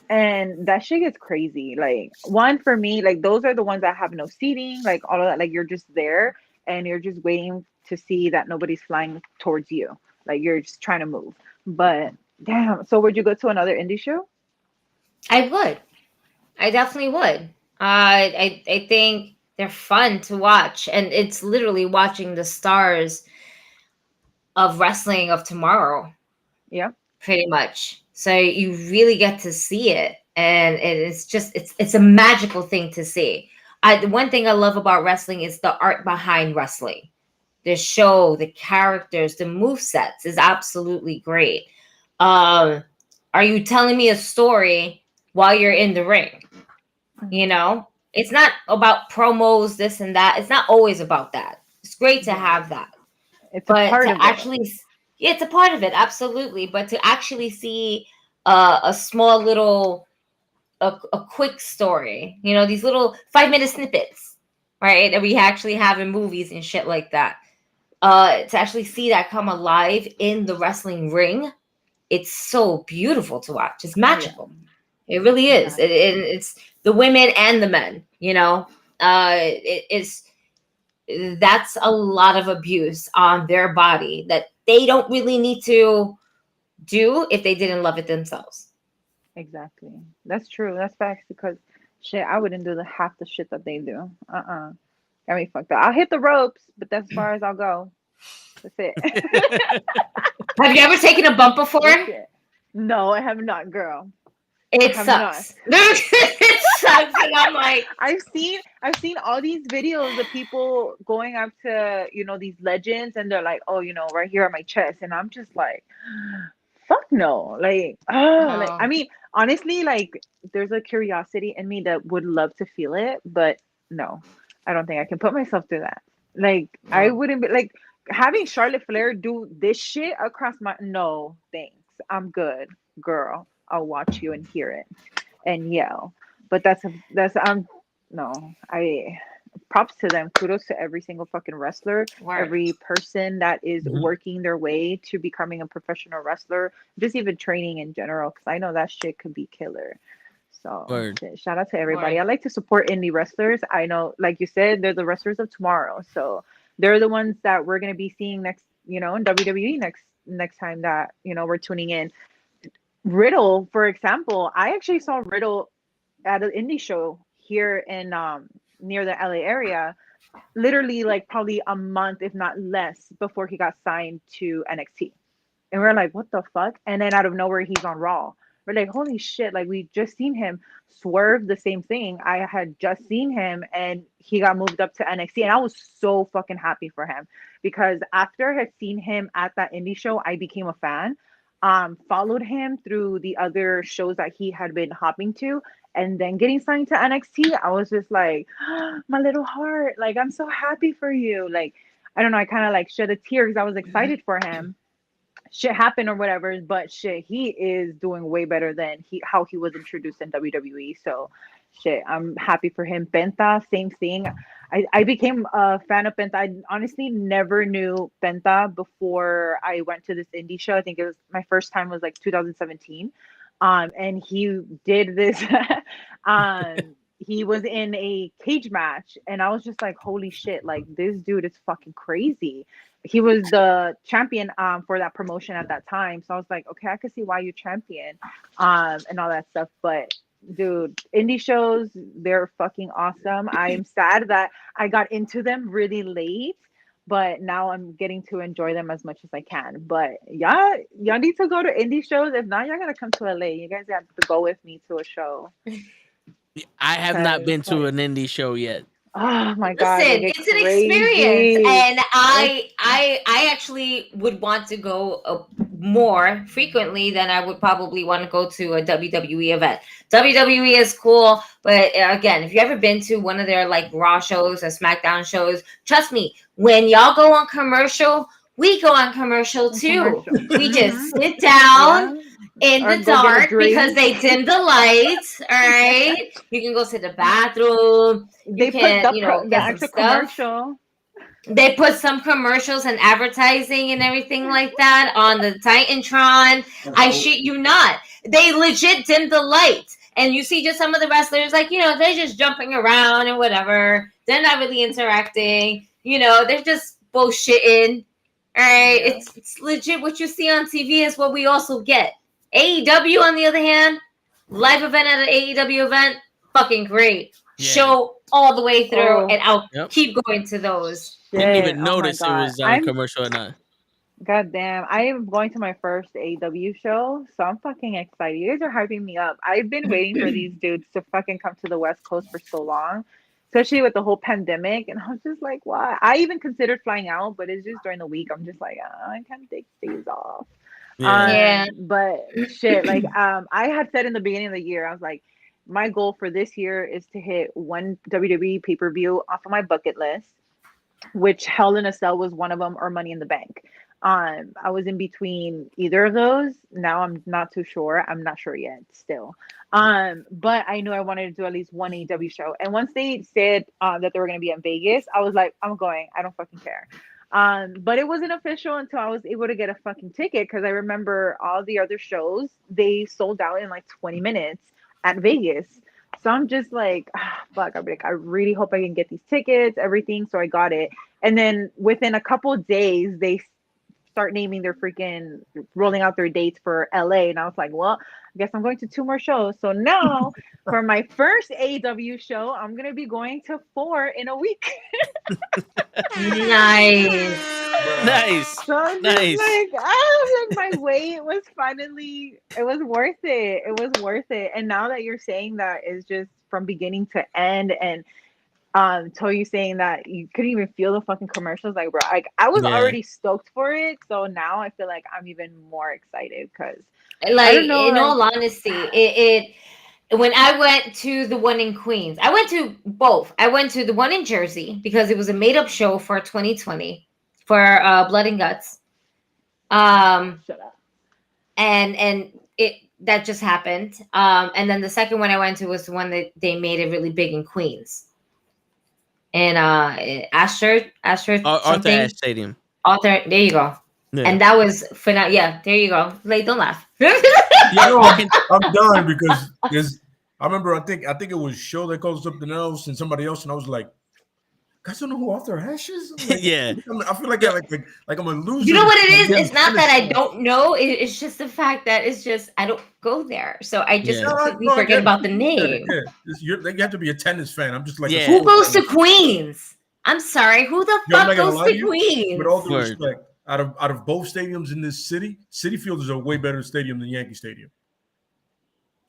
And that shit gets crazy. Like, one, for me, like, those are the ones that have no seating, like all of that. Like, you're just there and you're just waiting to see that nobody's flying towards you. Like, you're just trying to move. But damn. So would you go to another indie show? I would. I definitely would. I think they're fun to watch. And it's literally watching the stars of wrestling of tomorrow. Yeah. Pretty much. So you really get to see it, and it's just it's a magical thing to see. The one thing I love about wrestling is the art behind wrestling. The show, the characters, the movesets is absolutely great. Are you telling me a story while you're in the ring? You know, it's not about promos, this and that. It's not always about that. It's great to have that. It's a part of it. Yeah, it's a part of it, absolutely. But to actually see a small little a quick story, you know, these little 5-minute snippets, right, that we actually have in movies and shit like that. To actually see that come alive in the wrestling ring, it's so beautiful to watch. It's magical. It really is. It's the women and the men, you know. That's a lot of abuse on their body that they don't really need to do if they didn't love it themselves. Exactly. That's true. That's facts because shit, I wouldn't do the half the shit that they do. Got me fucked up. I'll hit the ropes, but that's as far as I'll go. That's it. Have you ever taken a bump before? No, I have not, girl. It sucks. It sucks, and I'm like, I've seen all these videos of people going up to, you know, these legends, and they're like, oh, you know, right here on my chest, and I'm just like, fuck no, like, like, I mean, honestly, like, there's a curiosity in me that would love to feel it, but no, I don't think I can put myself through that. Like, I wouldn't be like having Charlotte Flair do this shit across my. No, thanks, I'm good, girl. I'll watch you and hear it and yell. But that's no, props to them. Kudos to every single fucking wrestler, every person that is working their way to becoming a professional wrestler, just even training in general, because I know that shit could be killer. So shout out to everybody. I like to support indie wrestlers. I know, like you said, they're the wrestlers of tomorrow. So they're the ones that we're gonna be seeing next, you know, in WWE next time that, you know, we're tuning in. Riddle, for example, I actually saw Riddle at an indie show here in near the LA area, literally like probably a month, if not less, before he got signed to NXT. And we're like, what the fuck? And then out of nowhere, he's on Raw. We're like, holy shit, like we just seen him Swerve, the same thing. I had just seen him and he got moved up to NXT. And I was so fucking happy for him because after I had seen him at that indie show, I became a fan. Followed him through the other shows that he had been hopping to, and then getting signed to NXT, I was just like, oh, my little heart, like I'm so happy for you. Like, I don't know, I kind of like shed a tear because I was excited for him. Shit happened or whatever, but shit, he is doing way better than how he was introduced in WWE. So shit, I'm happy for him. Penta, same thing. I became a fan of Penta. I honestly never knew Penta before I went to this indie show. I think it was my first time was like 2017. And he did this. He was in a cage match, and I was just like, holy shit, like this dude is fucking crazy. He was the champion for that promotion at that time. So I was like, okay, I could see why you champion and all that stuff. But dude, indie shows, they're fucking awesome. I'm sad that I got into them really late, but now I'm getting to enjoy them as much as I can. But y'all need to go to indie shows. If not, y'all gotta come to LA. You guys have to go with me to a show. I have not been to an indie show yet. Oh my god! Listen, it's an experience, and I actually would want to go more frequently than I would probably want to go to a WWE event. WWE is cool, but again, if you've ever been to one of their like Raw shows or SmackDown shows, trust me, when y'all go on commercial, we go on commercial too. We just sit down. In the dark because they dim the lights. All right, you can go to the bathroom. They can, put the some commercial. They put some commercials and advertising and everything like that on the Titantron. I shit you not. They legit dim the lights, and you see just some of the wrestlers like, you know, they're just jumping around and whatever. They're not really interacting. You know, they're just bullshitting. All right, it's legit. What you see on TV is what we also get. AEW, on the other hand, live event at an AEW event, fucking great. Yeah. Show all the way through, and I'll keep going to those. Didn't even notice it was on commercial or not. God damn. I am going to my first AEW show, so I'm fucking excited. You guys are hyping me up. I've been waiting for these dudes to fucking come to the West Coast for so long, especially with the whole pandemic, and I was just like, why? I even considered flying out, but it's just during the week. I'm just like, I can't take days off. But shit, like I had said in the beginning of the year, I was like, my goal for this year is to hit one WWE pay-per-view off of my bucket list, which Hell in a Cell was one of them, or Money in the Bank. I was in between either of those. Now I'm not too sure. I'm not sure yet still. But I knew I wanted to do at least one AEW show. And once they said that they were going to be in Vegas, I was like, I'm going. I don't fucking care. But it wasn't official until I was able to get a fucking ticket, because I remember all the other shows, they sold out in like 20 minutes at Vegas. So I'm just like, fuck, I'm like, I really hope I can get these tickets, everything. So I got it. And then within a couple of days, they start naming their freaking, rolling out their dates for LA. And I was like, well, I guess I'm going to 2 more shows. So now for my first AEW show, I'm going to be going to 4 in a week. Nice. Nice. So I'm Nice. just like, my wait was finally, it was worth it. It was worth it. And now that you're saying that it's just from beginning to end, and Toyu saying that you couldn't even feel the fucking commercials, like, bro, like I was already stoked for it. So now I feel like I'm even more excited, because like, in all honesty, it when I went to the one in Queens, I went to both. I went to the one in Jersey because it was a made up show for 2020 for Blood and Guts. Shut up. And it that just happened. And then the second one I went to was the one that they made it really big in Queens. And Arthur Ashe Stadium. Arthur, there you go. Yeah. And that was phenomenal. Yeah, there you go. Like, don't laugh. I'm done because I remember I think it was Show that called something else and somebody else, and I was like, guys don't know who Arthur Ashe is? Like, yeah. I feel like I'm a loser. You know what it is? It's not that I don't know. It's just the fact that it's just I don't go there, so I just completely forget about the name. You have to be a tennis fan. I'm just like, who goes to Queens? I'm sorry, who the fuck goes to Queens? With all due respect, out of both stadiums in this city, Citi Field is a way better stadium than Yankee Stadium.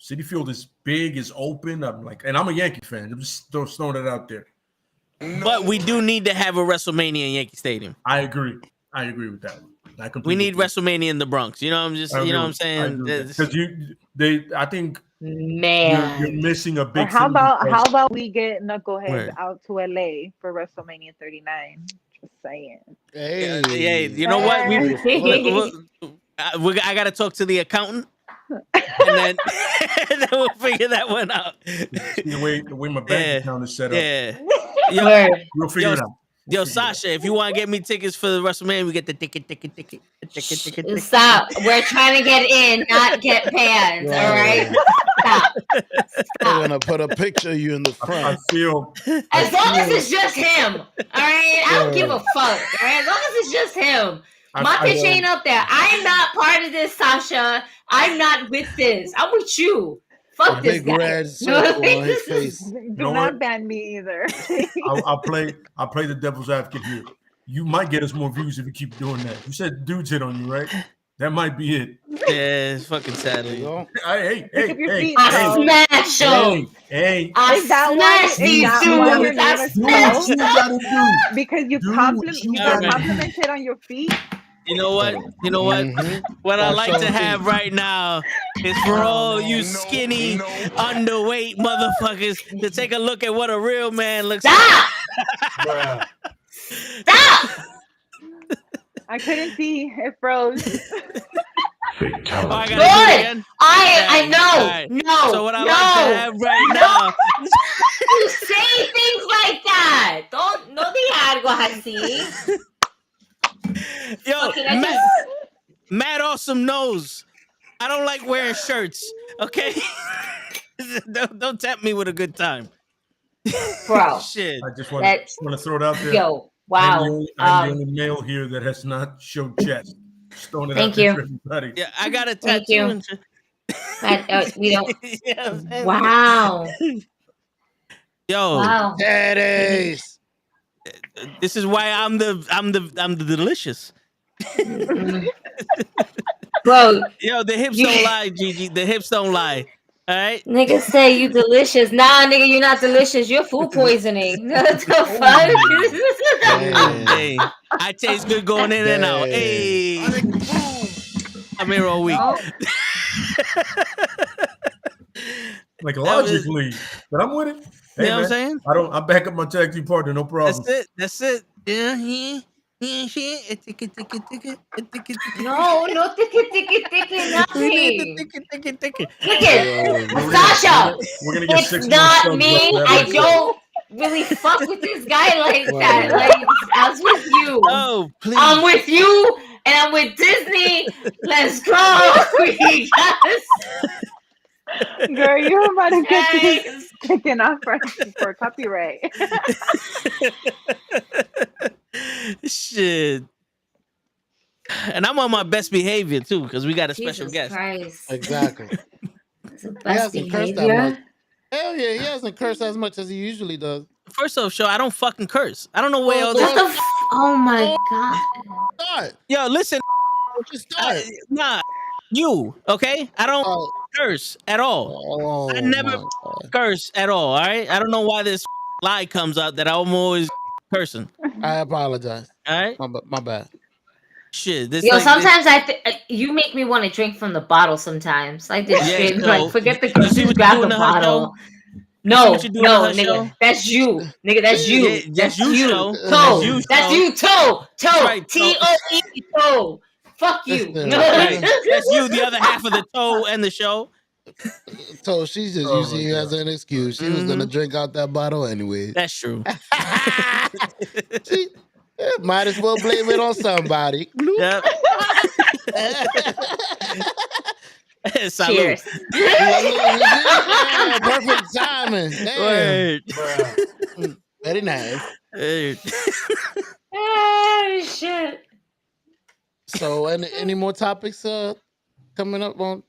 Citi Field is big, is open. I'm a Yankee fan. I'm just throwing it out there. But we do need to have a WrestleMania in Yankee Stadium. I agree with that one. We need WrestleMania in the Bronx. You know, what I'm saying? Because I think man, you're missing a big. How about we get Knuckleheads out to LA for WrestleMania 39? Just saying. Hey, you know what? I got to talk to the accountant. And then we'll figure that one out. The way my bank account is set up. Yeah. We'll figure it out. Yo, Sasha, if you want to get me tickets for the WrestleMania, we get the ticket. Stop. We're trying to get in, not get pants. All right? Stop. I'm going to put a picture of you in the front. I feel. As long as it's just him. All right? I don't give a fuck. All right? As long as it's just him. My pitch ain't up there. I'm not part of this, Sasha. I'm not with this. I'm with you. Fuck this guy. Red circle on his face. Do not ban me either. I'll play the devil's advocate here. You might get us more views if you keep doing that. You said dudes hit on you, right? That might be it. Yeah, it's fucking sad. Hey. I smash him. Hey. I smash these dudes. Because you complimented on your feet. You know what? What I like to have right now is for all you skinny, underweight motherfuckers to take a look at what a real man looks like. Stop! I couldn't see. It froze. I know. Right. No. So what I like to have right now. You say things like that. No diga algo así. Yo, Matt Awesome knows I don't like wearing shirts. Okay, don't tempt me with a good time, bro. Shit. I just want to throw it out there. Yo, wow. I'm the only male here that has not showed chest. Thank you. Everybody. Yeah, I got a tattoo. We don't. Wow. Yo, wow. Daddies. This is why I'm the delicious. Bro, yo, the hips don't lie, Gigi. The hips don't lie. All right, niggas say you delicious. Nah, nigga, you're not delicious. You're food poisoning. What the fuck? Hey, I taste good going in and out. Hey, I'm here all week. Like logically, but I'm with it. Hey, you know what I'm saying? I back up my tag team partner, no problem. That's it. Yeah. No, No tiki, we need the nothing. tiki. Look Hey, it, Sasha. We're gonna get It's 6 more not subs me. off that I right don't really fuck with this guy like that. Word. Like I was with you. Oh, please. I'm with you, and I'm with Disney. Let's go. Yes. Girl, you're about to get this Yes. taken off for copyright. Shit. And I'm on my best behavior too, because we got a special Jesus guest. Christ. Exactly. That's the He best hasn't cursed that much. behavior. Hell yeah, he hasn't cursed as much as he usually does. First off, show I don't fucking curse. I don't know where all What this. the oh my god. Start. Yo, listen. Just start. Nah, you okay? I don't Oh, curse at all. oh I never my God. curse at all. All right. I don't know why this lie comes out that I'm always cursing. I apologize. All right. My bad. Shit. This Yo, like sometimes you make me want to drink from the bottle sometimes. Like this Yeah, shit. so, Like forget the you see just what grab you're the doing to her bottle. see No, what you're doing no, to her nigga. show? That's you. Nigga, that's you. Yeah, that's you, show. Toe. That's you, That's show. you, toe. Toe. Right, toe. Toe. Toe. Fuck you. Listen, Right. That's you, the other half of the toe and the show. So she's just Oh using my you God. as an excuse. She was gonna drink out that bottle anyway. That's true. She might as well blame it on somebody. Yep. Salud. Cheers. Yeah, perfect timing. Damn. Word. Bruh. Very nice. Word. Oh shit. So, any more topics coming up on?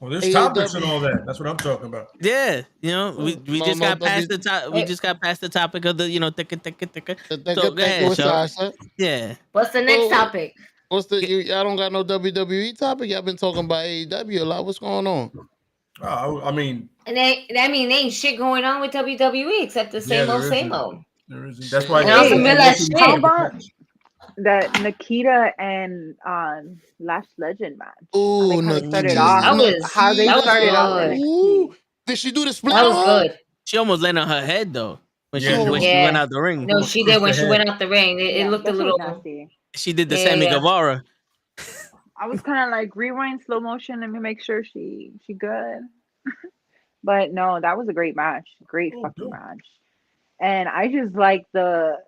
Well, there's AEW. topics and all that. That's what I'm talking about. Yeah, you know, we just got past the top. We just got past the topic of the ticka. So go ahead, with Shaw. Sasha. Yeah. What's the next topic? What's the y'all don't got no WWE topic? Y'all been talking about AEW a lot. What's going on? I mean, And they ain't shit going on with WWE except the same old, there same isn't. old. There isn't. That's why. And on some real ass How shit. about that Nikita and Lash Legend match? Ooh, How they started Nikita. off. How they that was started off good. NXT. Did she do the split? That was on her? good. She almost landed on her head though when she Yeah, when she yeah. went out the ring. No, she did when she Ahead. went out the ring. It Yeah, looked a that shit little was nasty. She did the Yeah, Sammy yeah. Guevara. I was kind of like rewind slow motion. Let me make sure she good. But no, that was a great match. Great fucking match. And I just like the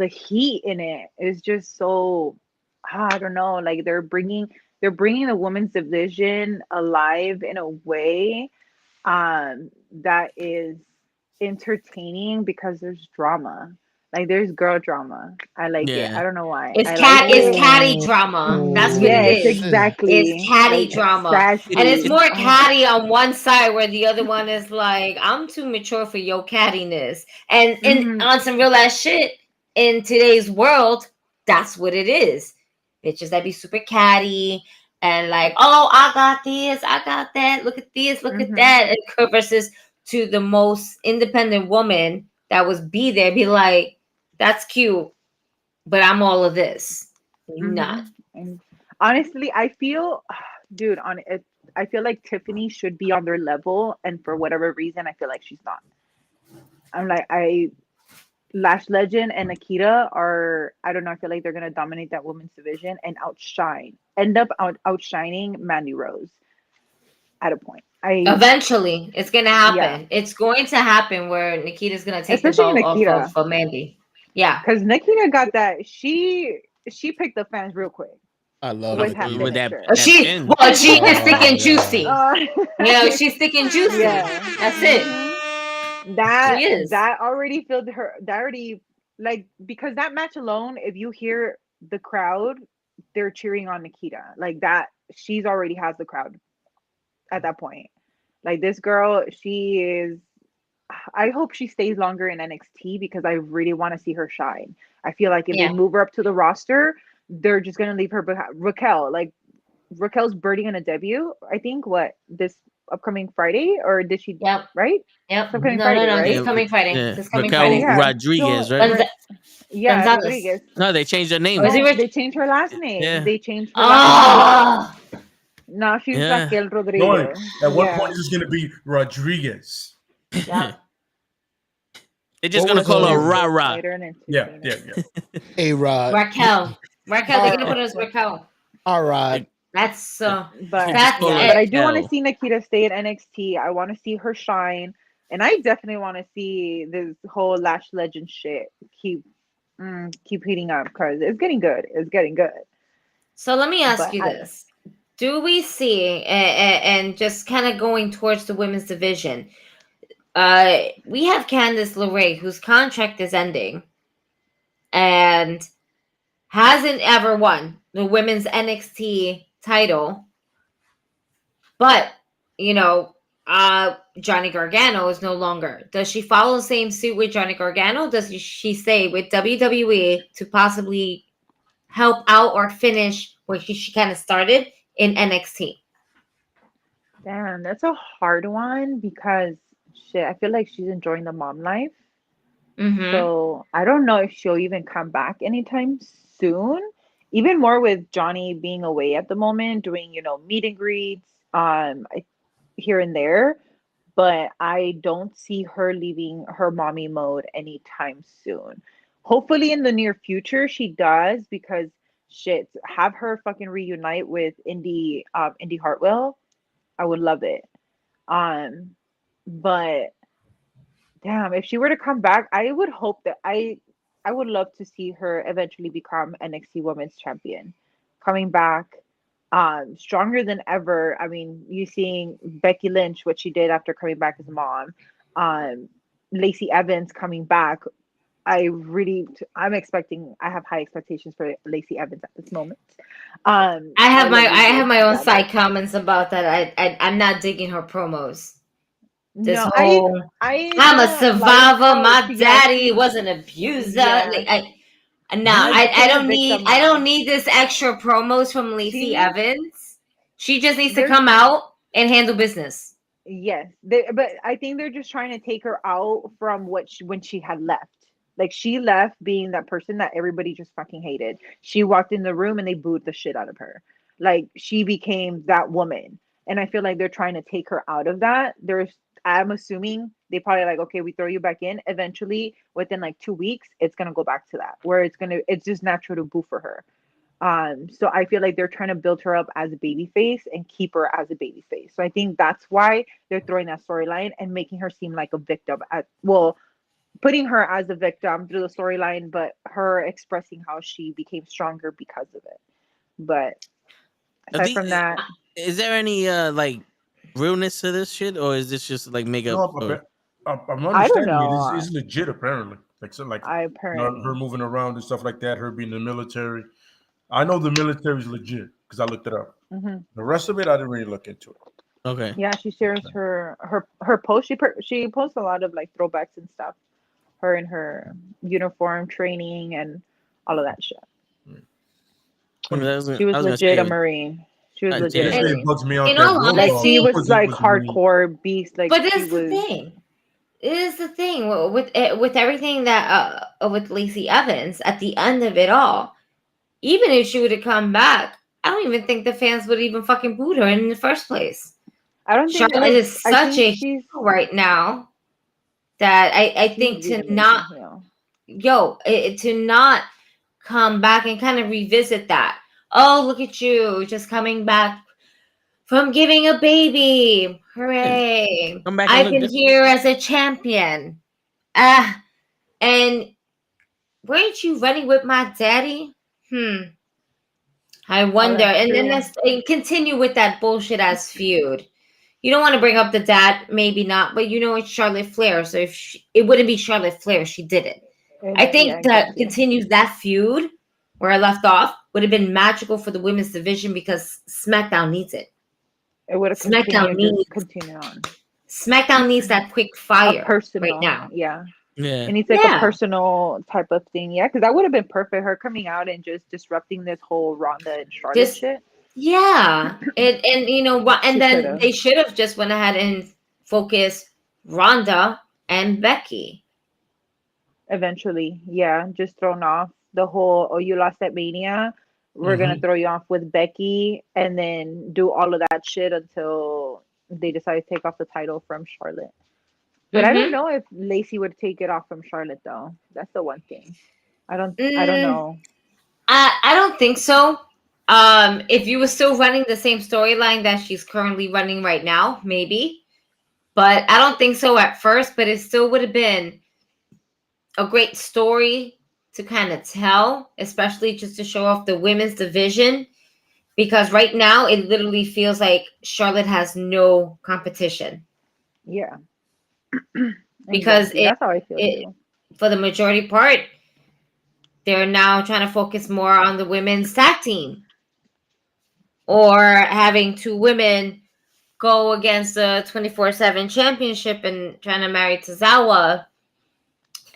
heat in it. It's just so I don't know. Like they're bringing the women's division alive in a way that is entertaining because there's drama. Like there's girl drama. I like it. Yeah. I don't know why. It's I it's like catty drama. That's what Yes, it is. exactly. It's catty Like, drama. sassy. And it's more catty on one side where the other one is like, I'm too mature for your cattiness. And on some real ass shit, in today's world, that's what it is. Bitches that be super catty and like, oh, I got this, I got that, look at this, look at that. And versus to the most independent woman that was be like, that's cute, but I'm all of this. Not. And honestly, I feel, dude, I feel like Tiffany should be on their level, and for whatever reason, I feel like she's not. I'm like, Lash Legend and Nikita are, I don't know, I feel like they're gonna dominate that women's division and end up outshining Mandy Rose at a point. Eventually, it's gonna happen. Yeah. It's going to happen where Nikita's gonna take Especially the belt Nikita. off of Mandy. Yeah, because Nikita got that. She picked the fans real quick. I love With it. that With that, finisher. that she pin. is thick and juicy. You know, She's thick and juicy. Yeah. That's it. She is. That already filled her. That already like because that match alone. If you hear the crowd, they're cheering on Nikita like that. She's already has the crowd at that point. Like this girl, she is. I hope she stays longer in NXT because I really want to see her shine. I feel like if they move her up to the roster, they're just gonna leave her behind. Raquel's birding on a debut. I think this upcoming Friday, or did she? Yep. Right. Yep. Upcoming No, Friday, no, right? this coming Friday. Yeah. This coming Raquel Friday. Rodriguez, So, right? Yeah, Gonzalez. Rodriguez. No, they changed their name. Oh, is it They changed her last name. Yeah. They changed her last name. Now she's Yeah. Raquel No, Rodriguez. at what point is this going to be Rodriguez? Yeah. They're just What gonna was call her her- Rah. Fighter and Yeah, entertainer. A-Rod. Raquel. Raquel, they're gonna put her as Raquel. A-Rod. That's so. But just call her but I do want to Kel. see Nikita stay at NXT. I want to see her shine, and I definitely want to see this whole Lash Legend shit keep heating up because it's getting good. It's getting good. So let me ask But you this: do we see, and just kind of going towards the women's division? We have Candice LeRae, whose contract is ending, and hasn't ever won the women's NXT title. But, Johnny Gargano is no longer. Does she follow the same suit with Johnny Gargano? Does she stay with WWE to possibly help out or finish where she kind of started in NXT? damn, that's a hard one because shit, I feel like she's enjoying the mom life. Mm-hmm. So I don't know if she'll even come back anytime soon. Even more with Johnny being away at the moment, doing meet and greets, here and there. But I don't see her leaving her mommy mode anytime soon. Hopefully in the near future she does because shit, have her fucking reunite with Indy Hartwell. I would love it. But damn, if she were to come back, I would hope that I would love to see her eventually become NXT Women's Champion, coming back, stronger than ever. I mean, you seeing Becky Lynch what she did after coming back as a mom, Lacey Evans coming back. I have high expectations for Lacey Evans at this moment. I have my own side comments about that. I'm not digging her promos. This No, whole I'm a survivor. My daddy was an abuser. Yeah. I don't need this extra promos from Lacey Evans. She just needs to come out and handle business. Yes, but I think they're just trying to take her out from when she had left. Like she left being that person that everybody just fucking hated. She walked in the room and they booed the shit out of her. Like she became that woman. And I feel like they're trying to take her out of that. I'm assuming they probably like, okay, we throw you back in. Eventually, within like 2 weeks, it's gonna go back to that where it's just natural to boo for her. So I feel like they're trying to build her up as a baby face and keep her as a baby face. So I think that's why they're throwing that storyline and making her seem like a victim putting her as a victim through the storyline, but her expressing how she became stronger because of it. But aside from that, is there any realness to this shit, or is this just like makeup? No, I'm I don't understanding know. it. It's legit, apparently. Her moving around and stuff like that. Her being in the military. I know the military is legit because I looked it up. Mm-hmm. The rest of it, I didn't really look into it. Okay. Yeah, she shares her post. She posts a lot of like throwbacks and stuff. Her in her uniform, training, and all of that shit. She was legit a Marine. She was legit. It bugs me out. She was like hardcore beast. Like, but this is the thing. It is the thing with everything that with Lacey Evans at the end of it all. Even if she would have come back, I don't even think the fans would even fucking boot her in the first place. I don't think Charlotte is such a heel right now that I think to not come back and kind of revisit that. Oh, look at you, just coming back from giving a baby. Hooray. I've been here as a champion. And weren't you running with my daddy? I wonder. And continue with that bullshit ass feud. You don't want to bring up the dad, maybe not, but it's Charlotte Flair. So if it wouldn't be Charlotte Flair, she did it. I think that continues that feud where I left off would have been magical for the women's division because SmackDown needs it. It would have continued on. SmackDown needs that quick fire right now. Yeah. It needs like a personal type of thing. Yeah, because that would have been perfect. Her coming out and just disrupting this whole Ronda and Charlotte shit. Yeah, and you know what? And then they should have just went ahead and focused Ronda and Becky. Eventually, yeah, just thrown off the whole. Oh, you lost at Mania. We're gonna throw you off with Becky, and then do all of that shit until they decide to take off the title from Charlotte. But I don't know if Lacey would take it off from Charlotte though. That's the one thing. I don't know. I don't think so. If you were still running the same storyline that she's currently running right now, maybe. But I don't think so at first, but it still would have been a great story to kind of tell, especially just to show off the women's division. Because right now it literally feels like Charlotte has no competition. Yeah. Because that's how I feel too. For the majority part, they're now trying to focus more on the women's tag team. Or having two women go against the 24/7 championship and trying to marry Tozawa.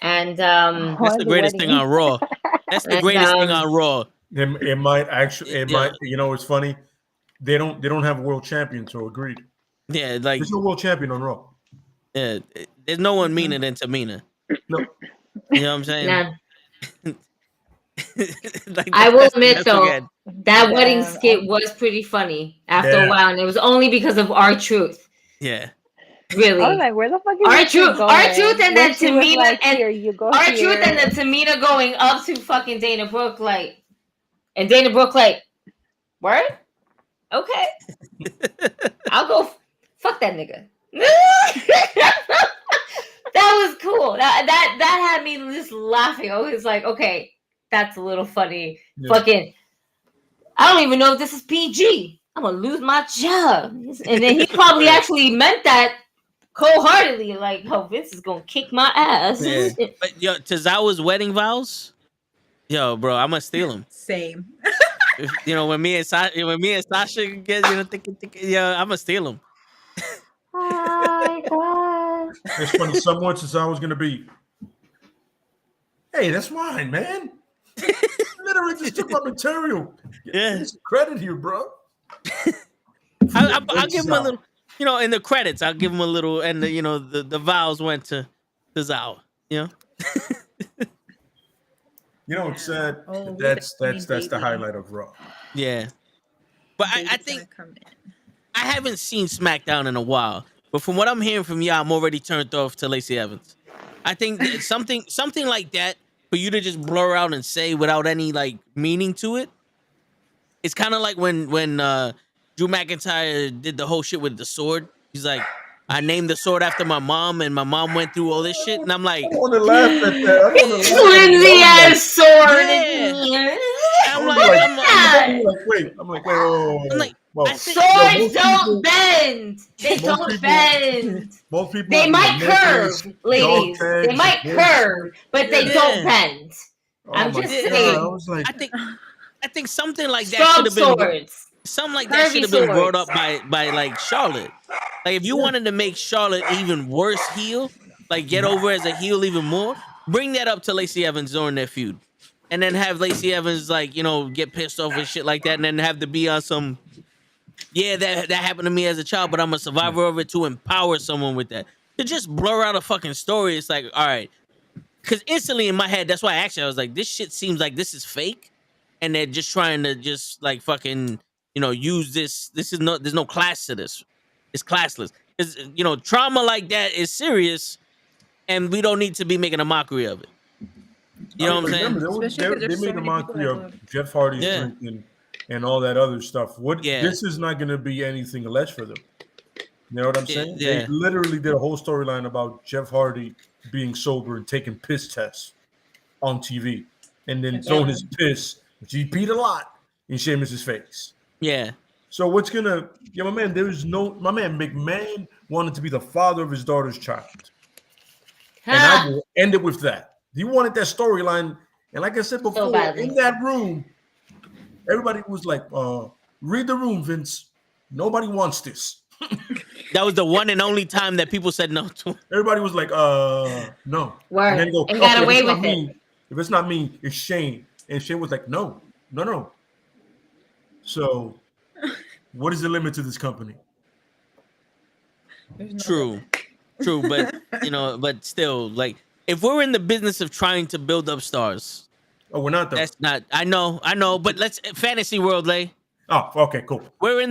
And that's the greatest thing on Raw. That's the greatest thing on Raw. It might actually. Might. You know, it's funny. They don't have a world champion. So agreed. Yeah, like there's no world champion on Raw. Yeah, there's no one meaner than Tamina. No. You know what I'm saying? Nah. Like, I will admit though, that wedding skit was pretty funny after a while, and it was only because of R-Truth. Yeah. I Really? was like, where the fuck is R-Truth and then Tamina like, and R-Truth and then Tamina going up to fucking Dana Brooke like, and Dana Brooke like, word? Okay. I'll go fuck that nigga. That was cool. That had me just laughing. I was like, okay, that's a little funny. Yeah. Fucking, I don't even know if this is PG. I'm gonna lose my job. And then he probably actually meant that cold-heartedly, like, oh, Vince is gonna kick my ass. Yeah. But yo, Tozawa's wedding vows, yo, bro, I'm gonna steal them. Same. You know, when me and Sasha get, you know, yeah, I'm gonna steal them. Oh my god! It's funny. Someone since I was gonna be, hey, that's mine, man. Literally just took my material. Yeah, credit here, bro. I'll give him a little, you know, in the credits. I'll give him a little, and the, you know, the vows went to Tozawa. You know. You know, it's sad. That's the highlight of Raw. Yeah, but I think I haven't seen SmackDown in a while. But from what I'm hearing from y'all, I'm already turned off to Lacey Evans. I think something like that for you to just blur out and say without any like meaning to it. It's kind of like when Drew McIntyre did the whole shit with the sword. He's like, I named the sword after my mom, and my mom went through all this shit, and I'm like, I want to laugh at that. Flimsy ass sword. Yeah. I'm like, wait. I'm like, well, swords don't bend. They don't bend. Most people. They might curve, ladies. They might curve, but they don't bend. I'm just saying. I was like, I think something like that should have been. Something like that should have been brought up by like Charlotte. Like if you wanted to make Charlotte even worse heel, like get over as a heel even more, bring that up to Lacey Evans during their feud, and then have Lacey Evans like, you know, get pissed off and shit like that, and then have to be on some. Yeah, that happened to me as a child, but I'm a survivor of it, to empower someone with that. To just blur out a fucking story, it's like, all right. Because instantly in my head, that's why I asked you, I was like, this shit seems like this is fake. And they're just trying to just like fucking, you know, use this. There's no class to this. It's classless. Because, you know, trauma like that is serious, and we don't need to be making a mockery of it. You know what I'm saying? They made a mockery of Jeff Hardy's drinking and all that other stuff. This is not going to be anything less for them. You know what I'm saying? Yeah. They literally did a whole storyline about Jeff Hardy being sober and taking piss tests on TV, and then throwing his piss, which he beat a lot, in Sheamus's face. Yeah. So what's gonna? Yeah, my man. My man McMahon wanted to be the father of his daughter's child, and I will end it with that. He wanted that storyline, and like I said before, in that room. Everybody was like, read the room, Vince. Nobody wants this. That was the one and only time that people said no to. Everybody was like, no. Word. And then go, and got away with it. If it's not me, it's Shane. And Shane was like, no. So, what is the limit to this company? True. But, you know, but still, like, if we're in the business of trying to build up stars. Oh, we're not though. That's not. I know. But let's fantasy world, Lay. Oh, okay, cool. We're in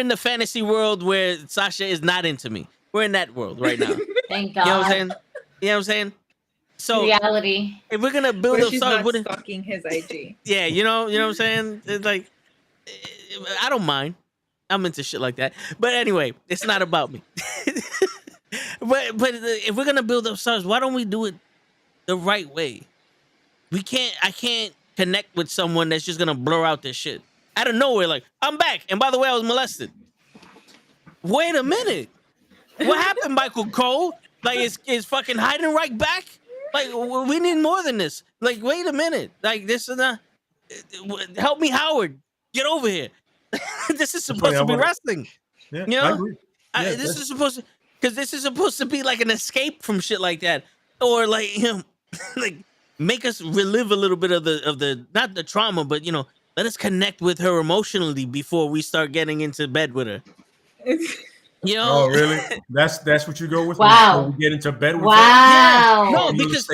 the fantasy world where Sasha is not into me. We're in that world right now. Thank You know what I'm God. saying? You know what I'm saying? So Reality. if we're gonna build Where up she's stars, not stalking his IG. yeah, you know what I'm saying? It's like I don't mind. I'm into shit like that. But anyway, it's not about me. but if we're gonna build up stars, why don't we do it the right way? I can't connect with someone that's just gonna blur out this shit out of nowhere. Like, I'm back, and by the way, I was molested. Wait a minute, what happened, Michael Cole? Like, is fucking hiding right back? Like, we need more than this. Like, wait a minute, like this is not. Help me, Howard. Get over here. This is supposed to be wrestling. Yeah, you know, I agree. Yeah, this is supposed to, because this is supposed to be like an escape from shit like that, or like like make us relive a little bit of the not the trauma, but let us connect with her emotionally before we start getting into bed with her. Oh, really? That's what you go with? Wow. When we get into bed with wow. her? No, because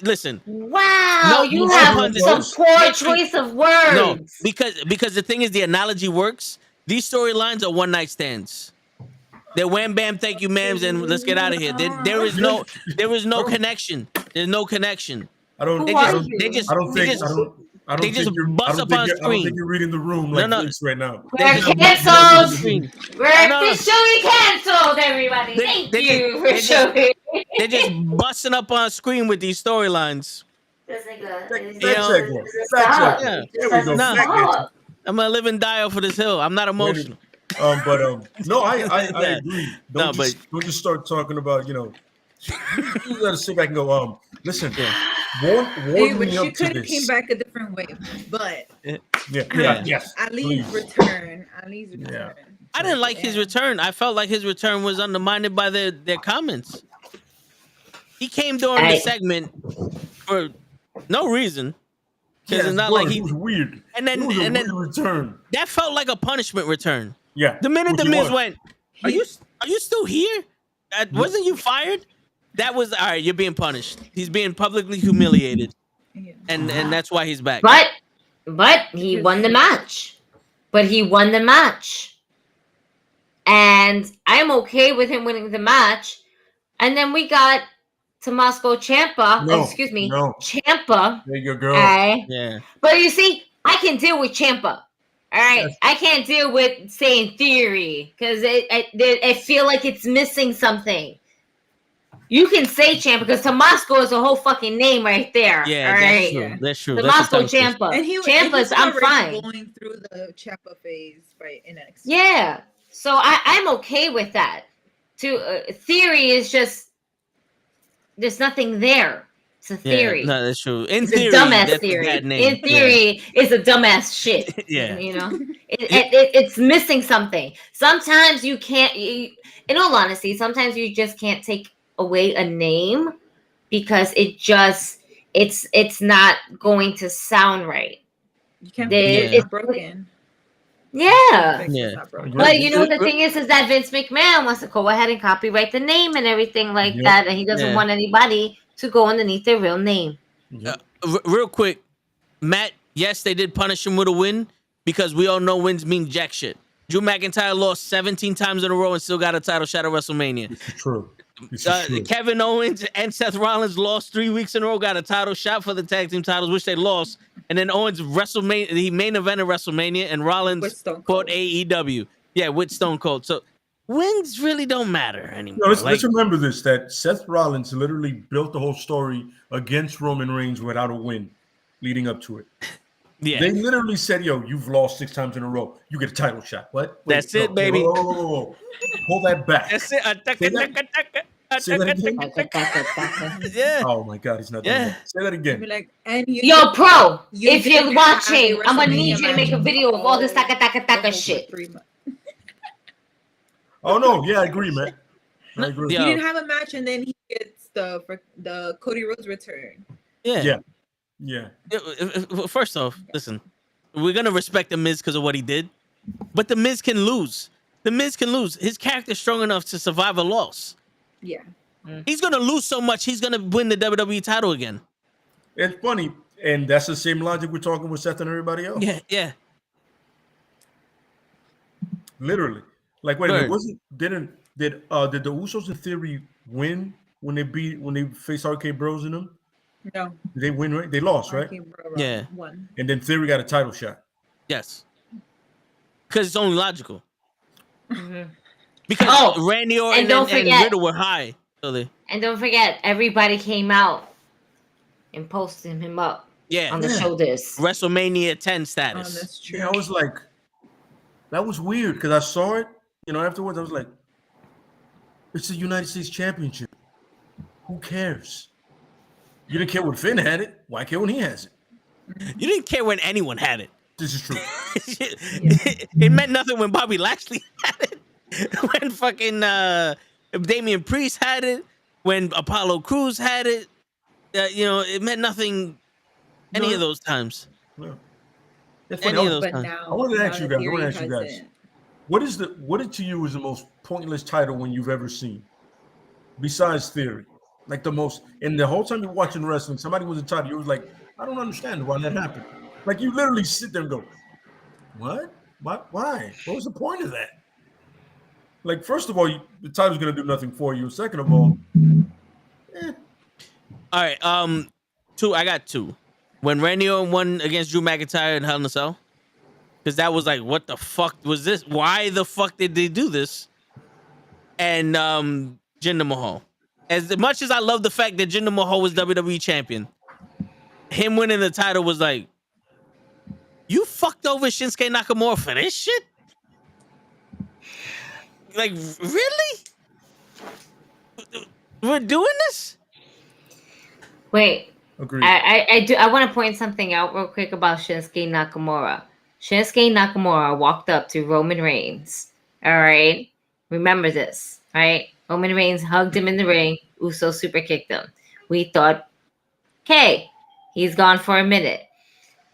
listen. Wow. No, you have some poor choice of words. No, because the thing is, the analogy works. These storylines are one night stands. They're wham bam, thank you, ma'ams, and let's get out of here. There is no connection. There's no connection. I don't think you're reading the room like this right now. We're canceled. We're officially canceled, everybody. Thank you for showing. They're just busting up on screen with these storylines. I'm gonna live and die off of this hill. I'm not emotional. No, I agree. Don't just start talking about, you gotta sit back and go, listen, She could have came back a different way, but yes. At least return. Yeah. I didn't like his return. I felt like his return was undermined by their comments. He came during the segment for no reason. Because it's not like it was weird. And then return. That felt like a punishment return. Yeah. The minute the Miz went, are you still here? Wasn't you fired? That was all right. You're being punished. He's being publicly humiliated, and that's why he's back. But he won the match. And I'm okay with him winning the match. And then we got Tommaso Ciampa. Ciampa. There you go. Yeah. But you see, I can deal with Ciampa. All right, I can't deal with saying Theory because I feel like it's missing something. You can say Ciampa because Tommaso is a whole fucking name right there. Yeah, all right? That's true. Tommaso Ciampa. And Ciampa's, I'm fine. Going through the Ciampa phase right in NXT. Yeah, so I'm okay with that. Theory is just there's nothing there. It's a theory. Yeah, no, that's true. It's a dumbass theory. In theory, it's a dumbass shit. Yeah, it's missing something. Sometimes you can't. In all honesty, sometimes you just can't take away a name because it's not going to sound right. You can't. It's broken. Yeah. But you know what the thing is that Vince McMahon wants to go ahead and copyright the name and everything like that, and he doesn't want anybody to go underneath their real name. Real quick, Matt, yes, they did punish him with a win because we all know wins mean jack shit. Drew McIntyre lost 17 times in a row and still got a title shot at WrestleMania. This is true. Kevin Owens and Seth Rollins lost 3 weeks in a row, got a title shot for the tag team titles, which they lost. And then Owens he main evented WrestleMania, and Rollins fought AEW. Yeah, with Stone Cold. So wins really don't matter anymore. No, let's remember this, that Seth Rollins literally built the whole story against Roman Reigns without a win leading up to it. Yeah. They literally said, yo, you've lost 6 times in a row. You get a title shot. What? That's it, baby. Whoa. Pull that back. That's it. Say that again. Yeah. Oh, my God. He's not doing that. Say that again. Like, Yo, Pro, if you're watching, I'm going to need you to make a video of all this taka shit. Oh, no. Yeah, I agree, man. I agree. He didn't have a match, and then he gets the Cody Rhodes return. Yeah. First off, listen, we're gonna respect the Miz because of what he did, but the Miz can lose. His character's strong enough to survive a loss. Yeah. He's gonna lose so much. He's gonna win the WWE title again. It's funny, and that's the same logic we're talking with Seth and everybody else. Yeah. Literally, like, wait a minute, Did the Usos in Theory win when they faced Arcade Bros in them? No. Did they win? Right? They lost, right? Yeah. One. And then Theory got a title shot. Yes. Because it's only logical. Mhm. Because Randy Orton and Riddle were high. So and don't forget, everybody came out and posted him up. On the shoulders. WrestleMania 10 status. That's true. Yeah, I was like, that was weird because I saw it. Afterwards I was like, it's the United States Championship. Who cares? You didn't care when Finn had it. Why care when he has it? You didn't care when anyone had it. This is true. It meant nothing when Bobby Lashley had it. When fucking Damian Priest had it. When Apollo Crews had it. It meant nothing any of those times. Yeah. Any of those times. I wanted to ask you guys. What to you is the most pointless title when you've ever seen? Besides Theory. Like the most, and the whole time you're watching wrestling, somebody was a title, you was like, I don't understand why that happened. Like you literally sit there and go, what? Why? What was the point of that? Like, first of all, the title's gonna do nothing for you. Second of all, All right, I got two. When Randy Orton won against Drew McIntyre in Hell in a Cell, because that was like, what the fuck was this? Why the fuck did they do this? And Jinder Mahal. As much as I love the fact that Jinder Mahal was WWE champion, him winning the title was like, you fucked over Shinsuke Nakamura for this shit? Like, really? We're doing this? Wait. Agreed. I want to point something out real quick about Shinsuke Nakamura. Shinsuke Nakamura walked up to Roman Reigns. All right? Remember this, right? Roman Reigns hugged him in the ring. Uso super kicked him. We thought, okay, he's gone for a minute.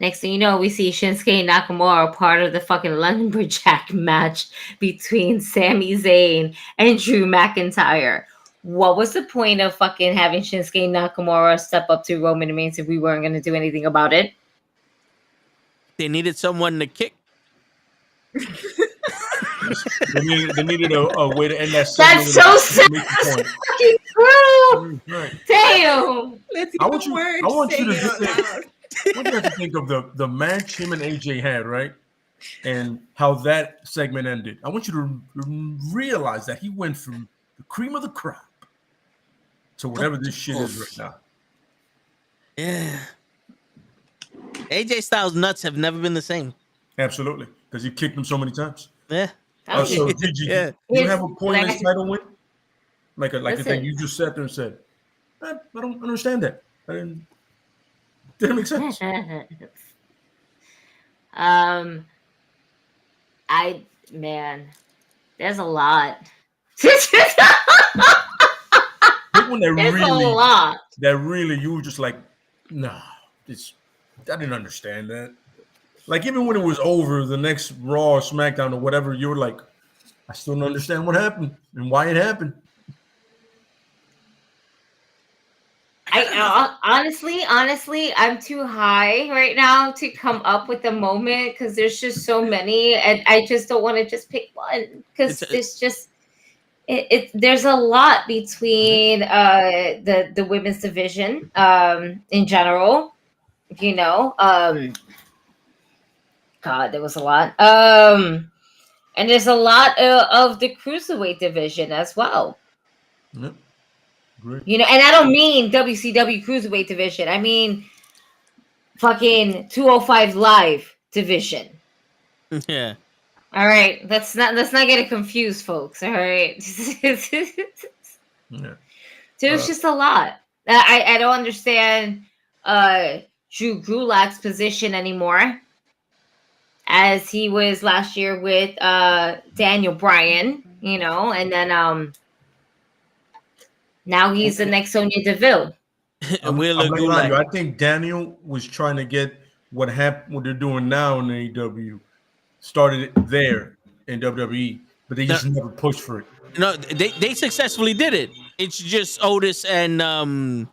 Next thing you know, we see Shinsuke Nakamura part of the fucking lumberjack match between Sami Zayn and Drew McIntyre. What was the point of fucking having Shinsuke Nakamura step up to Roman Reigns if we weren't going to do anything about it? They needed someone to kick. They needed a way to end that. That's so sad. That's fucking true. Right. Damn. I want you to think of the match him and AJ had, right? And how that segment ended. I want you to realize that he went from the cream of the crop to whatever this shit is right now. Yeah. AJ Styles' nuts have never been the same. Absolutely. Because you kicked him so many times. Yeah. So did you have a pointless title win? Like a thing you just sat there and said, I don't understand that. Didn't make sense. There's a lot. There's a lot. That really you were just like, nah, I didn't understand that. Like even when it was over, the next Raw or SmackDown or whatever, you were like, I still don't understand what happened and why it happened. Honestly, I'm too high right now to come up with a moment because there's just so many, and I just don't want to just pick one because it's just there's a lot between the women's division in general, God, there was a lot. And there's a lot of the cruiserweight division as well. Yep. Great. And I don't mean WCW cruiserweight division. I mean fucking 205 Live division. Yeah. All right. Let's not get it confused, folks. All right. Yeah. There's just a lot. I don't understand Drew Gulak's position anymore, as he was last year with Daniel Bryan, and then now he's the next Sonya Deville. I think Daniel was trying to get what they're doing now in AEW started it there in WWE, but they just never pushed for it. No, they successfully did it. It's just Otis and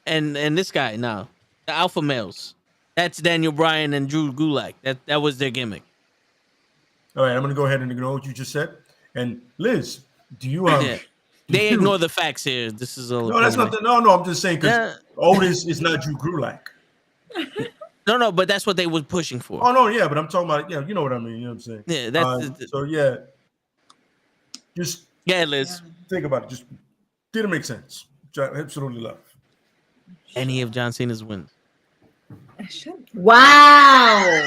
this guy now, the alpha males. That's Daniel Bryan and Drew Gulak. That was their gimmick. All right, I'm going to go ahead and ignore what you just said. And Liz, Do you have? Yeah. They ignore the facts here. This is all. No, that's not. No, I'm just saying because Otis is not Drew Gulak. No, but that's what they were pushing for. Oh no, yeah, but I'm talking about you know what I mean. You know what I'm saying? Yeah, that's so yeah. Just Liz. Think about it. Just didn't make sense. Absolutely love. Any of John Cena's wins. Wow.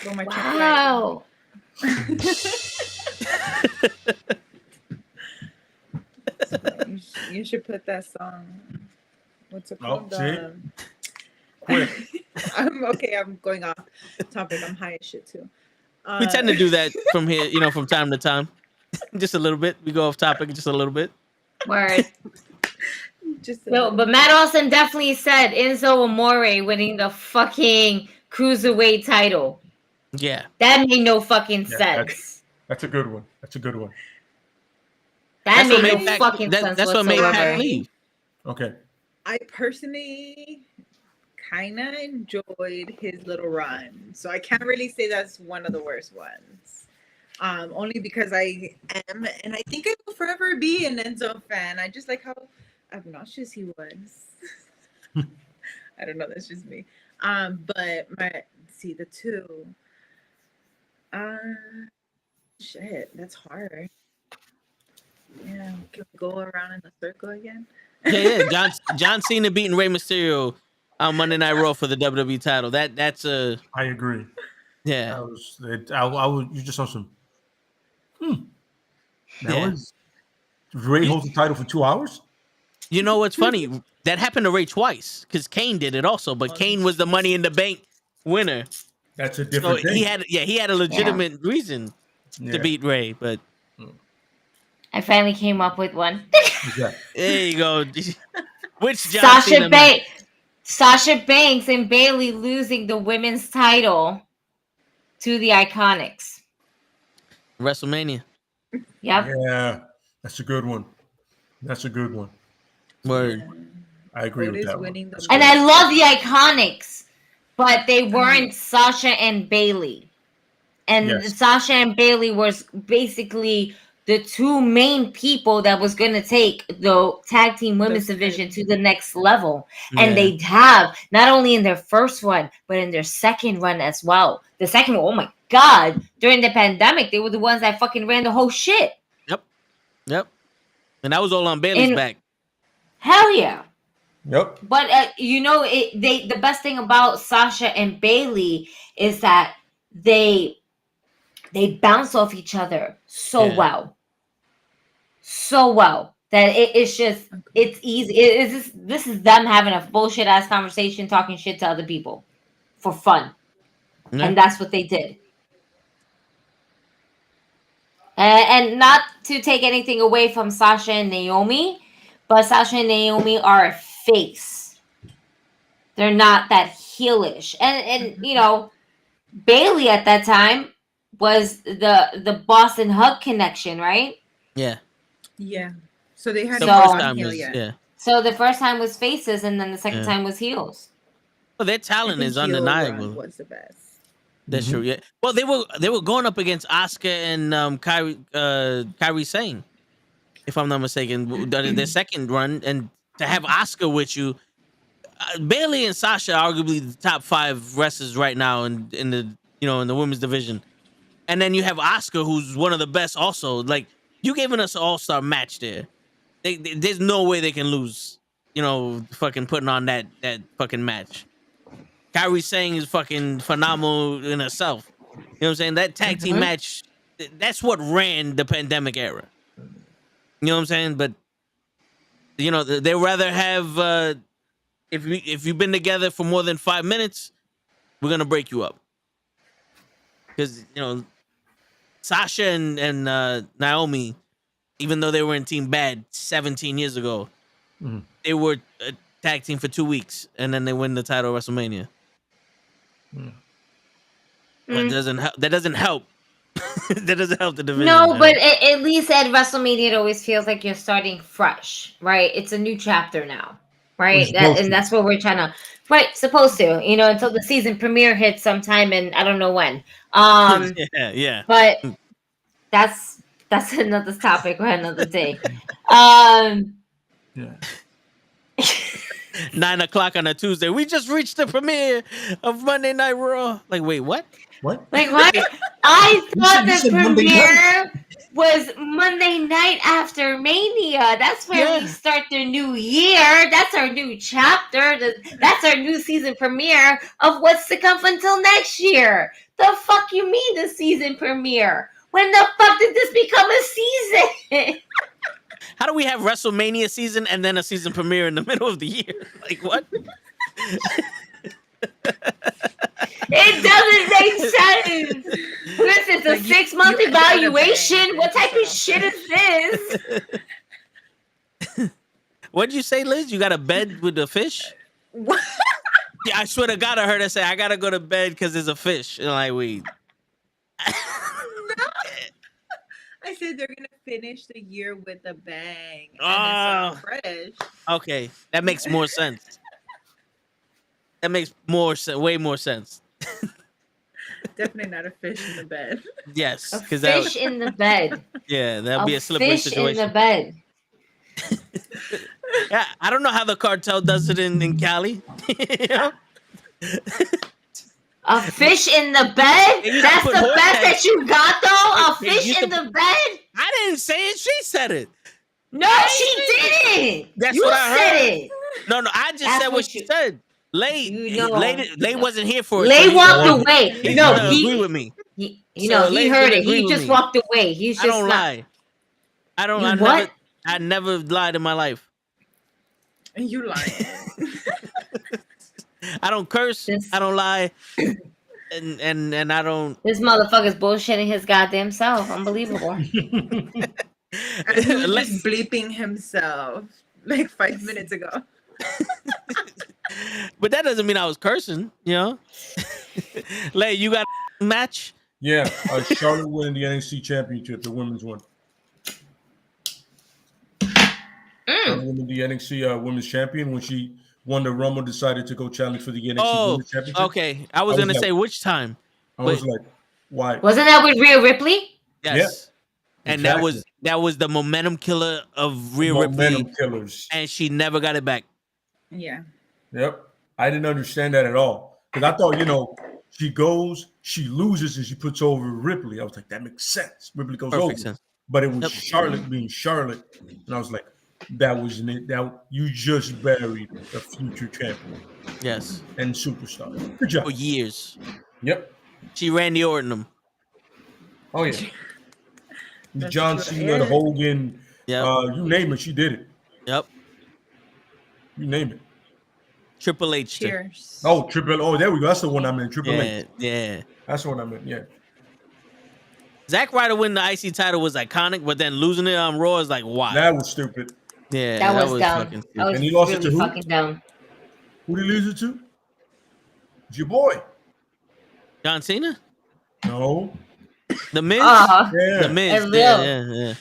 Wow. You should put that song. What's it called? Quick. I'm going off topic. I'm high as shit too. We tend to do that from here, from time to time. Just a little bit. We go off topic just a little bit. Word. But Matt Olson definitely said Enzo Amore winning the fucking cruiserweight title. Yeah. That made no fucking sense. That's a good one. That made no fucking sense. That's what made Pat leave. Okay. I personally kind of enjoyed his little run, so I can't really say that's one of the worst ones. Only because I am, and I think I will forever be an Enzo fan. I just like how obnoxious he was. I don't know. That's just me. But the two. Shit, that's hard. Yeah, can we go around in the circle again? Yeah. John Cena beating Rey Mysterio on Monday Night Raw for the WWE title. That's a. I agree. Yeah. I would. You just saw some. Ray holds the title for 2 hours. You know what's funny? That happened to Ray twice because Kane did it also, but Kane was the Money in the Bank winner. That's a different thing. He had a legitimate reason to beat Ray, but I finally came up with one. There you go. Which John Cena Sasha Banks and Bayley losing the women's title to the Iconics. WrestleMania. Yep. Yeah, that's a good one. Word. I agree with that one. And I love the Iconics, but they weren't Sasha and Bayley. And Sasha and Bayley was basically the two main people that was going to take the tag team women's division to the next level. And they have, not only in their first run, but in their second run as well. The second one, oh my God, during the pandemic, they were the ones that fucking ran the whole shit. Yep. And that was all on Bayley's back. Hell yeah. Yep. But the best thing about Sasha and Bayley is that they bounce off each other so well that it's easy. This is them having a bullshit ass conversation, talking shit to other people for fun, and that's what they did. And not to take anything away from Sasha and Naomi, but Sasha and Naomi are a face. They're not that heelish, and Bayley at that time was the Boston Hug connection, right? Yeah. So they had the first time was, So the first time was faces, and then the second time was heels. Well, their talent is undeniable. Was the best. That's true. Yeah. Well, they were going up against Asuka and Kairi Sane, if I'm not mistaken, their second run, and to have Asuka with you, Bayley and Sasha are arguably the top 5 wrestlers right now in the women's division. And then you have Asuka, who's one of the best also. Like, you giving us an all-star match there. There's no way they can lose, fucking putting on that fucking match. Kairi Sane is fucking phenomenal in herself. You know what I'm saying? That tag team match, that's what ran the pandemic era. You know what I'm saying? But, they rather have, if you've been together for more than 5 minutes, we're going to break you up. Because, Sasha and Naomi, even though they were in Team Bad 17 years ago, they were a tag team for 2 weeks, and then they win the title at WrestleMania. But that doesn't help. That doesn't help the division. No, but at least at WrestleMania, it always feels like you're starting fresh, right? It's a new chapter now, right? And that's what we're trying to, supposed to, until the season premiere hits sometime in I don't know when. Yeah. But that's That's another topic for another day. Um, Yeah. 9 o'clock on a Tuesday. We just reached the premiere of Monday Night Raw. Like, wait, what? What? like what? I thought you the said Monday night. premiere was Monday night after Mania. That's where we start the new year. That's our new chapter. That's our new season premiere of what's to come until next year. The fuck you mean the season premiere? When the fuck did this become a season? How do we have WrestleMania season and then a season premiere in the middle of the year? Like, what? It doesn't make sense. Listen, it's a 6-month evaluation. What type of shit is this? What'd you say, Liz? You got a bed with a fish? What? Yeah, I swear to God, I heard her say, I gotta go to bed because there's a fish. And like, wait. I said they're gonna finish the year with a bang. And Oh. it's so fresh. Okay, that makes more sense. That makes way more sense. Definitely not a fish in the bed. Yes, A because fish in the bed. yeah, that'd be A a slippery fish in situation. the bed. Yeah, I don't know how the cartel does it in Cali. You know? A fish in the bed? They used to That's put the horse best heads. that you got, though? A They fish used in to- the bed? I didn't say it. She said it. No, she didn't. That's You what I said heard. it. No, I just That's said what what she you- said. Lay, You know. Lay wasn't here for it. Lay so he- walked away. He's No, gonna agree with me. he So he Lay's heard gonna it. agree He with just me. walked away. He's just I don't not. lie. I don't. You I what? never. I never lied in my life. And you lying. I don't curse. This- I don't lie. And I don't. This motherfucker's bullshitting his goddamn self. Unbelievable. And he was just bleeping himself like 5 minutes ago. But that doesn't mean I was cursing. You know. Lay, you got a match? Yeah, Charlotte winning the NXT Championship, the women's one. Charlotte winning the NXT Women's Champion when she won the Rumble, decided to go challenge for the NXT Oh, Women's Championship. okay. I was I was gonna like- say which time. I was like, why? Wasn't that with Rhea Ripley? Yes. And exactly. that was the momentum killer of Rhea Momentum Ripley, killers. and she never got it back. Yeah. Yep. I didn't understand that at all. Because I thought, she goes, she loses, and she puts over Ripley. I was like, that makes sense. Ripley goes Perfect over. sense. But it was Yep. Charlotte being Charlotte. And I was like, that wasn't it. That you just buried a future champion Yes, and superstar. Good job. for years. Yep. She Randy Orton them. Oh, yeah. That's John true. Cena, Yeah. Hogan, Yep. You name it, she did it. Yep. You name it. Triple H. did. Cheers. Oh, there we go. That's the one I meant. Triple Yeah, H. yeah. That's the one I meant. Yeah. Zack Ryder winning the IC title was iconic, but then losing it on Raw is like, why? That was stupid. Yeah, That was dumb. fucking stupid. That was And he lost it really to who? fucking dumb. Who did he lose it to? It's your boy. John Cena, No. The Miz, Yeah. The Miz. And Yeah, Lil. yeah.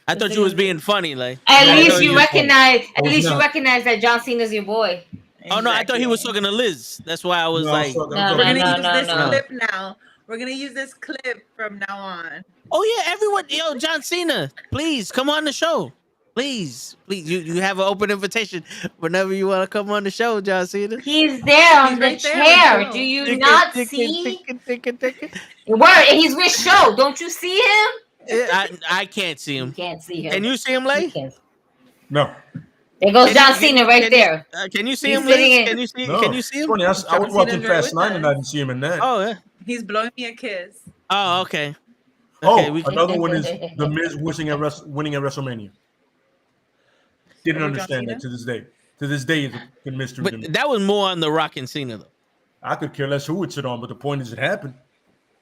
I thought you was being funny, like. At Yeah, I least thought you he was funny. recognize. I At was least you not. recognize that John Cena's your boy. Oh no, I thought he was talking to Liz. That's why I was No, like, I'm No, talking- We're gonna no, use no, this no. clip now. We're gonna use this clip from now on. oh yeah, everyone, yo, John Cena, please come on the show, please. You have an open invitation whenever you want to come on the show, John Cena. He's there on He's the right there chair. with Joe. Do you Ticket, not ticket, see? ticket. Word, and he's with Show. Don't you see him? I can't see You him. can't see him. Can you see him, You Lay? can't. No. There goes Can John you- Cena right there. Can you see He's him, sitting Liz? in- Can you see? No. Can you see him? Funny, I was John watching Cena's right Fast with 9 and I us. didn't see him in that. Oh yeah. He's blowing me a kiss. Oh okay. Oh, Okay, we can- another one is The Miz winning at WrestleMania. Didn't Over understand John that to this day. To this day, it's a mystery to me. But that was more on the Rock and Cena though. I could care less who it's on, but the point is it happened.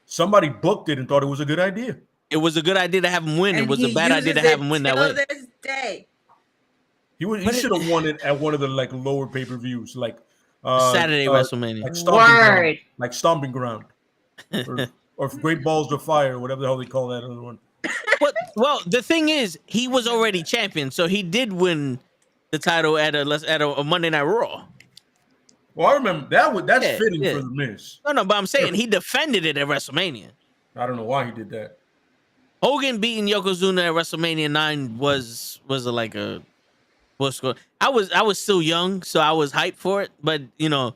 Somebody booked it and thought it was a good idea. It was a good idea to have him win. It And was a he bad idea to uses have him win that till way. this day. He should have won it at one of the lower pay-per-views, like Saturday WrestleMania. like Stomping Word. Ground, like Stomping Ground, or Great Balls of Fire, or whatever the hell they call that other one. Well, the thing is, he was already champion, so he did win the title at a Monday Night Raw. Well, I remember that's Yeah, fitting yeah. for the Miz. No, but I'm saying he defended it at WrestleMania. I don't know why he did that. Hogan beating Yokozuna at WrestleMania 9 was like a what's going. I was still young, so I was hyped for it, but you know,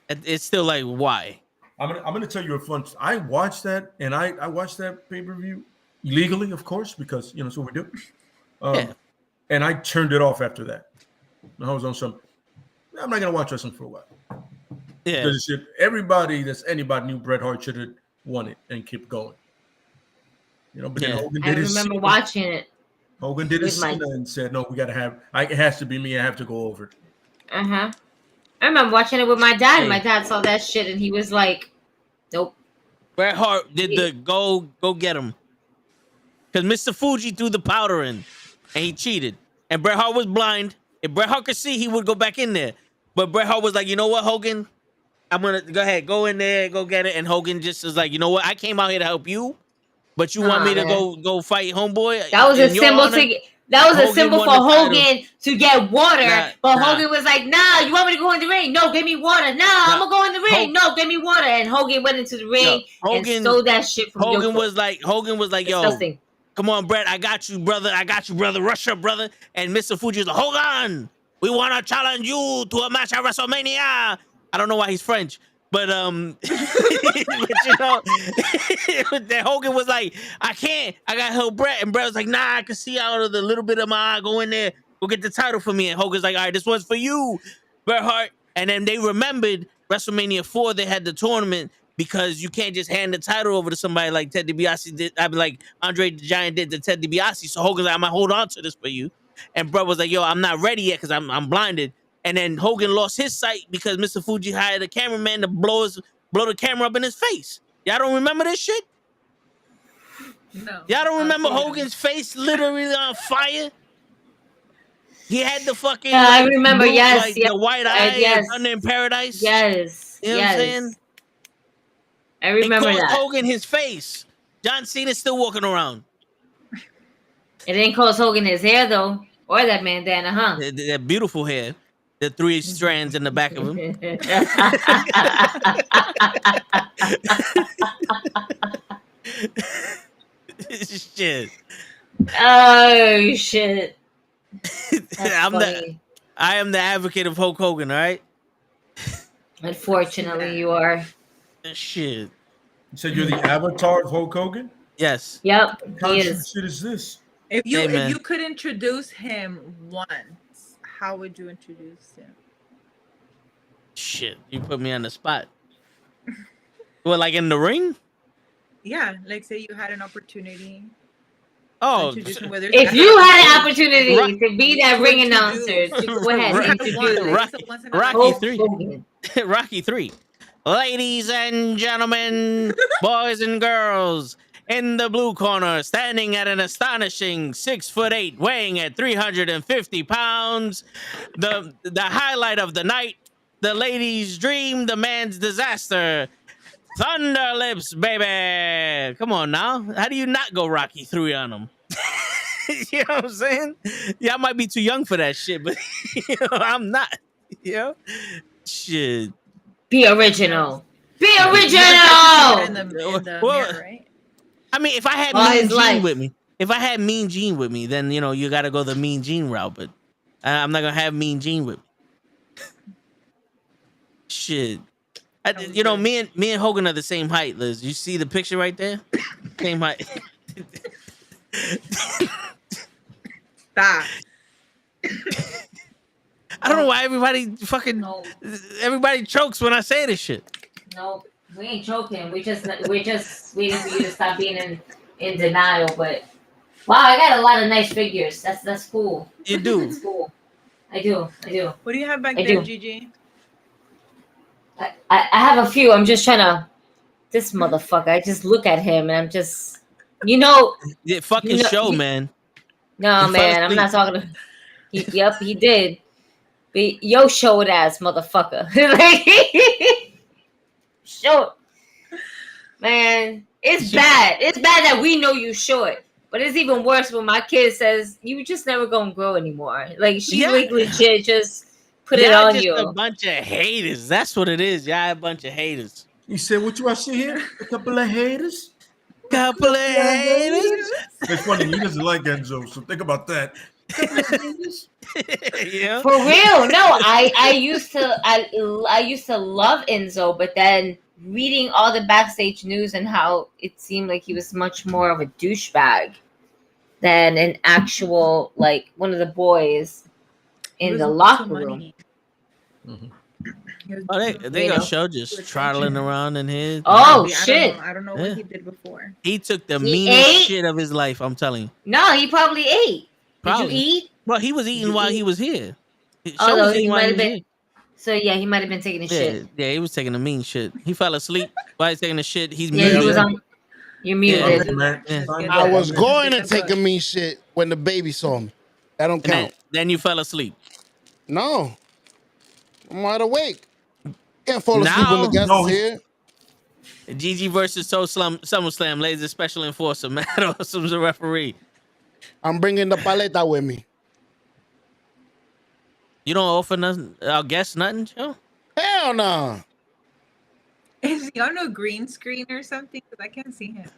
it's still like why. I'm gonna tell you a fun. I watched that, and I watched that pay-per-view illegally, of course, because that's what we do. Yeah. And I turned it off after that. I was on some. I'm not gonna watch wrestling for a while. Yeah. Because everybody that's anybody knew Bret Hart should have won it and kept going. But then Hogan did his. I remember watching it. Hogan did his Cena and said, "No, we got to have. It has to be me. I have to go over." I remember watching it with my dad. And my dad saw that shit, and he was like, "Nope." Bret Hart did the go get him because Mr. Fuji threw the powder in, and he cheated. And Bret Hart was blind. If Bret Hart could see, he would go back in there. But Bret Hart was like, "You know what, Hogan? I'm gonna go ahead, go in there, go get it." And Hogan just was like, "You know what? I came out here to help you." But you want me to go fight homeboy? That was a symbol a symbol for Hogan to get water. But Hogan was like, "Nah, you want me to go in the ring? No, give me water. Nah, I'm gonna go in the ring. No, give me water." And Hogan went into the ring and stole that shit from Hogan. Yoko. Hogan was like, "Yo, come on, Bret, I got you, brother. Rush up, brother." And Mr. Fuji was like, "Hold on, we want to challenge you to a match at WrestleMania." I don't know why he's French. But but then Hogan was like, "I can't. I got to help Bret." And Bret was like, "Nah, I can see out of the little bit of my eye. Go in there. Go get the title for me." And Hogan's like, "All right, this one's for you, Bret Hart." And then they remembered WrestleMania 4. They had the tournament because you can't just hand the title over to somebody like Ted DiBiase did. I mean, like Andre the Giant did to Ted DiBiase. So Hogan's like, "I'm gonna hold on to this for you." And Bret was like, "Yo, I'm not ready yet because I'm blinded." And then Hogan lost his sight because Mr. Fuji hired a cameraman to blow the camera up in his face. Y'all don't remember this shit? No. Y'all don't remember Hogan's face literally on fire? He had the fucking. I remember. Yes, the white eye, Thunder in Paradise. Yes, you know what I'm saying? I remember it that. Hogan his face. John Cena's still walking around. It didn't cost Hogan his hair though, or that bandana, huh? That beautiful hair. The 3 strands in the back of him. Shit. Oh shit. I am the advocate of Hulk Hogan, all right? Unfortunately, you are. Shit. You said you're the avatar of Hulk Hogan? Yes. Yep. What kind of shit is this? If you could introduce him once, how would you introduce him? Shit, you put me on the spot. Well, like in the ring? Yeah, like say you had an opportunity. Oh, if you had an opportunity to be that ring announcer, go ahead. Rocky 3. Ladies and gentlemen, boys and girls, in the blue corner, standing at an astonishing 6'8", weighing at 350 pounds, the highlight of the night, the lady's dream, the man's disaster, Thunder Lips, baby. Come on now. How do you not go Rocky 3 on him? You know what I'm saying? Yeah, I might be too young for that shit, but I'm not. Shit. Be original. Be original. In the mirror, right? I mean, if I had Mean Gene with me, then you got to go the Mean Gene route. But I'm not gonna have Mean Gene with me. Shit. Me and Hogan are the same height, Liz. You see the picture right there? Same height. Stop. I don't know why everybody chokes when I say this shit. No, we ain't choking. We're just waiting for you to stop being in denial. But wow, I got a lot of nice figures. That's cool. You do. That's cool. I do. What do you have back there, Gigi? I have a few. I'm just trying to. This motherfucker. I just look at him and I'm just, Yeah, fucking show, man. No, man, I'm not talking to. Yep, he did. But yo, showed ass motherfucker. Short, man. It's bad. It's bad that we know you short. But it's even worse when my kid says you just never gonna grow anymore. Like she legit just put it on you. A bunch of haters. That's what it is. Y'all a bunch of haters. You said what you I see here? A couple of haters. Couple of haters. It's funny. He doesn't like Enzo, so think about that. Yeah. For real, no. I used to love Enzo, but then reading all the backstage news and how it seemed like he was much more of a douchebag than an actual like one of the boys in the locker room. Oh, they got show just trottling around in his. Oh shit! I don't know what he did before. He took the He meanest ate? shit of his life. I'm telling you. No, he probably ate. Probably. Did you eat? Well, he was eating while he was here. Show Oh, was no, he eating while might have was been. here. So yeah, he might have been taking a shit. Yeah, he was taking a mean shit. He fell asleep while he's taking a shit. He's Yeah, muted. he was on. You're muted. I was going to take a mean shit when the baby saw me. That don't count. Then you fell asleep. No, I'm wide awake. Can't fall asleep when the guest is here. GG versus SummerSlam, ladies, a special enforcer. Matt Awesome's a referee. I'm bringing the paleta with me. You don't offer nothing, our guests nothing, Joe? Hell no. Is he on a green screen or something? Because I can't see him.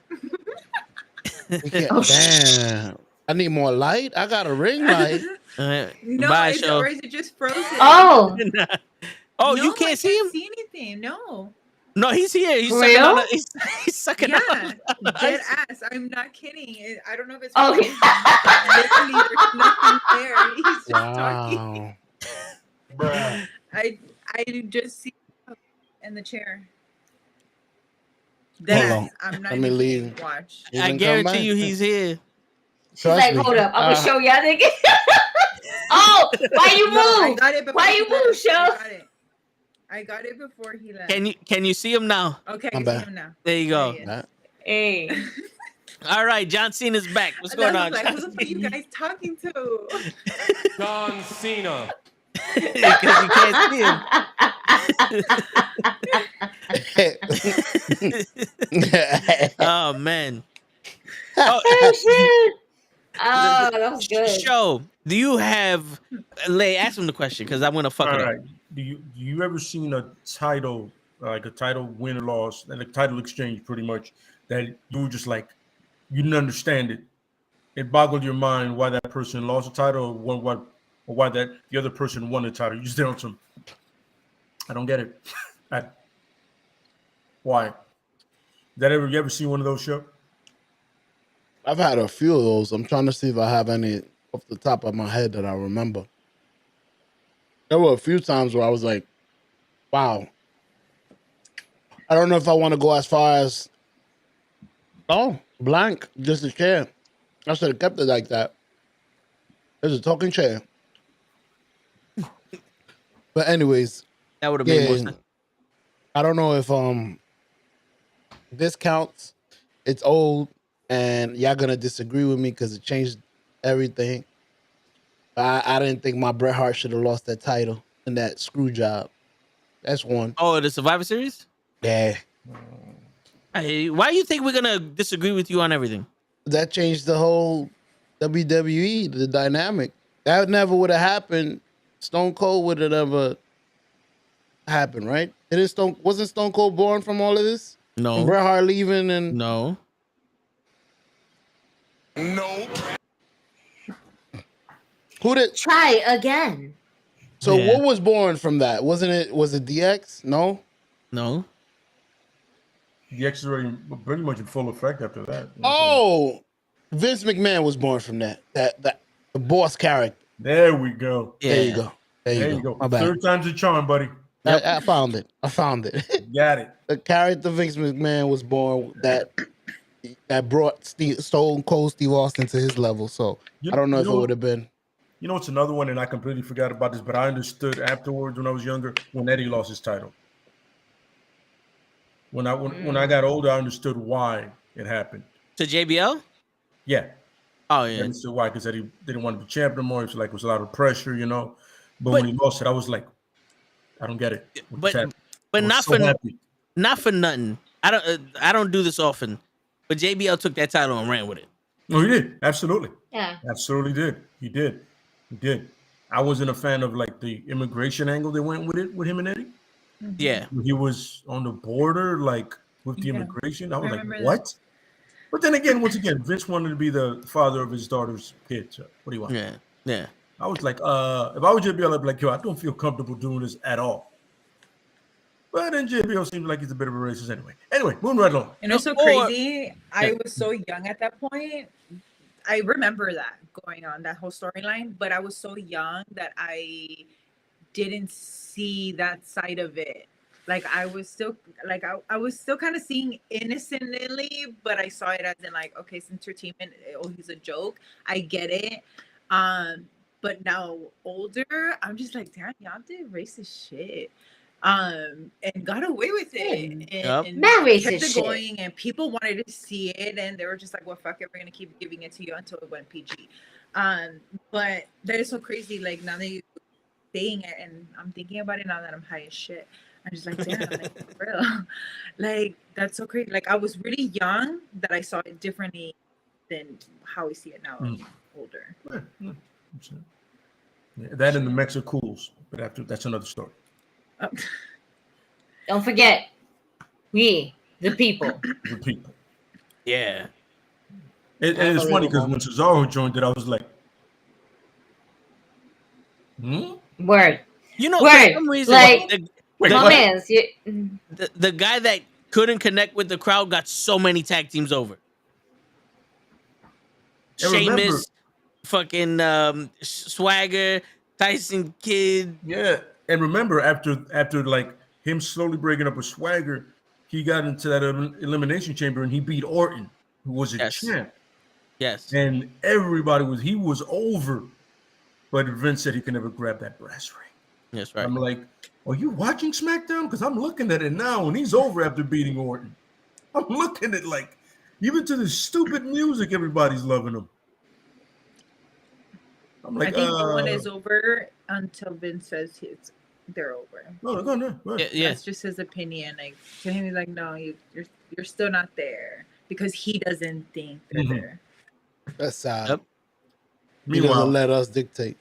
Damn. I need more light. I got a ring light. No, Bye, it's, show. or is it just frozen? Oh. Oh, No, you can't I see him? See anything? No. No, he's here. He's For sucking real? on it. He's sucking Yeah, on it. dead ass. I'm not kidding. I don't know if it's Okay. literally there's nothing there. He's just talking. Bruh. I just see him in the chair. Hold Dead on. ass. I'm not Let me even leave. kidding. Watch. He I didn't come guarantee back. you he's here. She's like, me. hold up, I'm gonna show y'all nigga. Oh, why you No, I move? got it before Why he you left. move, Show? I got it before he left. Can you see him now? Okay, I I'm can see back. him now. There you go. Yeah. Hey. All right, John Cena's back. What's And I going was on? like, who the fuck you guys talking to? John Cena. Because you can't see him. Oh man. Oh shit. Oh, that was good. Show. Do you have? Ask him the question because I'm gonna fuck All it right. up. Do you ever seen a title, like a title win or loss, and a title exchange, pretty much, that you were just like, you didn't understand it? It boggled your mind why that person lost a title, or why that the other person won the title. You just did on some. I don't get it. Why? You ever seen one of those shows? I've had a few of those. I'm trying to see if I have any off the top of my head that I remember. There were a few times where I was like, wow. I don't know if I want to go as far as, blank, just a chair. I should have kept it like that. There's a talking chair. But anyways, that would have made more yeah, sense. I don't know if this counts. It's old, and y'all gonna disagree with me because it changed everything. I didn't think my Bret Hart should have lost that title in that screw job. That's one. Oh, the Survivor Series? Yeah. Hey, why do you think we're gonna disagree with you on everything? That changed the whole WWE, the dynamic. That never would have happened. Stone Cold would have never happened, right? Wasn't Stone Cold born from all of this? No. And Bret Hart leaving and No. who did Try again. So Yeah. what was born from that? Was it DX? No? No. The X is already pretty much in full effect after that. Oh, Vince McMahon was born from that the boss character. There we go. Yeah. There you go. There you go. My bad. Third time's a charm, buddy. I found it. Got it. The character Vince McMahon was born that brought Stone Cold Steve Austin to his level. So I don't know if it would have been. You know, it's another one, and I completely forgot about this, but I understood afterwards when I was younger when Eddie lost his title. When I got older, I understood why it happened. To JBL? Yeah. Oh I yeah. understood why, because Eddie didn't want to be champ no more. It was like it was a lot of pressure, you know. But when he lost it, I was like, I don't get it. But not for nothing. I don't do this often. But JBL took that title and ran with it. No, he did. Absolutely. Yeah. Absolutely did. He did. I wasn't a fan of like the immigration angle they went with it with him and Eddie. Yeah. He was on the border, like with the immigration. I was like, remember what? But then again, once again, Vince wanted to be the father of his daughter's kid. So what do you want? Yeah. I was like, if I was JBL, I'd be like, yo, I don't feel comfortable doing this at all. But then JBL seems like he's a bit of a racist anyway. Anyway, moving right along. And it's so crazy. I was so young at that point. I remember that going on, that whole storyline, but I was so young that I didn't see that side of it. Like I was still kind of seeing innocently, but I saw it as in like, okay, it's entertainment. Oh, he's a joke. I get it. But now older, I'm just like, damn, y'all did racist shit. And got away with it and kept it going, and people wanted to see it, and they were just like, well, fuck it, we're gonna keep giving it to you until it went PG. But that is so crazy. Like now that you're saying it, and I'm thinking about it now that I'm high as shit, I'm just like, damn, like for real. Like that's so crazy. Like I was really young that I saw it differently than how we see it now. Older. Yeah, that and the Mex are cools, but after that's another story. Don't forget, we the people. The people. Yeah. And it's funny because when Cesaro joined it, I was like, Word. You know, Word. for some reason, like the guy that couldn't connect with the crowd got so many tag teams over. Sheamus, fucking Swagger, Tyson Kidd. Yeah. And remember, after like him slowly breaking up with Swagger, he got into that elimination chamber and he beat Orton, who was a champ. Yes. And everybody was over, but Vince said he could never grab that brass ring. That's right. I'm like, are you watching SmackDown? Because I'm looking at it now, and he's over after beating Orton. I'm looking at like, even to the stupid music, everybody's loving him. I'm like, I think no one is over until Vince says they're over. No. Yeah. That's just his opinion. Like to him, he's like, no, you're still not there because he doesn't think they're there. That's sad. Yep. He doesn't let us dictate.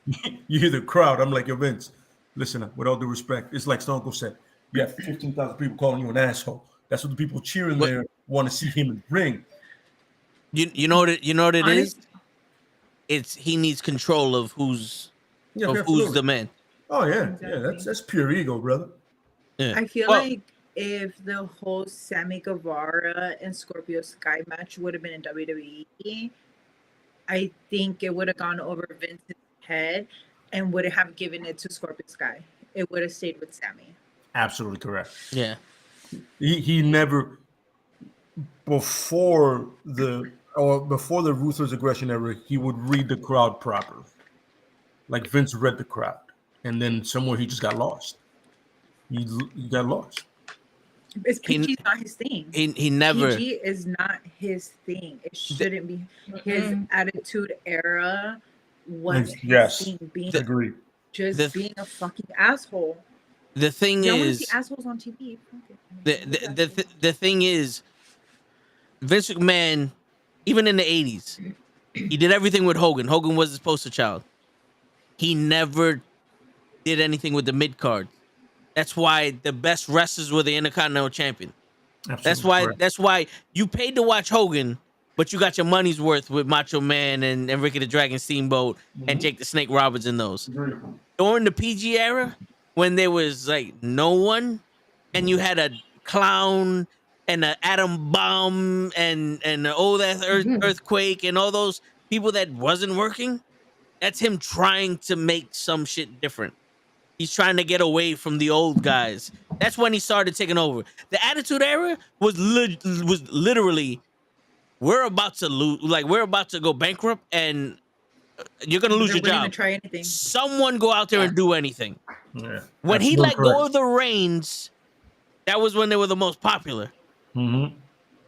You hear the crowd. I'm like, yo, Vince, listen, with all due respect, it's like Stone Cold said. You have 15,000 people calling you an asshole. That's what the people cheering there want to see him in the ring. You know what it is? It's he needs control of who's the man. Oh yeah, Exactly. yeah. That's pure ego, brother. Yeah. I feel like if the whole Sammy Guevara and Scorpio Sky match would have been in WWE, I think it would have gone over Vince's head and would have given it to Scorpio Sky. It would have stayed with Sammy. Absolutely correct. Yeah. He never before the Ruthless Aggression era, he would read the crowd properly. Like Vince read the crowd. And then somewhere he just got lost. He got lost. It's PG's not his thing. He never. PG is not his thing. It shouldn't be. His attitude era was his thing. Agree. Being a fucking asshole. The thing is, see assholes on TV. the thing is, Vince McMahon, even in the 80s, he did everything with Hogan. Hogan was his poster child. He never did anything with the mid card. That's why the best wrestlers were the Intercontinental Champion. Absolutely That's why you paid to watch Hogan, but you got your money's worth with Macho Man and Ricky the Dragon Steamboat and Jake the Snake Roberts and those. During the PG era, when there was like no one, and you had a clown and an atom bomb and the old earthquake and all those people that wasn't working, that's him trying to make some shit different. He's trying to get away from the old guys. That's when he started taking over. The Attitude Era was literally, we're about to lose, like we're about to go bankrupt, and you're gonna lose your job. Try anything. Someone go out there and do anything. Yeah. When he let go of the reins, that was when they were the most popular. Mm-hmm.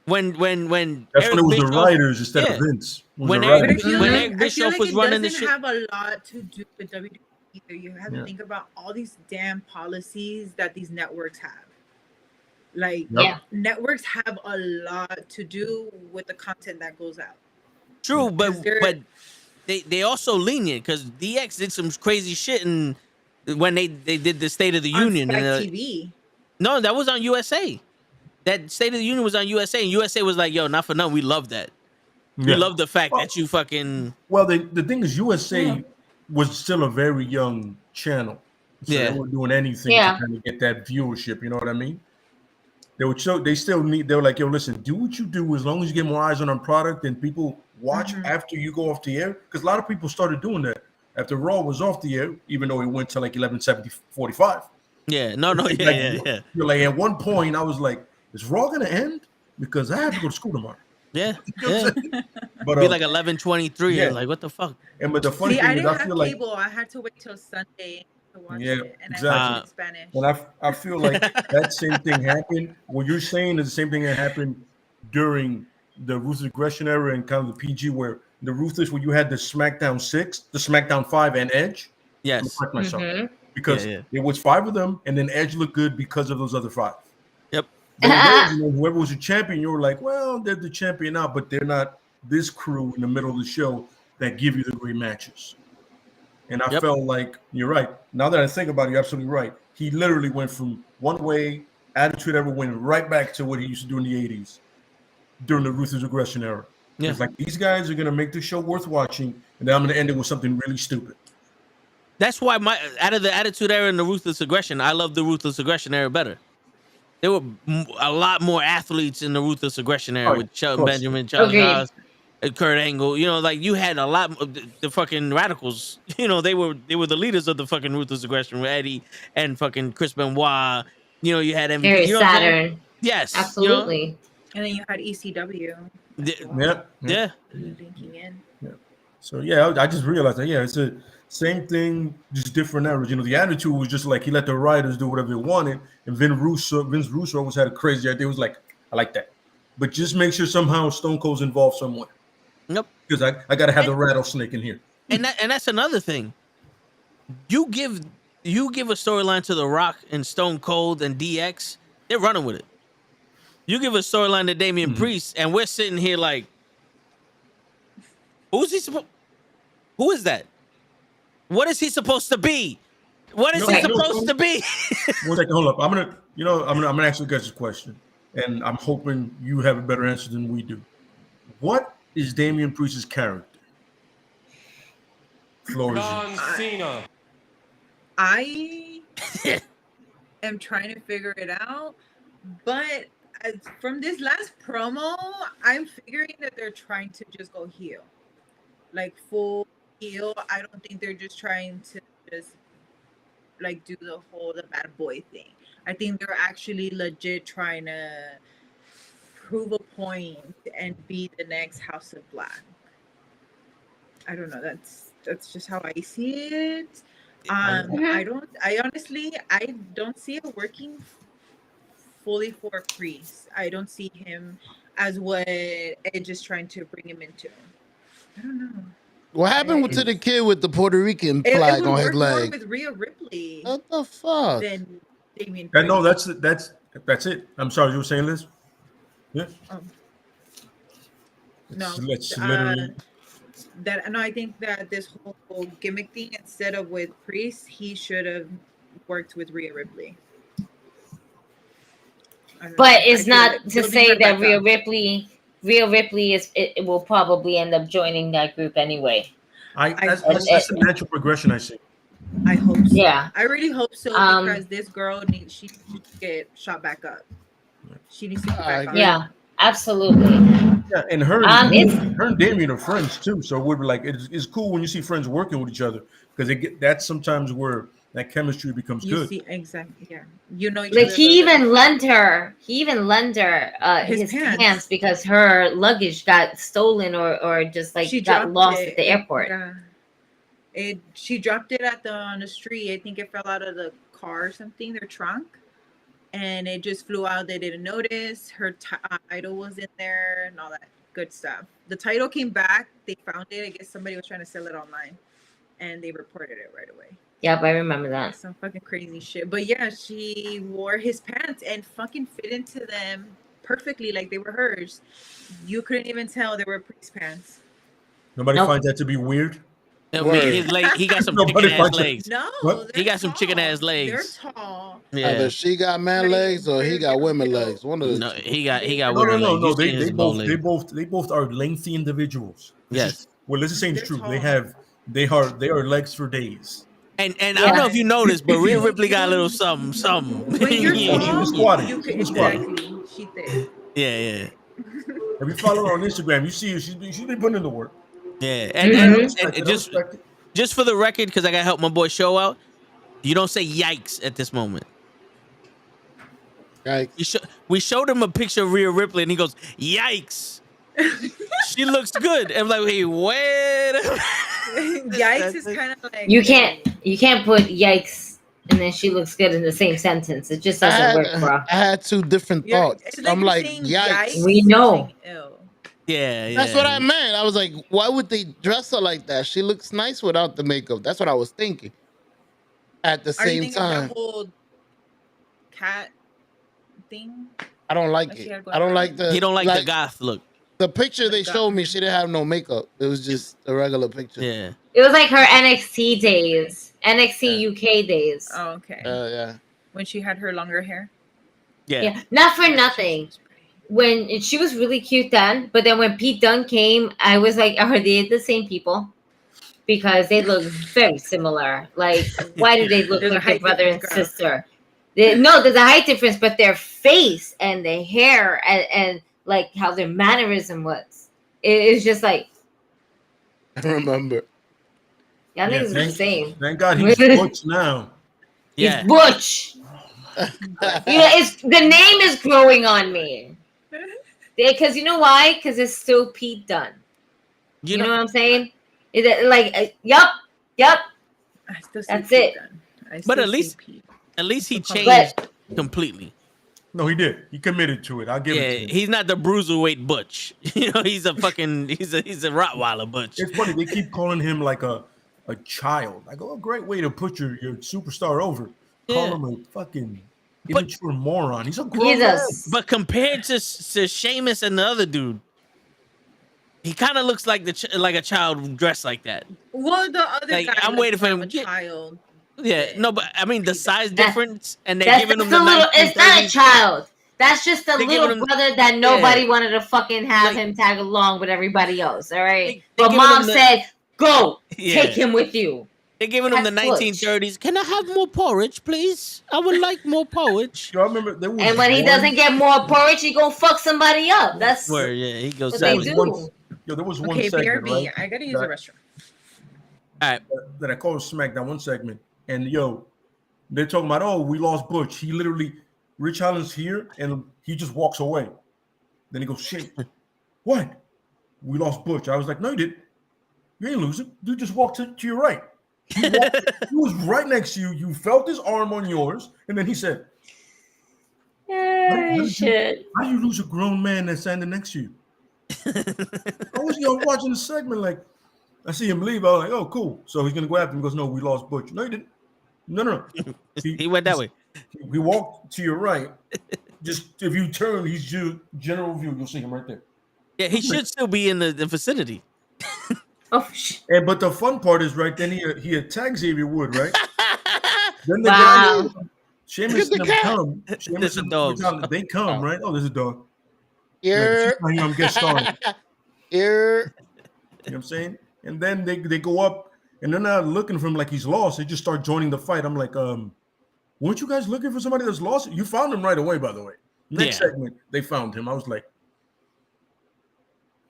When that's Eric when it was Bischoff, the writers instead of Vince. When Eric Bischoff was running the shit, it doesn't have a lot to do with WWE. You have to think about all these damn policies that these networks have. Like, networks have a lot to do with the content that goes out. True, but they also lenient because DX did some crazy shit, and when they did the State of the Union on and TV. No, that was on USA. that State of the Union was on USA, and USA was like, "Yo, not for nothing, we love that. We love the fact that you fucking." Well, the thing is, USA was still a very young channel, so they weren't doing anything to kind of get that viewership. You know what I mean? They were they were like, yo, listen, do what you do as long as you get more eyes on our product and people watch after you go off the air. Because a lot of people started doing that after Raw was off the air, even though it went to like 11:45. Yeah, no, Like, You're like, at one point, I was like, is Raw gonna end? Because I have to go to school tomorrow. Yeah, But be like 11:23. yeah. Like, what the fuck? And but the funny See, thing I is, didn't I have feel cable. I had to wait till Sunday to watch it, and exactly. I watched it in Spanish. And I feel like that same thing happened. What you're saying is the same thing that happened during the Ruthless Aggression era and kind of the PG, where the Ruthless, where you had the SmackDown 6, the SmackDown 5, and Edge. Yes. Correct myself. Because it was 5 of them, and then Edge looked good because of those other 5. Yep. Whoever was a champion, you were like, well, they're the champion now, but they're not this crew in the middle of the show that give you the great matches. And I felt like, you're right. Now that I think about it, you're absolutely right. He literally went from one way, Attitude Era went right back to what he used to do in the 80s during the Ruthless Aggression era. Yeah. It's like, these guys are going to make the show worth watching, and then I'm going to end it with something really stupid. That's why out of the Attitude Era and the Ruthless Aggression, I love the Ruthless Aggression era better. There were a lot more athletes in the Ruthless Aggression era with Shelton Benjamin, Charles Haas, and Kurt Angle. You know, like you had a lot of the fucking Radicals. You know, they were the leaders of the fucking Ruthless Aggression with Eddie and fucking Chris Benoit. You know, you had MVP. Harry you know Saturn. Yes, Absolutely. You know? And then you had ECW. Yeah. Linking in. So I just realized that it's a same thing, just different eras. You know, the Attitude was just like he let the writers do whatever they wanted, and Vince Russo always had a crazy idea. It was like, I like that, but just make sure somehow Stone Cold's involved somewhere. Nope. Because I got to have the rattlesnake in here. And that's another thing. You give a storyline to The Rock and Stone Cold and DX, they're running with it. You give a storyline to Damian Priest, and we're sitting here like, who is that? What is he supposed to be? What is he supposed to be? One second, hold up. I'm gonna ask you guys this question, and I'm hoping you have a better answer than we do. What is Damian Priest's character? John Cena. I am trying to figure it out, but from this last promo, I'm figuring that they're trying to just go heel, like full heel. I don't think they're just trying to just like do the bad boy thing. I think they're actually legit trying to prove a point and be the next House of Black. I don't know. That's just how I see it. I honestly don't see it working fully for Priest. I don't see him as what Edge is trying to bring him into. I don't know. What happened to the kid with the Puerto Rican flag on his leg? With Rhea Ripley. What the fuck? Then Damian Priest. No, that's it. I'm sorry, you were saying this? Yeah. No. Literally. I think that this whole gimmick thing, instead of with Priest, he should have worked with Rhea Ripley. But it's not to say that Rhea Ripley it will probably end up joining that group anyway. That's the natural progression I see. I hope so. Yeah. I really hope so, because this girl needs to get shot back up. She needs to get back up. Yeah, absolutely. Yeah, and her and Damien are friends too. So we're like, it's cool when you see friends working with each other, because that's sometimes where that chemistry becomes good. See, exactly. Yeah. You know, like he even lent her his pants because her luggage got stolen or just like she got lost at the airport. Yeah. She dropped it on the street. I think it fell out of the car or something, their trunk, and it just flew out. They didn't notice. Her title was in there and all that good stuff. The title came back. They found it. I guess somebody was trying to sell it online, and they reported it right away. Yep, I remember that. Some fucking crazy shit. But yeah, she wore his pants and fucking fit into them perfectly, like they were hers. You couldn't even tell they were Priest pants. Nobody finds that to be weird? His leg, he got some chicken ass legs. No, he got some chicken ass they're legs. tall. Yeah. Either she got man legs or he got women legs. One of the No, two. he got No, women legs. no. You seen his bone They legs. both are lengthy individuals. Yes. Well, let's just say it's They're true. tall. They are legs for days. And I don't know if you noticed, but Rhea Ripley got a little something. When you're Yeah. tall, She's squatting. you could She's squatting. exactly. She thick. Yeah. If you follow her on Instagram, you see her. She's been putting in the work. Yeah. And just for the record, because I gotta help my boy Show out, you don't say yikes at this moment. Yikes. We showed him a picture of Rhea Ripley, and he goes, "Yikes, she looks good." And I'm like, "Hey, wait." Yikes is kind of like You can't put yikes and then she looks good in the same sentence. It just doesn't work, bro. I had two different thoughts. I'm like, yikes. We know. Yeah. That's what I meant. I was like, why would they dress her like that? She looks nice without the makeup. That's what I was thinking. At the Are you same thinking time, the whole cat thing? I don't like it. I don't like the. He don't like the goth look. The picture they showed me, she didn't have no makeup. It was just a regular picture. Yeah. It was like her NXT days, NXT UK days. Oh, okay. Yeah. When she had her longer hair. Yeah. Not for nothing. When she was really cute then, but then when Pete Dunne came, I was like, are they the same people? Because they look very similar. Like, why do they look like their brother and sister? No, there's a height difference, but their face and their hair and like how their mannerism was. It's just like, I remember. I think it's the same. Thank God he's Butch now. Yeah. He's Butch. The name is growing on me. Because you know why? Because it's still Pete Dunne. You know what I'm saying? Is it like, yup. That's it. But at least he changed completely. No, he did. He committed to it. I'll give it to him. He's not the bruiserweight Butch. You know, he's a Rottweiler Butch. It's funny, they keep calling him like a child. I go, a great way to put your superstar over. Call him a fucking immature moron. He's a grown man. But compared to Sheamus and the other dude, he kind of looks like a child dressed like that. Well, the other guy. I'm waiting for him. A child. Yeah, no, but I mean the size difference, and they're giving him it's not a child. That's just a little brother that nobody wanted to fucking have him tag along with everybody else. All right, but mom said, "Go, take him with you." They're giving him the 1930s. Can I have more porridge, please? I would like more porridge. I remember there was and when he doesn't get more porridge, he gonna fuck somebody up. That's where he goes. What they do. There was one Okay, segment, BRB. right? I gotta use the restroom. All right. That I called SmackDown one segment, and they're talking about, oh, we lost Butch. He literally, Rich Holland's here, and he just walks away. Then he goes, shit, what? We lost Butch. I was like, no, you didn't. You ain't losing. Dude just walked to your right. He was right next to you. You felt his arm on yours, and then he said, shit. How do you lose a grown man that's standing next to you? I was watching the segment, like, I see him leave. I was like, oh, cool. So he's going to go after him. He goes, no, we lost Butch. No, he didn't. No. He went that way. He walked to your right. Just if you turn, he's your general view. You'll see him right there. Yeah, he should still be in the vicinity. But the fun part is, right, then he attacked Xavier Wood, right? Then the wow. guy, Sheamus and them come. Sheamus and they come, right? Oh, there's a dog. Here. I'm get started. Here. You know what I'm saying? And then they go up, and they're not looking for him like he's lost. They just start joining the fight. I'm like, weren't you guys looking for somebody that's lost? You found him right away, by the way. Next segment, they found him. I was like,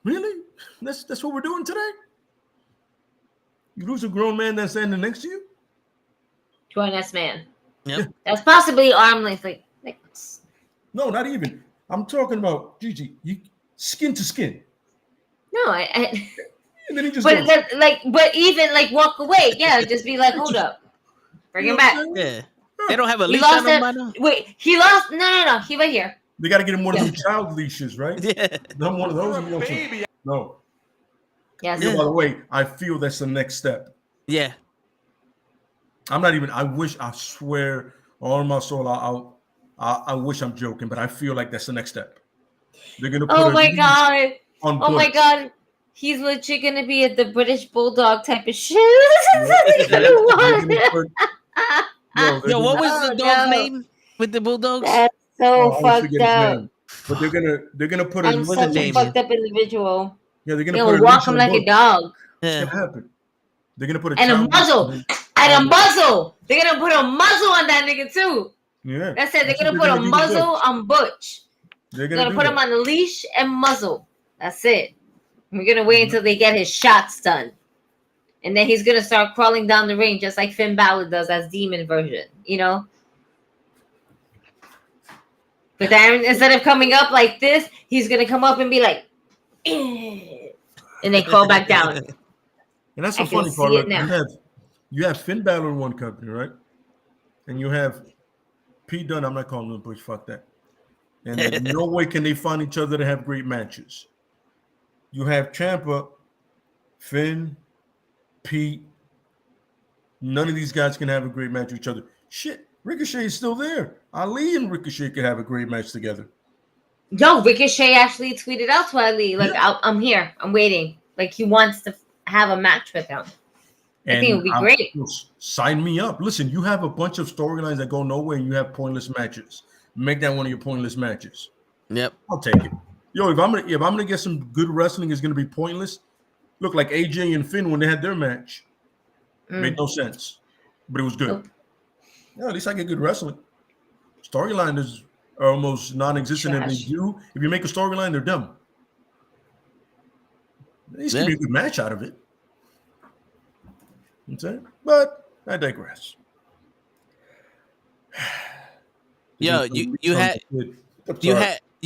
really? That's what we're doing today? You lose a grown man that's standing next to you? Join us, man. Yep. That's possibly arm length. Like, no, not even. I'm talking about Gigi. You skin to skin. No, And then he just but even like walk away. Yeah, just be like, hold up, bring him back. Yeah, they don't have a leash on him by now. Wait, he lost. No. He right here. They got to get him one of them child leashes, right? Yeah, not one of those. Baby. No. Yes. By the way, I feel that's the next step. Yeah. I'm not even. I swear on my soul, I wish I'm joking, but I feel like that's the next step. They're gonna put Oh my god. Oh my god. He's legit gonna be at the British Bulldog type of shit. Yo, what was the dog's name with the Bulldogs? That's so I fucked forget his up. name. But they're gonna put I'm such a fucked up individual. Yeah, they're gonna put walk him like a dog. It's gonna happen. They're gonna put and a muzzle. And a muzzle. They're gonna put a muzzle on that nigga too. Yeah. That's it. They're gonna put a muzzle on Butch. They're gonna put him on a leash and muzzle. That's it. We're gonna wait until they get his shots done. And then he's gonna start crawling down the ring just like Finn Balor does as demon version, you know? But then instead of coming up like this, he's gonna come up and be like, and then crawl back down. And that's the funny part. Like, you have Finn Balor in one company, right? And you have Pete Dunne. I'm not calling him Bush. Fuck that. And in no way can they find each other to have great matches. You have Ciampa, Finn, Pete. None of these guys can have a great match with each other. Shit, Ricochet is still there. Ali and Ricochet could have a great match together. Yo, Ricochet actually tweeted out to Ali, like, I'm here. I'm waiting. Like, he wants to have a match with him. I think it would be great. Sign me up. Listen, you have a bunch of storylines that go nowhere and you have pointless matches. Make that one of your pointless matches. Yep. I'll take it. Yo, if I'm gonna get some good wrestling, it's gonna be pointless. Look, like AJ and Finn when they had their match. Made no sense. But it was good. Yeah, at least I get good wrestling. Storyline is almost non-existent. If they do, if you make a storyline, they're dumb. At least give me a good match out of it. You know what I'm saying? But I digress. Yo, you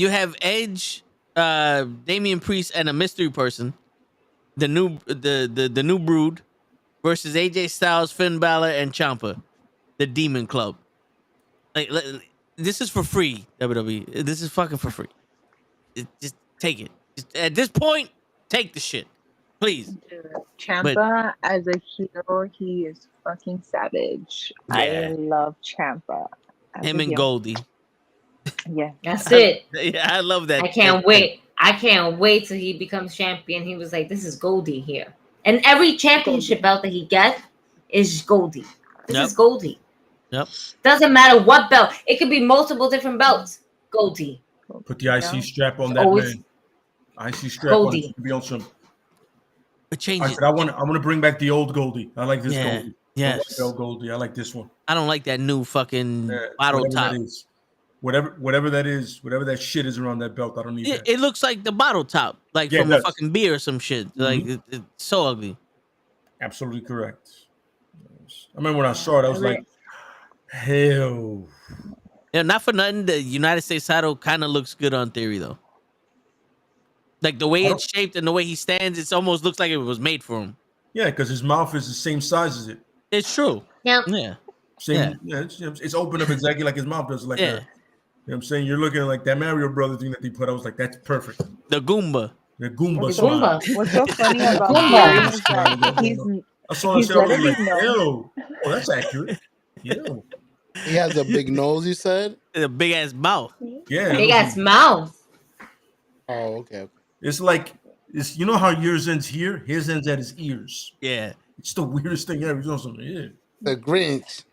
have Edge, Damian Priest, and a mystery person, the new Brood, versus AJ Styles, Finn Balor, and Ciampa, the Demon Club. Like, this is for free, WWE. This is fucking for free. Just take it. At this point, take the shit, please. Ciampa as a heel, he is fucking savage. Yeah. I love Ciampa. Him and Goldie. Yeah, that's it. Yeah, I love that. I can't wait. I can't wait till he becomes champion. He was like, "This is Goldie here," and every championship belt that he gets is Goldie. This is Goldie. Yep. Doesn't matter what belt. It could be multiple different belts. Goldie. Put the IC strap on that man. IC strap Goldie. on it to be on some. But change it. I want to bring back the old Goldie. I like this Goldie. Yes. I like Goldie. I like this one. I don't like that new fucking bottle top. Whatever that is, whatever that shit is around that belt, I don't need that. It looks like the bottle top, like from a fucking beer or some shit. Like it's so ugly. Absolutely correct. I remember when I saw it, I was like, hell. Yeah, not for nothing. The United States title kind of looks good on theory, though. Like the way it's shaped and the way he stands, it almost looks like it was made for him. Yeah, because his mouth is the same size as it. It's true. Yeah. Yeah. Same. Yeah. It's open up exactly like his mouth does. Like that. You know what I'm saying? You're looking like that Mario Brother thing that they put. I was like, that's perfect. The Goomba. The Goomba. What's so funny about Goomba is that he's letting me know. Oh, that's accurate. Ew. He has a big nose, you said? A big ass mouth. Yeah. Big ass mouth. Oh, okay. It's like, you know how yours ends here? His ends at his ears. Yeah. It's the weirdest thing ever. Yeah. The Grinch.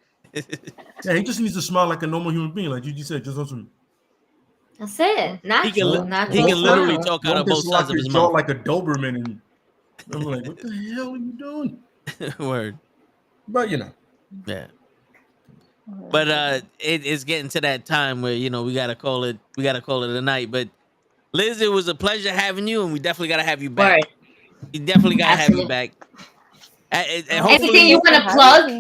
Yeah, he just needs to smile like a normal human being, like Gigi said. Just on That's it. He can literally talk out of both sides of his mouth. Like a Doberman, and I'm like, what the hell are you doing? Word. But you know. Yeah. But it's getting to that time where we gotta call it a night. But Liz, it was a pleasure having you, and we definitely gotta have you back. Word. We definitely gotta have you back. And anything you want to plug?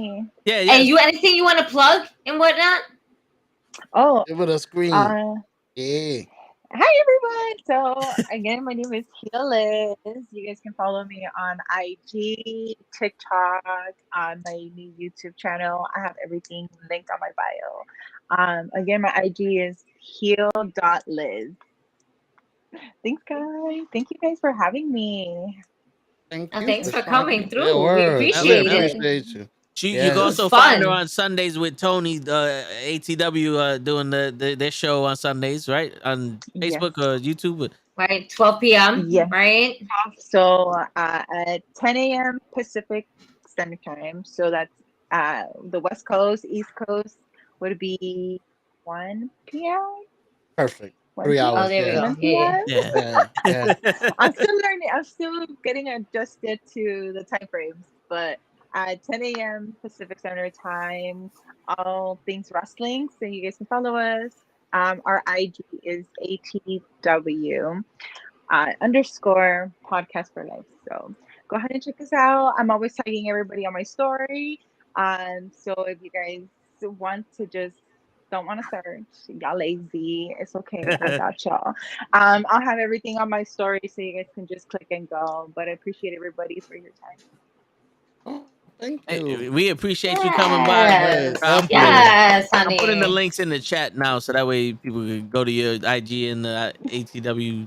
Yeah. And anything you want to plug and whatnot? Oh, give it a screen. Yeah. Hi everyone. So again, my name is Hila Liz. You guys can follow me on IG, TikTok, on my new YouTube channel. I have everything linked on my bio. Again, my IG is heal.liz. Thanks, guys. Thank you guys for having me. Thanks for coming through. We appreciate it. You can also find her on Sundays with Tony, ATW, doing their show on Sundays, right? On Facebook or YouTube. right? 12 p.m. Yeah. Right? So at 10 a.m. Pacific Standard Time. So that's the West Coast, East Coast would be 1 p.m. Perfect. 1 3 p.m. hours. Oh, there we Yeah. go. 1 Yeah. p.m. Yeah. I'm still learning. I'm still getting adjusted to the time frames. But at 10 a.m. Pacific Standard Time, all things wrestling. So you guys can follow us. Our IG is ATW _ podcast for life. So go ahead and check us out. I'm always tagging everybody on my story. So if you guys want to just don't want to search, y'all lazy, it's okay. I got y'all. I'll have everything on my story so you guys can just click and go. But I appreciate everybody for your time. Oh, thank Hey, you. we appreciate you coming by. Yes. I'm putting, Yes, I'm putting the honey. links in the chat now, so that way people can go to your IG and the ATW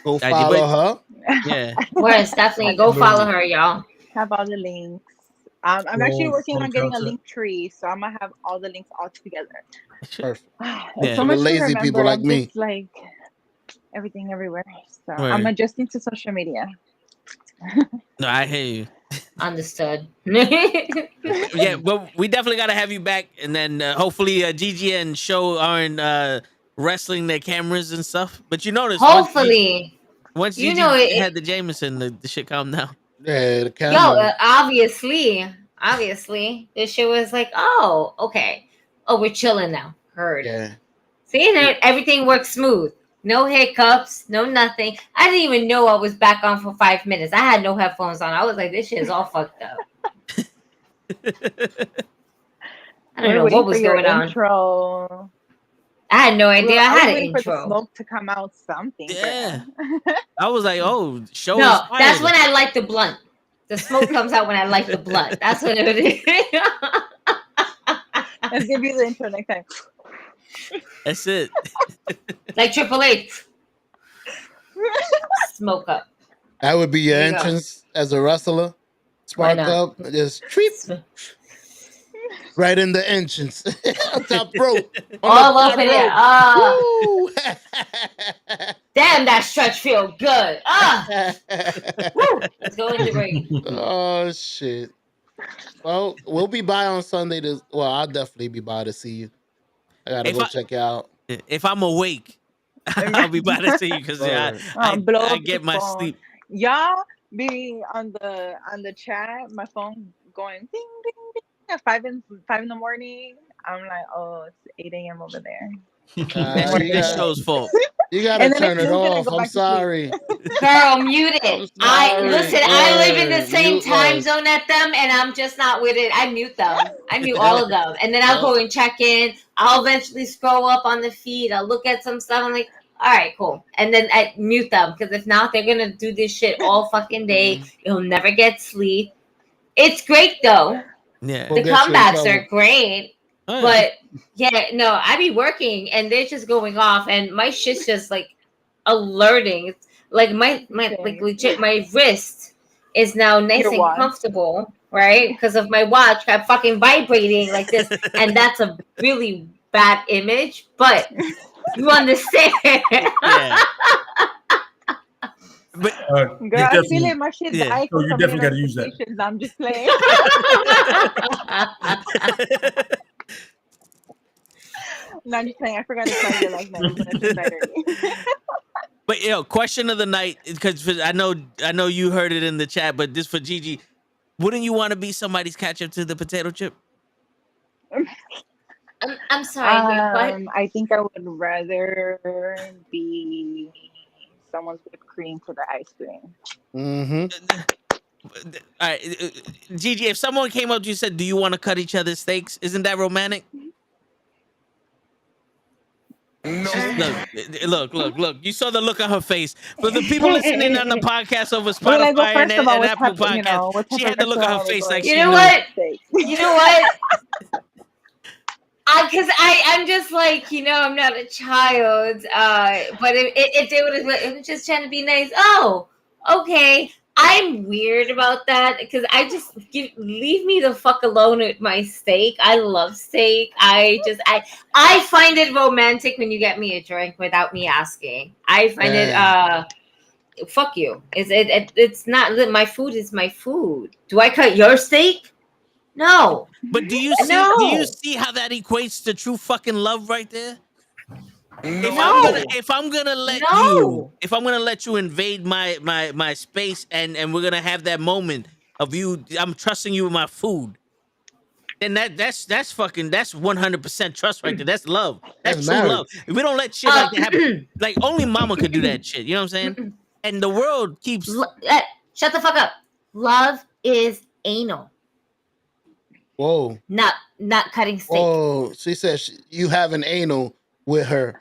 Go IG. follow But her. yeah, Yes, definitely. Go follow her, y'all. Have all the links. I'm actually Well, working all the on getting a content. link tree, so I'm gonna have all the links all together. Perfect. It's Yeah. so For the much to lazy people remember. like I'm me. just like everything everywhere. So Right. I'm adjusting to social media. No, I hear you. Understood. Yeah, but we definitely got to have you back, and then hopefully Gigi and Show aren't wrestling their cameras and stuff. But you notice Hopefully. once You Gigi know it. had the Jameson, the shit calmed down. Yeah, the Yo, camera. obviously, this shit was like, oh, okay. Oh, we're chilling now. Heard. Yeah. See, everything works smooth. No hiccups, no nothing. I didn't even know I was back on for 5 minutes. I had no headphones on. I was like, this shit is all fucked up. I don't know what was going on. Intro. I had no idea I had an waiting for the intro. smoke to come out. Something. Yeah. I was like, oh, Show No, inspired that's us. when I light the blunt. The smoke comes out when I light the blunt. That's what it is. Let's give you the intro next time. That's it. Like Triple H. Smoke up. That would be your There you go. entrance as a wrestler. Spark not? up, just treep right in the entrance. Top rope. All up in there. Woo! Damn, that stretch feel good. Woo! Let's go in the ring. Oh shit. Well, we'll be by on Sunday. I'll definitely be by to see you. I gotta go check you out. If I'm awake, I'll be by to see you because I get my sleep. Y'all be on the chat. My phone going ding ding ding at 5 in the morning. I'm like, oh, it's 8 a.m. over there. This show's fault. You gotta turn it off. I'm sorry. Girl, mute it. sorry. I live in the same Mute time us. zone at them, and I'm just not with it. I mute them. I mute all of them, and then I'll go and check in. I'll eventually scroll up on the feed. I'll look at some stuff. I'm like, all right, cool, and then I mute them because if not, they're gonna do this shit all fucking day. You'll never get sleep. It's great though. Yeah, the comebacks are great. Oh, yeah. But yeah, no, I be working and they're just going off, and my shit's just like alerting. It's like my like legit my wrist is now nice and comfortable, right? Because of my watch kept fucking vibrating like this, and that's a really bad image. But you understand? Yeah. But girl, I feel like my shit. Yeah. I you definitely got to use that. I'm just playing. No, I'm just saying. I forgot to tell you like that. But question of the night, because I know you heard it in the chat, but this for Gigi. Wouldn't you want to be somebody's catch up to the potato chip? I'm sorry. What? I think I would rather be someone's whipped cream to the ice cream. Mm-hmm. All right, Gigi. If someone came up to you and said, "Do you want to cut each other's steaks?" Isn't that romantic? No. Look. You saw the look on her face. For the people listening on the podcast over Spotify and Apple Podcasts, she had the look on her face like you know what? You know what? Because I'm just like, I'm not a child. But if they would have, it was just trying to be nice. Oh, okay. I'm weird about that because I just leave me the fuck alone with my steak. I love steak. I find it romantic when you get me a drink without me asking. I find it fuck you. It's not my food is my food. Do I cut your steak? No. But do you see how that equates to true fucking love right there? If I'm gonna let you invade my space and we're gonna have that moment of you, I'm trusting you with my food. Then that's 100% trust right there. That's love. That's true love. If we don't let shit like that happen, like only mama could do that shit. You know what I'm saying? And the world keeps shut the fuck up. Love is anal. Whoa. Not cutting steak. Oh, she says you have an anal with her.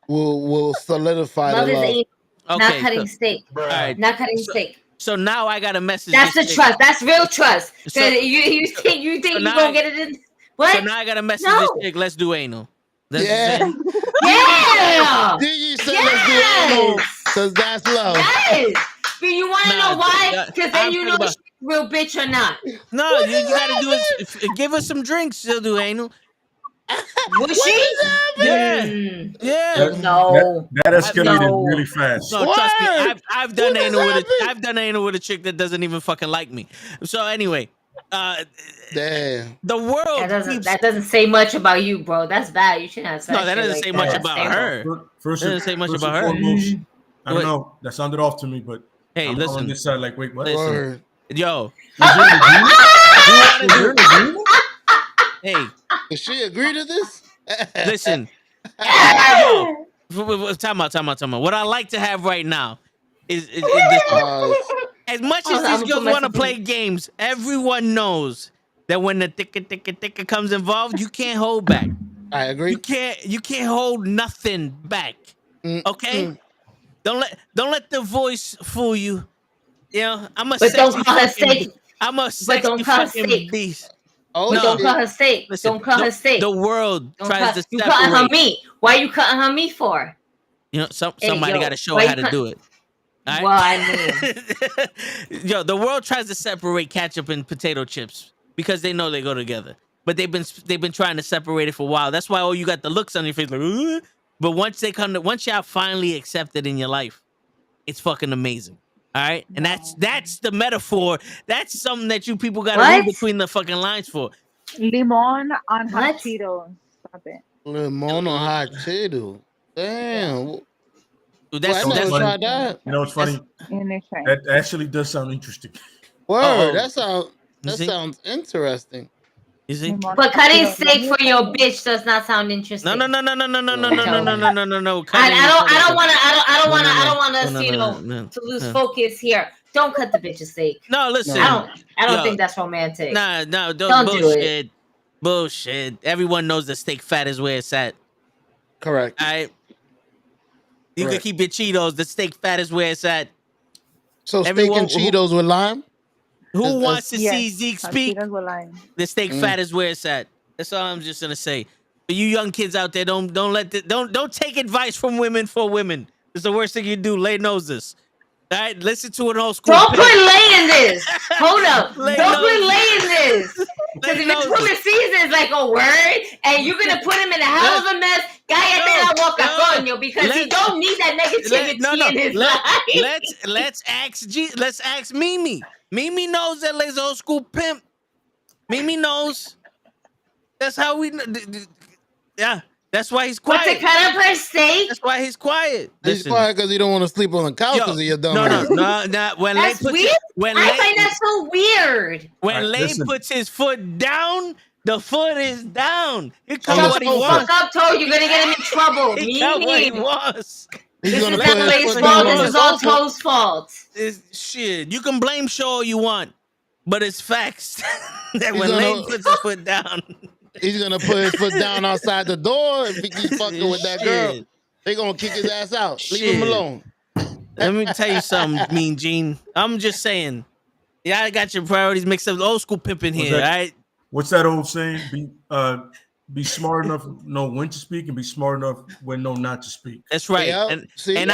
Will solidify love the love. Is anal. Okay, not cutting steak. Right. Not cutting steak. So now I got a message. That's the trust. That's real trust. So, you think you're gonna get it in? What? So now I got a message. This chick. Let's do anal. Yeah. Yeah. Did you say let's do anal? Because that's love. Yes. But you want to know why? Because then you know if she's a real bitch or not. No, you gotta do it. Give her some drinks. She'll do anal. Was she? Yeah. No. That escalated really fast. No, trust me. I've done anal with I've done anal with a chick that doesn't even fucking like me. So anyway, damn. The world that doesn't say much about you, bro. That's bad. You shouldn't have said. No, that doesn't say much about her. First, doesn't say much about her. Foremost, I don't know. That sounded off to me, but hey, listen. On this side, like, wait, what? Listen. Yo. Hey, does she agree to this? Listen. Time out. What I like to have right now is this. As much as these girls want to play games, everyone knows that when the thicker comes involved, you can't hold back. I agree. You can't hold nothing back. Okay? Don't let the voice fool you. You know, I'm a sexy fucking beast. Oh, no. Don't call her steak. Listen, don't call her steak. The world tries to separate. You cutting her meat. Why you cutting her meat for? You know, somebody got to show her how to do it. Right? Well, I mean, yo, the world tries to separate ketchup and potato chips because they know they go together. But they've been trying to separate it for a while. That's why you got the looks on your face like. Ugh. But once y'all finally accept it in your life, it's fucking amazing. All right, and that's the metaphor. That's something that you people got to read between the fucking lines for. Limon on hot Cheetos. Stop it. Limon on hot Cheetos. Damn. That's funny. You know what's funny? That actually does sound interesting. Word. That sounds interesting. You see? But cutting steak for your bitch does not sound interesting. No. I don't want us, to lose focus here. Don't cut the bitch's steak. No, listen. I don't think that's romantic. No, don't bullshit. Do it. Bullshit. Everyone knows the steak fat is where it's at. Correct. All right. You can keep your Cheetos. The steak fat is where it's at. So steak and Cheetos with lime? Who wants to see Zeke speak? The steak fat is where it's at. That's all I'm just gonna say. For you young kids out there, don't take advice from women for women. It's the worst thing you do. Lay knows this. All right, listen to an old school. Don't put Lay in this. Hold up. Don't put Lay in this. Because if it's from the seasons like a word, and you're gonna put him in a hell of a mess, because he don't need that negativity in his life. Let's ask Mimi. Mimi knows that Lay's old school pimp. Mimi knows. That's how we. Yeah, that's why he's quiet. But to cut up her steak. That's why he's quiet. He's quiet because he don't want to sleep on the couch because of your dumb. No. When that's weird. I find that so weird. When Lay puts his foot down, the foot is down. He comes what he wants. Fuck up, Toe. You're gonna get him in trouble. He got what he wants. This is not Lay's fault. This is all Toe's fault. Shit, you can blame Shaw all you want, but it's facts that when Lay puts his foot down, he's gonna put his foot down outside the door if he keeps fucking with that girl. They gonna kick his ass out. Leave him alone. Let me tell you something, Mean Gene. I'm just saying. Yeah, I got your priorities mixed up. Old school pimping here, all right? What's that old saying? Be smart enough to know when to speak and be smart enough when know not to speak. That's right. Yeah, and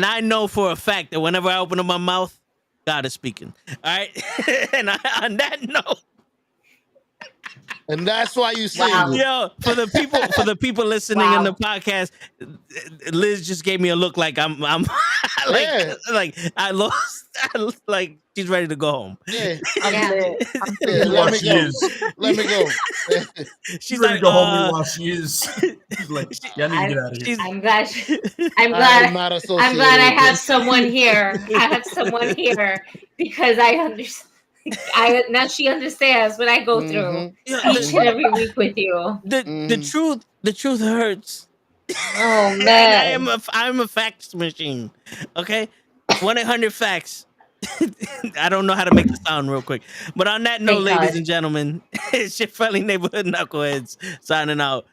I know for a fact that whenever I open up my mouth, God is speaking. All right. And on that note, and that's why you Wow. single. yo, for the people listening in the podcast, Liz just gave me a look like I'm like Yeah. like I lost, like she's ready to go home. Yeah. Yeah. Yeah, let me go. Let me go. She's ready like, to go home while she is. She's like, yeah, I need to get out of here. I'm glad. I'm I glad. am not I'm associated glad I with have this. someone here. I have someone here because I understand. Now she understands what I go through each and every week with you. The truth hurts. Oh And man. I'm a fax machine. Okay, 1-800-FAX. I don't know how to make the sound real quick, but on that note, Thank ladies God. and gentlemen, it's your friendly neighborhood knuckleheads signing out.